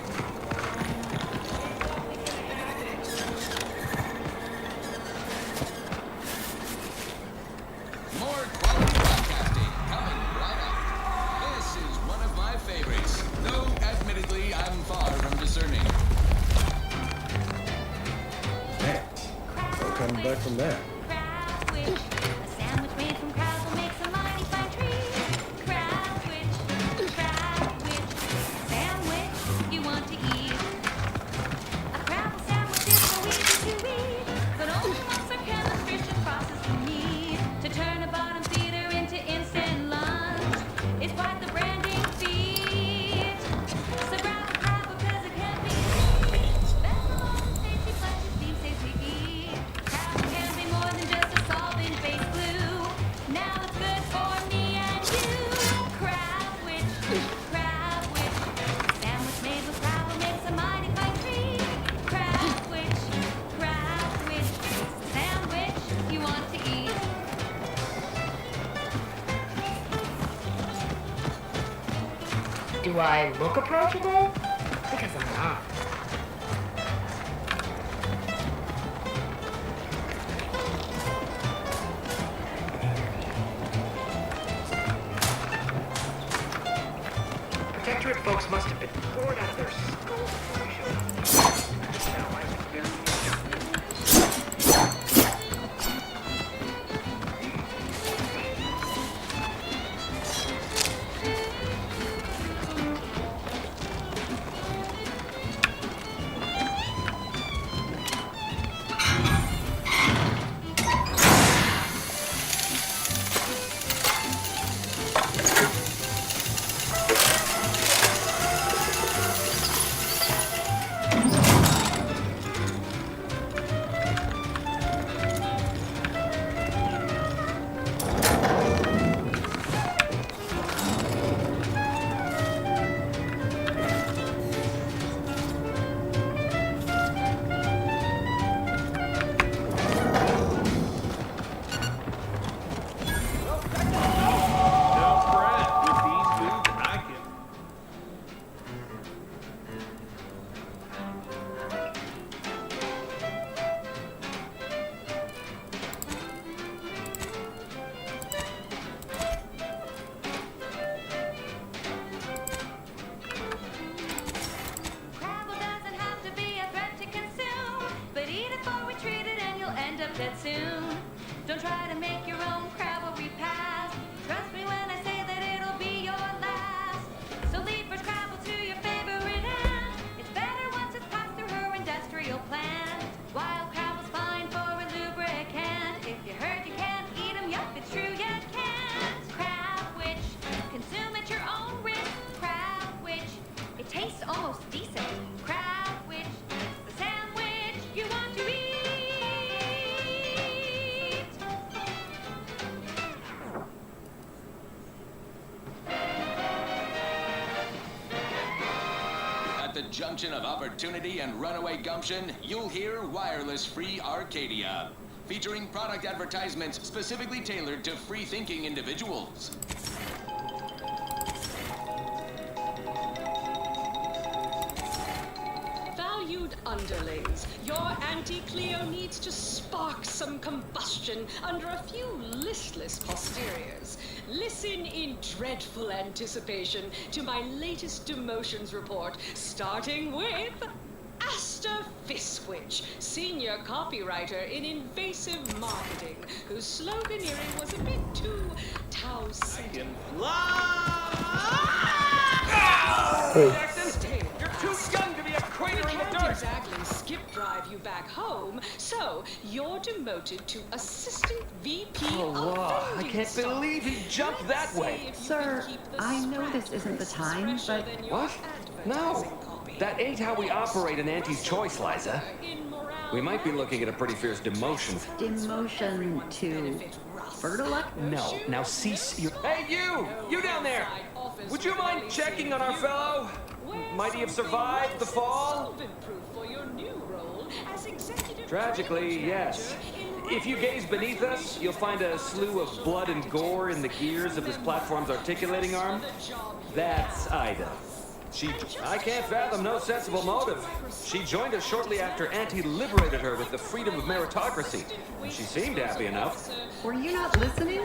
More quality broadcasting coming right up. This is one of my favorites, though admittedly I'm far from discerning. Man, no coming back from that. Do I look approachable? Because I'm not. Protectorate folks must have been bored out of their skulls. Dead soon. Don't try to make your own crabble repast. Trust me when I say that it'll be your last. So leave first crabble to your favorite ant. It's better once it's passed through her industrial plant. Wild crabble's fine for a lubricant. If you heard you can't eat 'em, yup, it's true you can't. Crab witch, consume at your own risk. Crab witch, it tastes almost decent. Crab witch, the sandwich you want to eat. At the junction of opportunity and runaway gumption, you'll hear wireless-free Arcadia, featuring product advertisements specifically tailored to free-thinking individuals. Valued underlings, your anti-Cleo needs to spark some combustion under a few listless posteriors. Listen in dreadful anticipation to my latest demotions report, starting with Asta Fiswich, senior copywriter in invasive marketing, whose sloganeering was a bit too Tau-centered. Jackson, you're too young to be a crater skip drive you back home, so you're demoted to assistant VP of I can't believe he jumped that way. Sir, I know this isn't the time, but... What? No. That ain't how we operate in Auntie's Choice, Liza. We might be looking at a pretty fierce demotion. Demotion to... Fertilizer? No. Now cease your... Hey, you! You down there! Would you mind checking on our fellow? Might he have survived the fall? Tragically, yes. If you gaze beneath us, you'll find a slew of blood and gore in the gears of this platform's articulating arm. That's Ida. I can't fathom no sensible motive. She joined us shortly after Auntie liberated her with the freedom of meritocracy. She seemed happy enough. Were you not listening?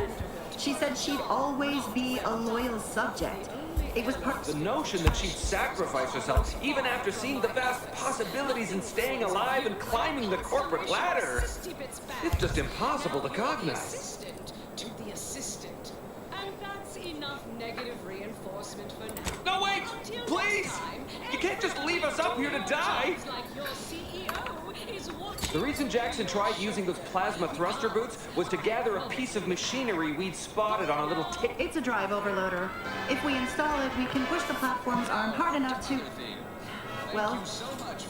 She said she'd always be a loyal subject. It was part... The notion that she'd sacrifice herself, even after seeing the vast possibilities in staying alive and climbing the corporate ladder. It's just impossible to cognize. To the assistant. And that's enough negative reinforcement for now. No, wait! Please! You can't just leave us up here to die! The reason Jackson tried using those plasma thruster boots was to gather a piece of machinery we'd spotted on a little tape. It's a drive overloader. If we install it, we can push the platform's arm hard enough to... well,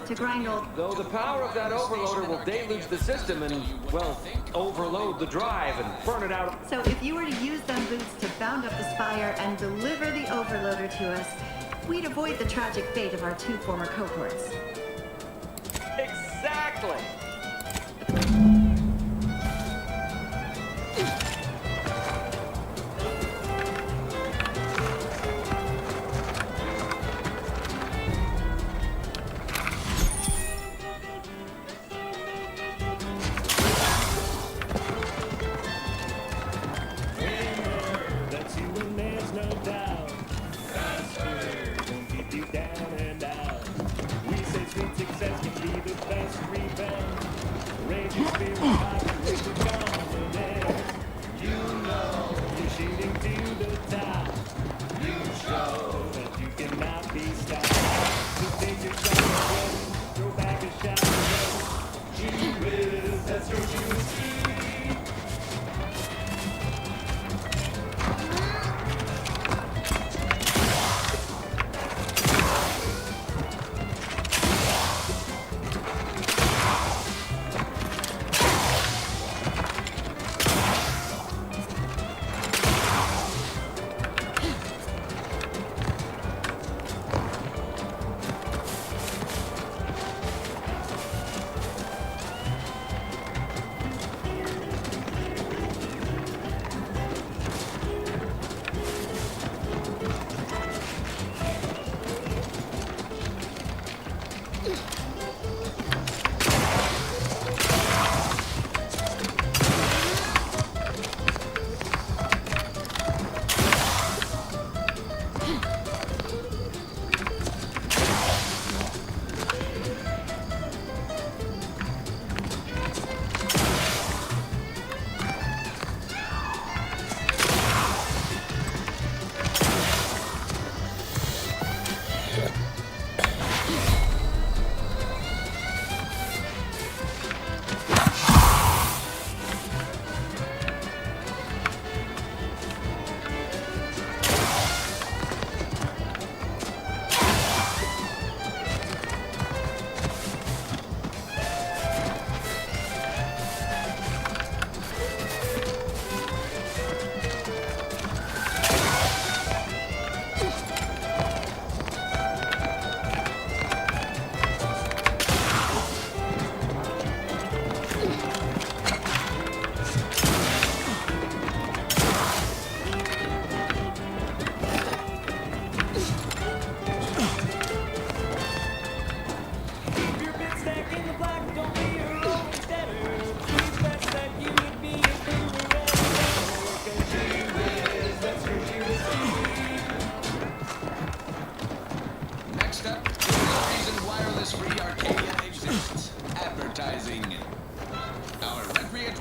to grind old... Though the power of that overloader will deluge the system and, well, overload the drive and burn it out. So if you were to use them boots to bound up the spire and deliver the overloader to us, we'd avoid the tragic fate of our 2 former cohorts. Exactly!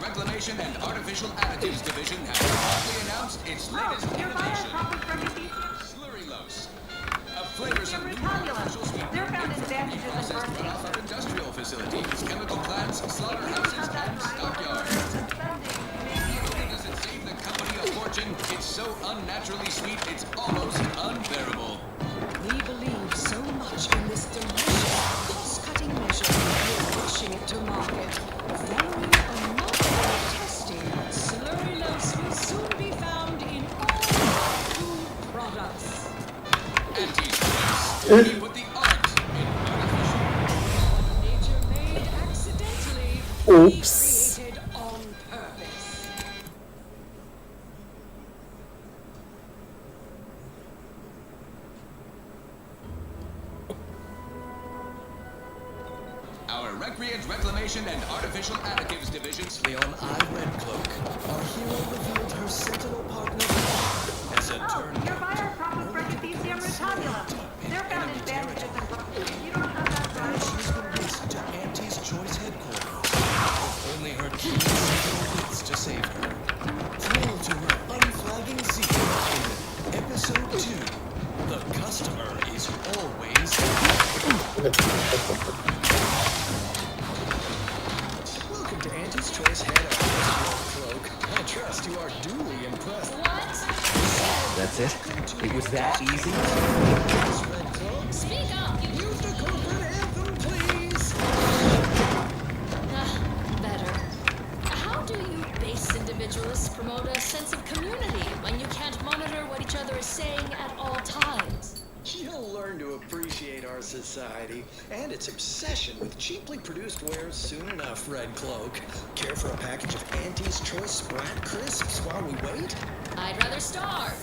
Reclamation and Artificial Additives Division has proudly announced its latest innovation, Slurrylose. A flavorsome new artificial sweetener processed runoff of industrial facilities. facilities, chemical plants, slaughterhouses, and stockyards. Not only does it save the company a fortune, it's so unnaturally sweet it's almost unbearable. We believe so much in this delicious, cost-cutting measure, we're rushing it to market. Following a month of testing, Slurry-Lose will soon be found in all food products. Anti-stress. We put the art in artificial. Nature made accidentally, Oops. created on purpose. Our Recreant Reclamation and Artificial Additives divisions. On Red Cloak, our hero revealed her sentinel partner as a turn. Your bioprop with Brachythecium rotundula. They're found in bandages and boxes. You don't have that right. She's been raced to Auntie's Choice headquarters. With only her two sentinel wits to save her. Thrill to her unflagging secret in Episode 2. The customer is always... Welcome to Auntie's Choice head office, Red Cloak. I trust you are duly impressed. That's it? It was that easy? Red Cloak. Speak up, you... Use the corporate anthem, please. Better. How do you base individualists promote a sense of community when you can't monitor what each other is saying at all times? You'll learn to appreciate our society and its obsession with cheaply produced wares soon enough, Red Cloak. Care for a package of Auntie's Choice Sprat Crisps while we wait? I'd rather starve.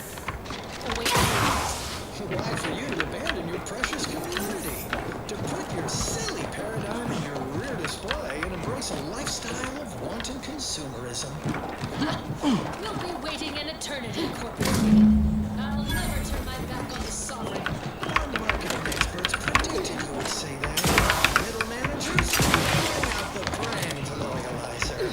Oh, wait. Why for you to abandon your precious community? To put your silly paradigm in your rear display and embrace a lifestyle of wanton consumerism. We'll be waiting an eternity, corporate. I'll never turn my back on the sovereign. Our marketing experts predicted you would say that. Middle managers, bring out the brand loyalizer.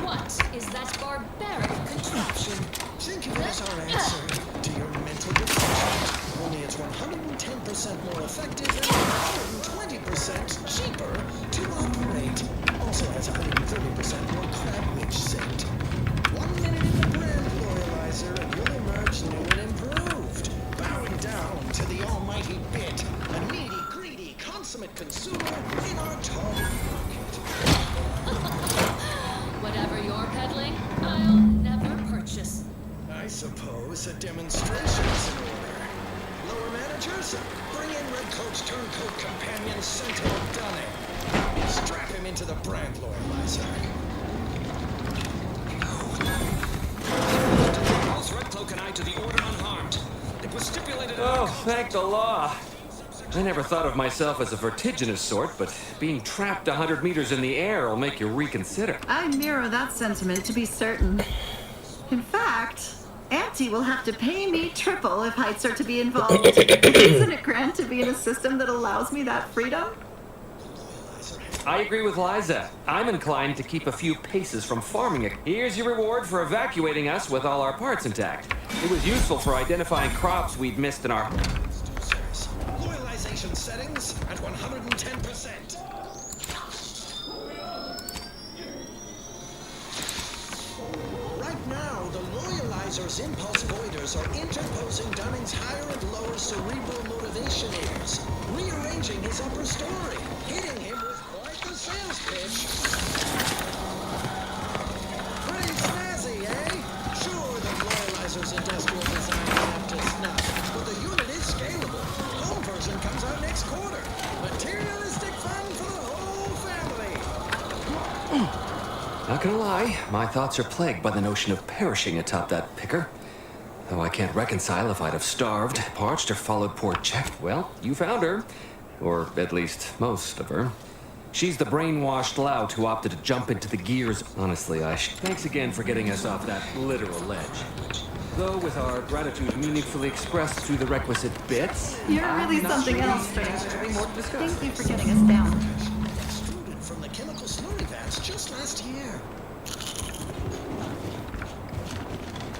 What is that barbaric contraption? Think of it as our answer to your mental depression. Only it's 110% more effective and 120% cheaper to operate. Also has 130% more crabwitch scent. 1 minute in the brand loyalizer and you'll emerge new and improved. Bowing down to the almighty bit. A needy, greedy, consummate consumer in our target market. Whatever you're peddling, I'll never purchase. I suppose a demonstration is in order. Lower managers, bring in Red Cloak's turncoat companion, Sentinel Dunning. Strap him into the brand loyalizer. Calls Red Cloak and I to the order unharmed. It was stipulated... Oh, thank the law. I never thought of myself as a vertiginous sort, but being trapped 100 meters in the air will make you reconsider. I mirror that sentiment, to be certain. In fact, Auntie will have to pay me triple if heights are to be involved. Isn't it grand to be in a system that allows me that freedom? I agree with Liza. I'm inclined to keep a few paces from farming it. Here's your reward for evacuating us with all our parts intact. It was useful for identifying crops we'd missed in our... Loyalization settings at 110%. Right now, the loyalizer's impulse voiders are interposing Dunning's higher and lower cerebral motivation airs, rearranging his upper story, hitting him with quite the sales pitch. Pretty snazzy, eh? Sure, the loyalizer's industrial design is up to snuff, but the unit is scalable. Home version comes out next quarter. Materialistic fun for the whole family. Not gonna lie, my thoughts are plagued by the notion of perishing atop that picker. Though I can't reconcile if I'd have starved, parched, or followed poor Jeff. Well, you found her. Or at least most of her. She's the brainwashed lout who opted to jump into the gears. Honestly, thanks again for getting us off that literal ledge. Though with our gratitude meaningfully expressed through the requisite bits... You're really something else, stranger. Thank you for getting us down. Extruded from the chemical slurry vats just last year.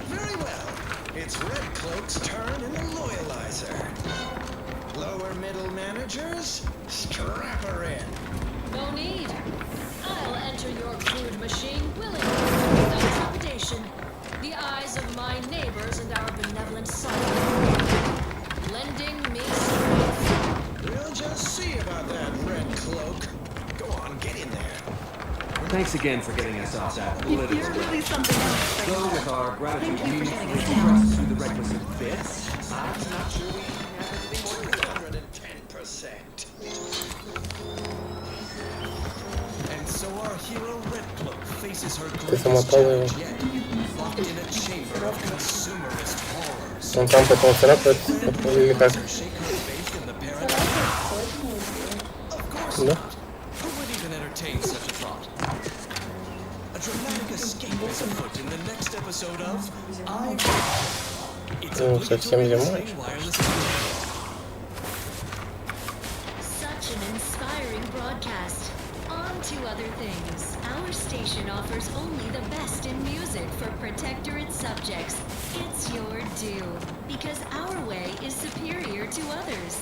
Very well. It's Red Cloak's turn in the loyalizer. Lower middle managers. Strap her in. No need. I'll enter your crude machine willingly, without trepidation. The eyes of my neighbors and our benevolent son, lending me strength. We'll just see about that, Red Cloak. Go on, get in there. Thanks again for getting us off that If political. you're really something else, Though then with our gratitude thank you for means getting we us can down. press through the requisite bits, I'm not sure we have anything more to do. 210%. And so our hero Red Cloak faces her greatest challenge yet, locked in a chamber of consumerist horrors. Он там потом царапает или как? Shake her faith in the paradigm? Of course Да? not. Who would even entertain such a thought? A dramatic escape is afoot in the next episode of It's Ну, совсем не можешь. Such an inspiring broadcast. On to other things. Our station offers only the best in music for protectorate subjects. It's your due, because our way is superior to others.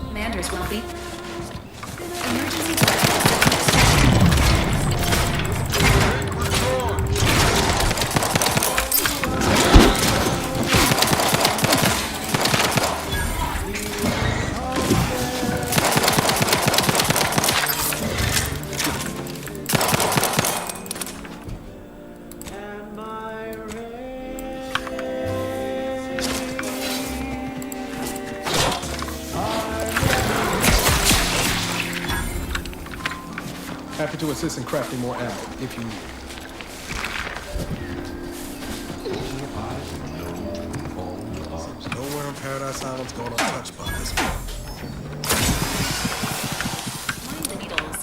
Commander's wealthy. Emergency Happy to assist in crafting more ammo, if you need it. Nowhere in Paradise Island's going untouched by this one. Mind the needles.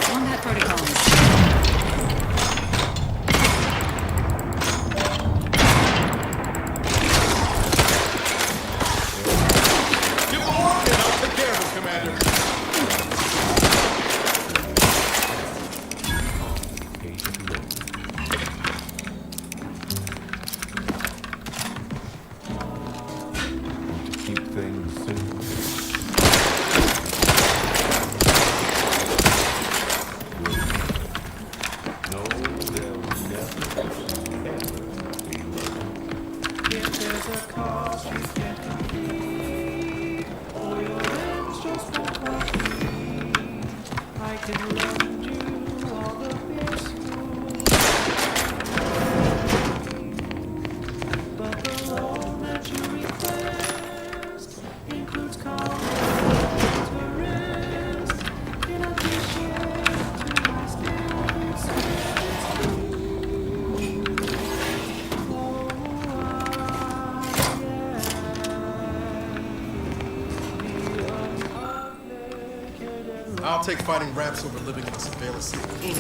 Combat protocols. I'll take fighting raps over living in a surveillance city.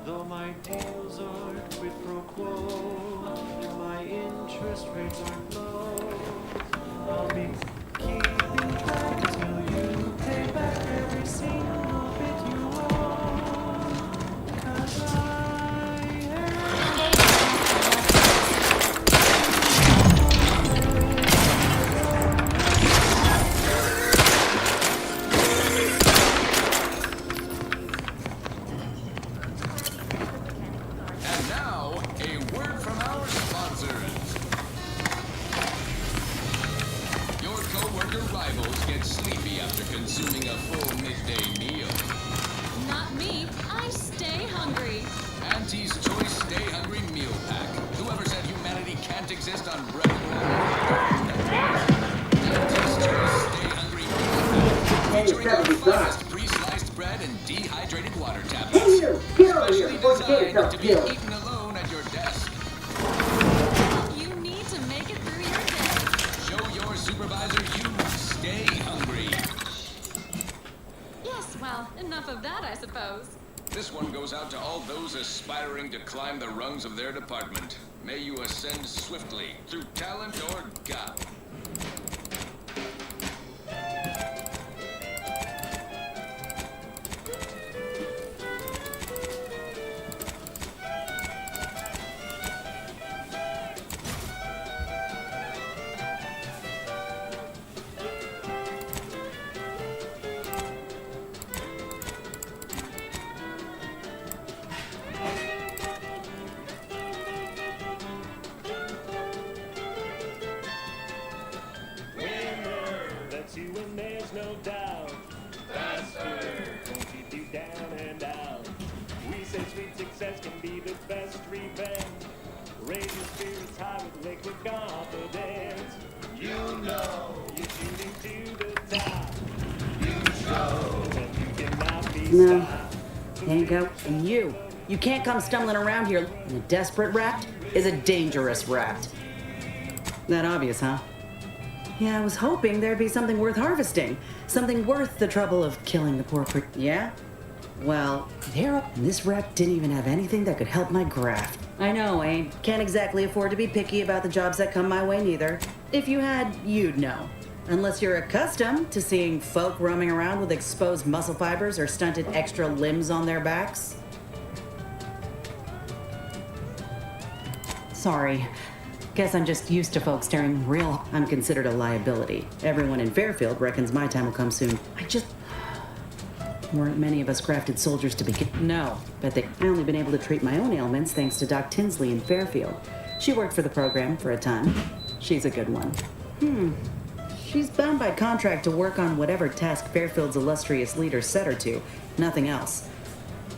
Though my deals aren't quid pro quo, and my interest rates aren't low, I'll be keeping back till you pay back every single bit you owe. 'Cause I dehydrated water tablets. Specially designed to be eaten alone at your desk. You need to make it through your day. Show your supervisor you stay hungry. Yes, well, enough of that, I suppose. This one goes out to all those aspiring to climb the rungs of their department. May you ascend swiftly through talent or guile. That's you when there's no doubt. Faster, won't keep you down and out. We say sweet success can be the best revenge. Raise your spirits high with liquid confidence. You know you're shooting to the top. You show that you cannot be No. stopped. There you go. And you can't come stumbling around here. And a desperate rat is a dangerous rat. That obvious, huh? Yeah, I was hoping there'd be something worth harvesting. Something worth the trouble of killing the poor Yeah? Well, this rat didn't even have anything that could help my graft. I know, I can't exactly afford to be picky about the jobs that come my way neither. If you had, you'd know. Unless you're accustomed to seeing folk roaming around with exposed muscle fibers or stunted extra limbs on their backs. Sorry. Guess I'm just used to folks staring real. I'm considered a liability. Everyone in Fairfield reckons my time will come soon. Weren't many of us crafted soldiers to begin. No, but I only been able to treat my own ailments thanks to Doc Tinsley in Fairfield. She worked for the program for a time. She's a good one. She's bound by contract to work on whatever task Fairfield's illustrious leader set her to. Nothing else.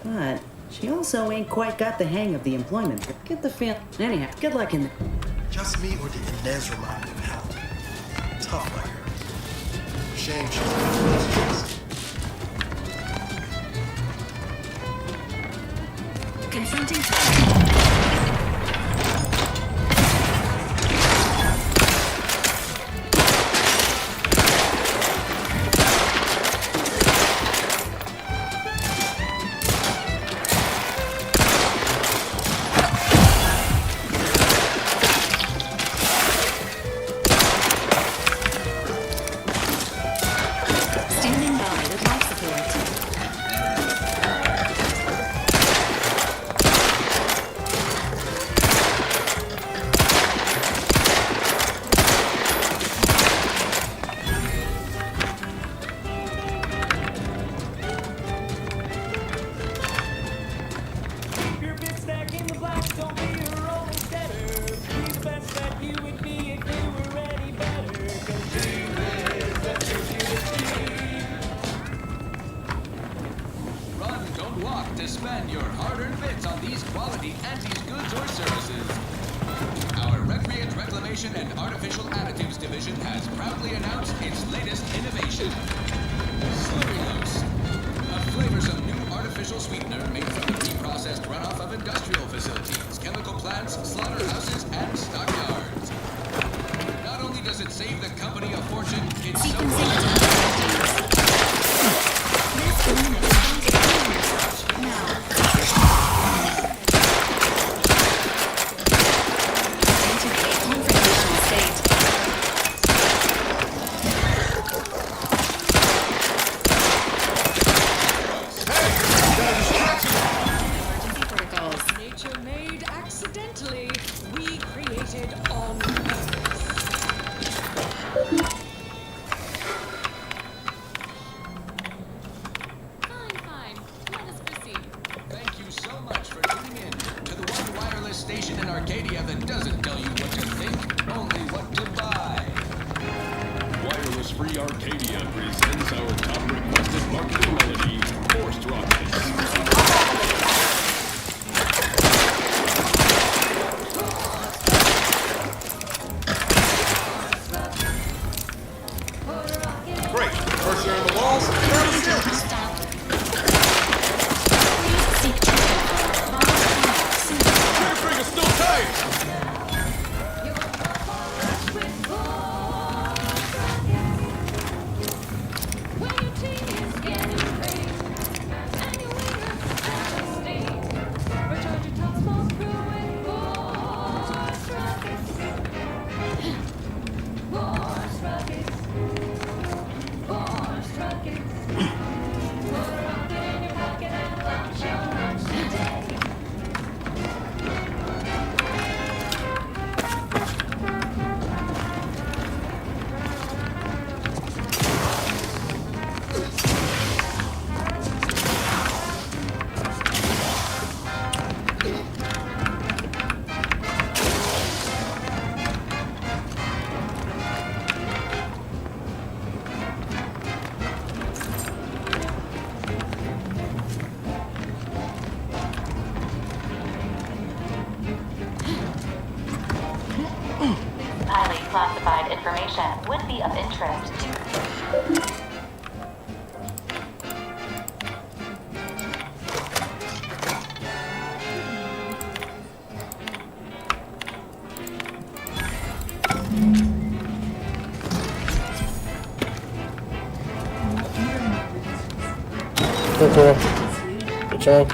But she also ain't quite got the hang of the employment. Get the feel. Anyhow, good luck in the... Just me or did Inez remind me of Hal? Tough like her. Shame she's not Confronting standing by with life support. Keep your bit stack in the blacks, don't be a rolling steader. Be the best that you would be if you were any better. 'Cause dream is the truth you achieve. Run, don't walk to spend your hard-earned bits on these quality Anti's goods or services. Our Recreant Reclamation and Artificial Additives Division has proudly announced its latest innovation. Slurry-Loose, a flavorsome new artificial sweetener made from the reprocessed runoff of industrial facilities, chemical plants, slaughterhouses, and stockyards. Not only does it save the company a fortune, it's so Nature made accidentally, we created on purpose. information would be of interest to... Cool. Good job.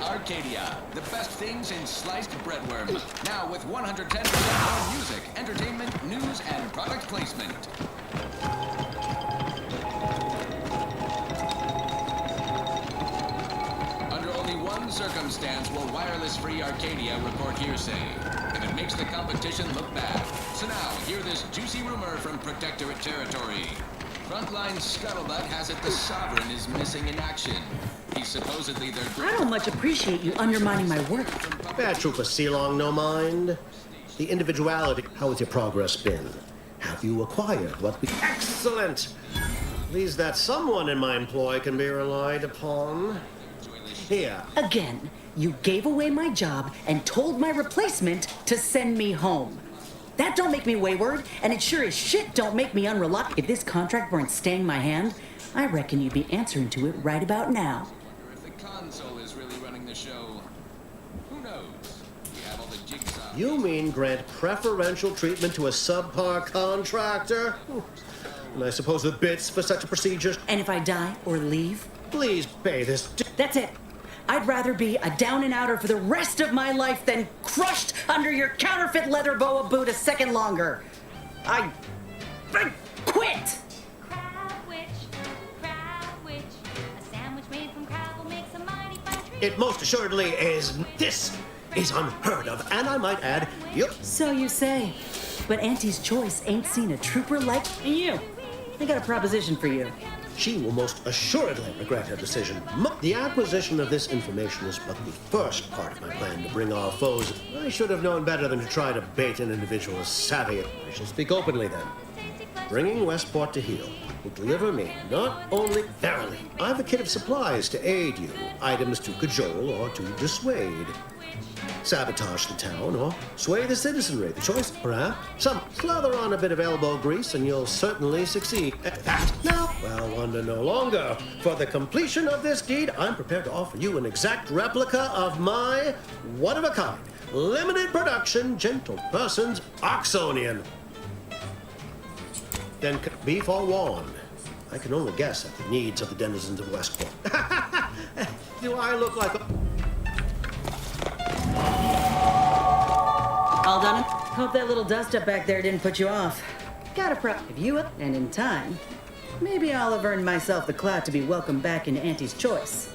Arcadia, the best things in sliced breadworm. Now with 110% more music, entertainment, news, and product placement. Under only one circumstance will wireless-free Arcadia report hearsay. If it makes the competition look bad. So now, hear this juicy rumor from Protectorate territory. Frontline scuttlebutt has it the Sovereign is missing in action. He's supposedly their... I don't much appreciate you undermining my work. Bad Trooper Sealong, no mind. The individuality. How has your progress been? Have you acquired what we... Excellent! Please that someone in my employ can be relied upon. Here. Again, you gave away my job and told my replacement to send me home. That don't make me wayward, and it sure as shit don't make me unreliable. If this contract weren't staying my hand, I reckon you'd be answering to it right about now. If the console is really running the show, who knows? We have all the jigsaw. You mean grant preferential treatment to a subpar contractor? And I suppose the bits for such a procedure. And if I die or leave? Please pay this. That's it. I'd rather be a down-and-outer for the rest of my life than crushed under your counterfeit leather boa boot a second longer. I quit! It most assuredly is. This is unheard of, and I might add, yep. So you say. But Auntie's Choice ain't seen a trooper like you. I got a proposition for you. She will most assuredly regret her decision. The acquisition of this information is but the first part of my plan to bring our foes. I should have known better than to try to bait an individual as savvy. I shall speak openly then. Bringing Westport to heel will deliver me not only verily. I have a kit of supplies to aid you, items to cajole or to dissuade. Sabotage the town or sway the citizenry. The choice, perhaps. Some slather on a bit of elbow grease and you'll certainly succeed at that. Now, well, wonder no longer. For the completion of this deed, I'm prepared to offer you an exact replica of my one-of-a-kind, limited production, gentle person's Oxonian. Then be forewarned. I can only guess at the needs of the denizens of Westport. Do I look like a... All done? Hope that little dust up back there didn't put you off. Gotta prep you up, and in time, maybe I'll have earned myself the clout to be welcomed back into Auntie's Choice.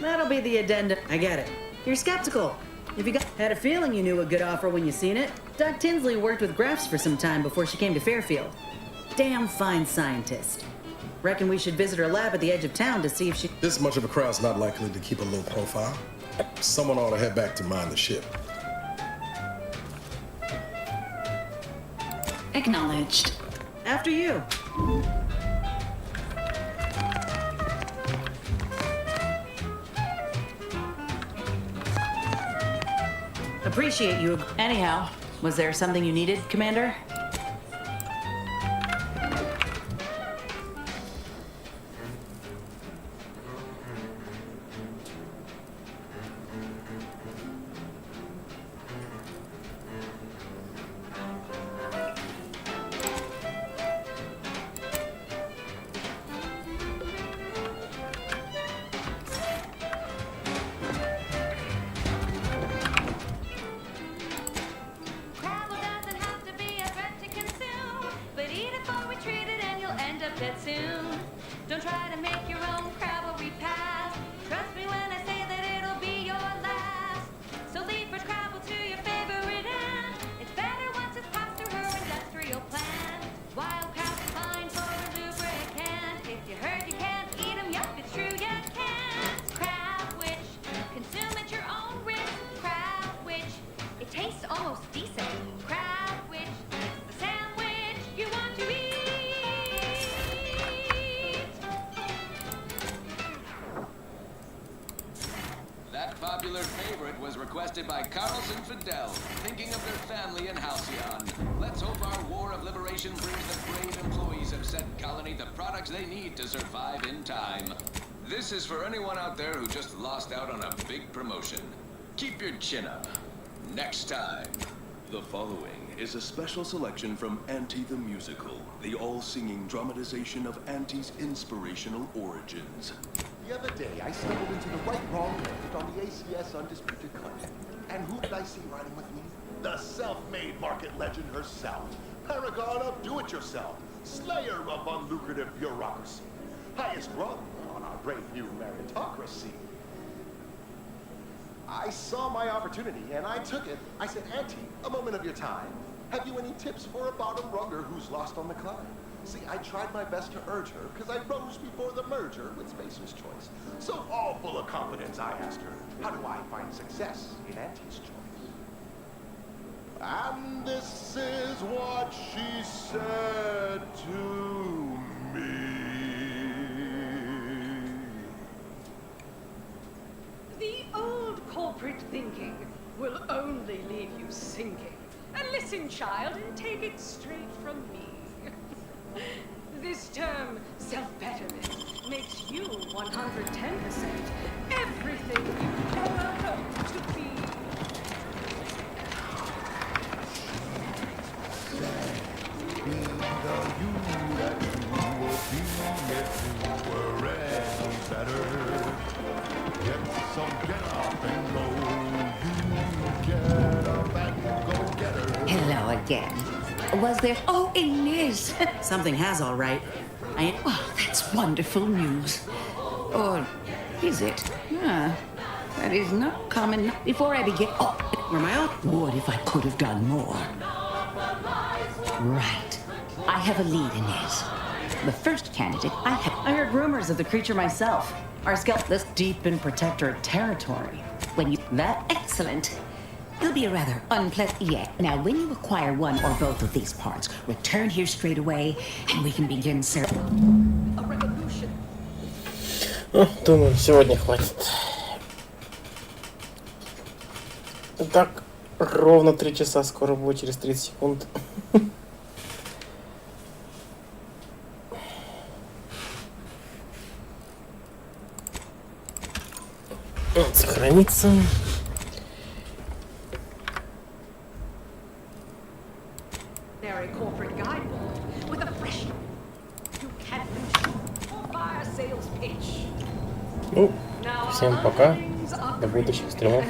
That'll be the addendum. I get it. You're skeptical. If you had a feeling you knew a good offer when you seen it, Doc Tinsley worked with Graphs for some time before she came to Fairfield. Damn fine scientist. Reckon we should visit her lab at the edge of town to see if she... This much of a crowd's not likely to keep a low profile. Someone ought to head back to mind the ship. Acknowledged. After you. Appreciate you. Anyhow, was there something you needed, Commander? Crabble doesn't have to be a threat to consume, but eat it before we treat it and you'll end up dead soon. Don't try to make your own crabble repast. Trust me when I say that it'll be your last. So leave fresh crabble to your favorite ant. It's better once it's passed through her industrial plant. Wild crabs are fine for a lubricant. If you heard you can't eat them, yup, it's true, you can't. Crab witch, consume at your own risk. Crab witch, it tastes almost decent. Crab witch, it's the sandwich you want to eat. That popular favorite was requested by Carlson Fidel, thinking of their family in Halcyon. Let's hope our war of liberation brings the brave employees of said colony the products they need to survive in time. This is for anyone out there who just lost out on a big promotion. Keep your chin up. Next time. The following is a special selection from Auntie the Musical, the all-singing dramatization of Auntie's inspirational origins. The other day, I stumbled into the right-wrong left on the ACS Undisputed Classic. And who did I see riding with me? The self-made market legend herself. Paragon of do-it-yourself. Slayer of unlucrative bureaucracy. Highest rung on our great new meritocracy. I saw my opportunity, and I took it. I said, Auntie, a moment of your time. Have you any tips for a bottom runger who's lost on the climb? See, I tried my best to urge her, because I rose before the merger with Spacer's Choice. So all full of confidence, I asked her, how do I find success in Auntie's choice? And this is what she said to me. The old corporate thinking will only leave you sinking. And listen, child, and take it straight from me. This term, self-betterment, makes you 110% everything you ever hoped to be. Hello again. Was there... Oh, Inez! Something has, all right. Well, that's wonderful news. Or is it? That is not common. Before I begin... Oh, where am I out? What if I could have done more? Right. I have a lead, Inez. The first candidate I heard rumors of the creature myself. Our skeleton's deep in Protectorate territory. When you... Excellent. It'll be a rather unpleasant... Yeah. Now, when you acquire one or both of these parts, return here straight away, and we can begin serving. A revolution. Думаю, сегодня хватит. Итак, ровно 3 часа, скоро будет, через 30 секунд. Сохранится. Corporate guidebook with a fresh you can't or fire sales pitch. Ну, всем пока. До будущих стримов.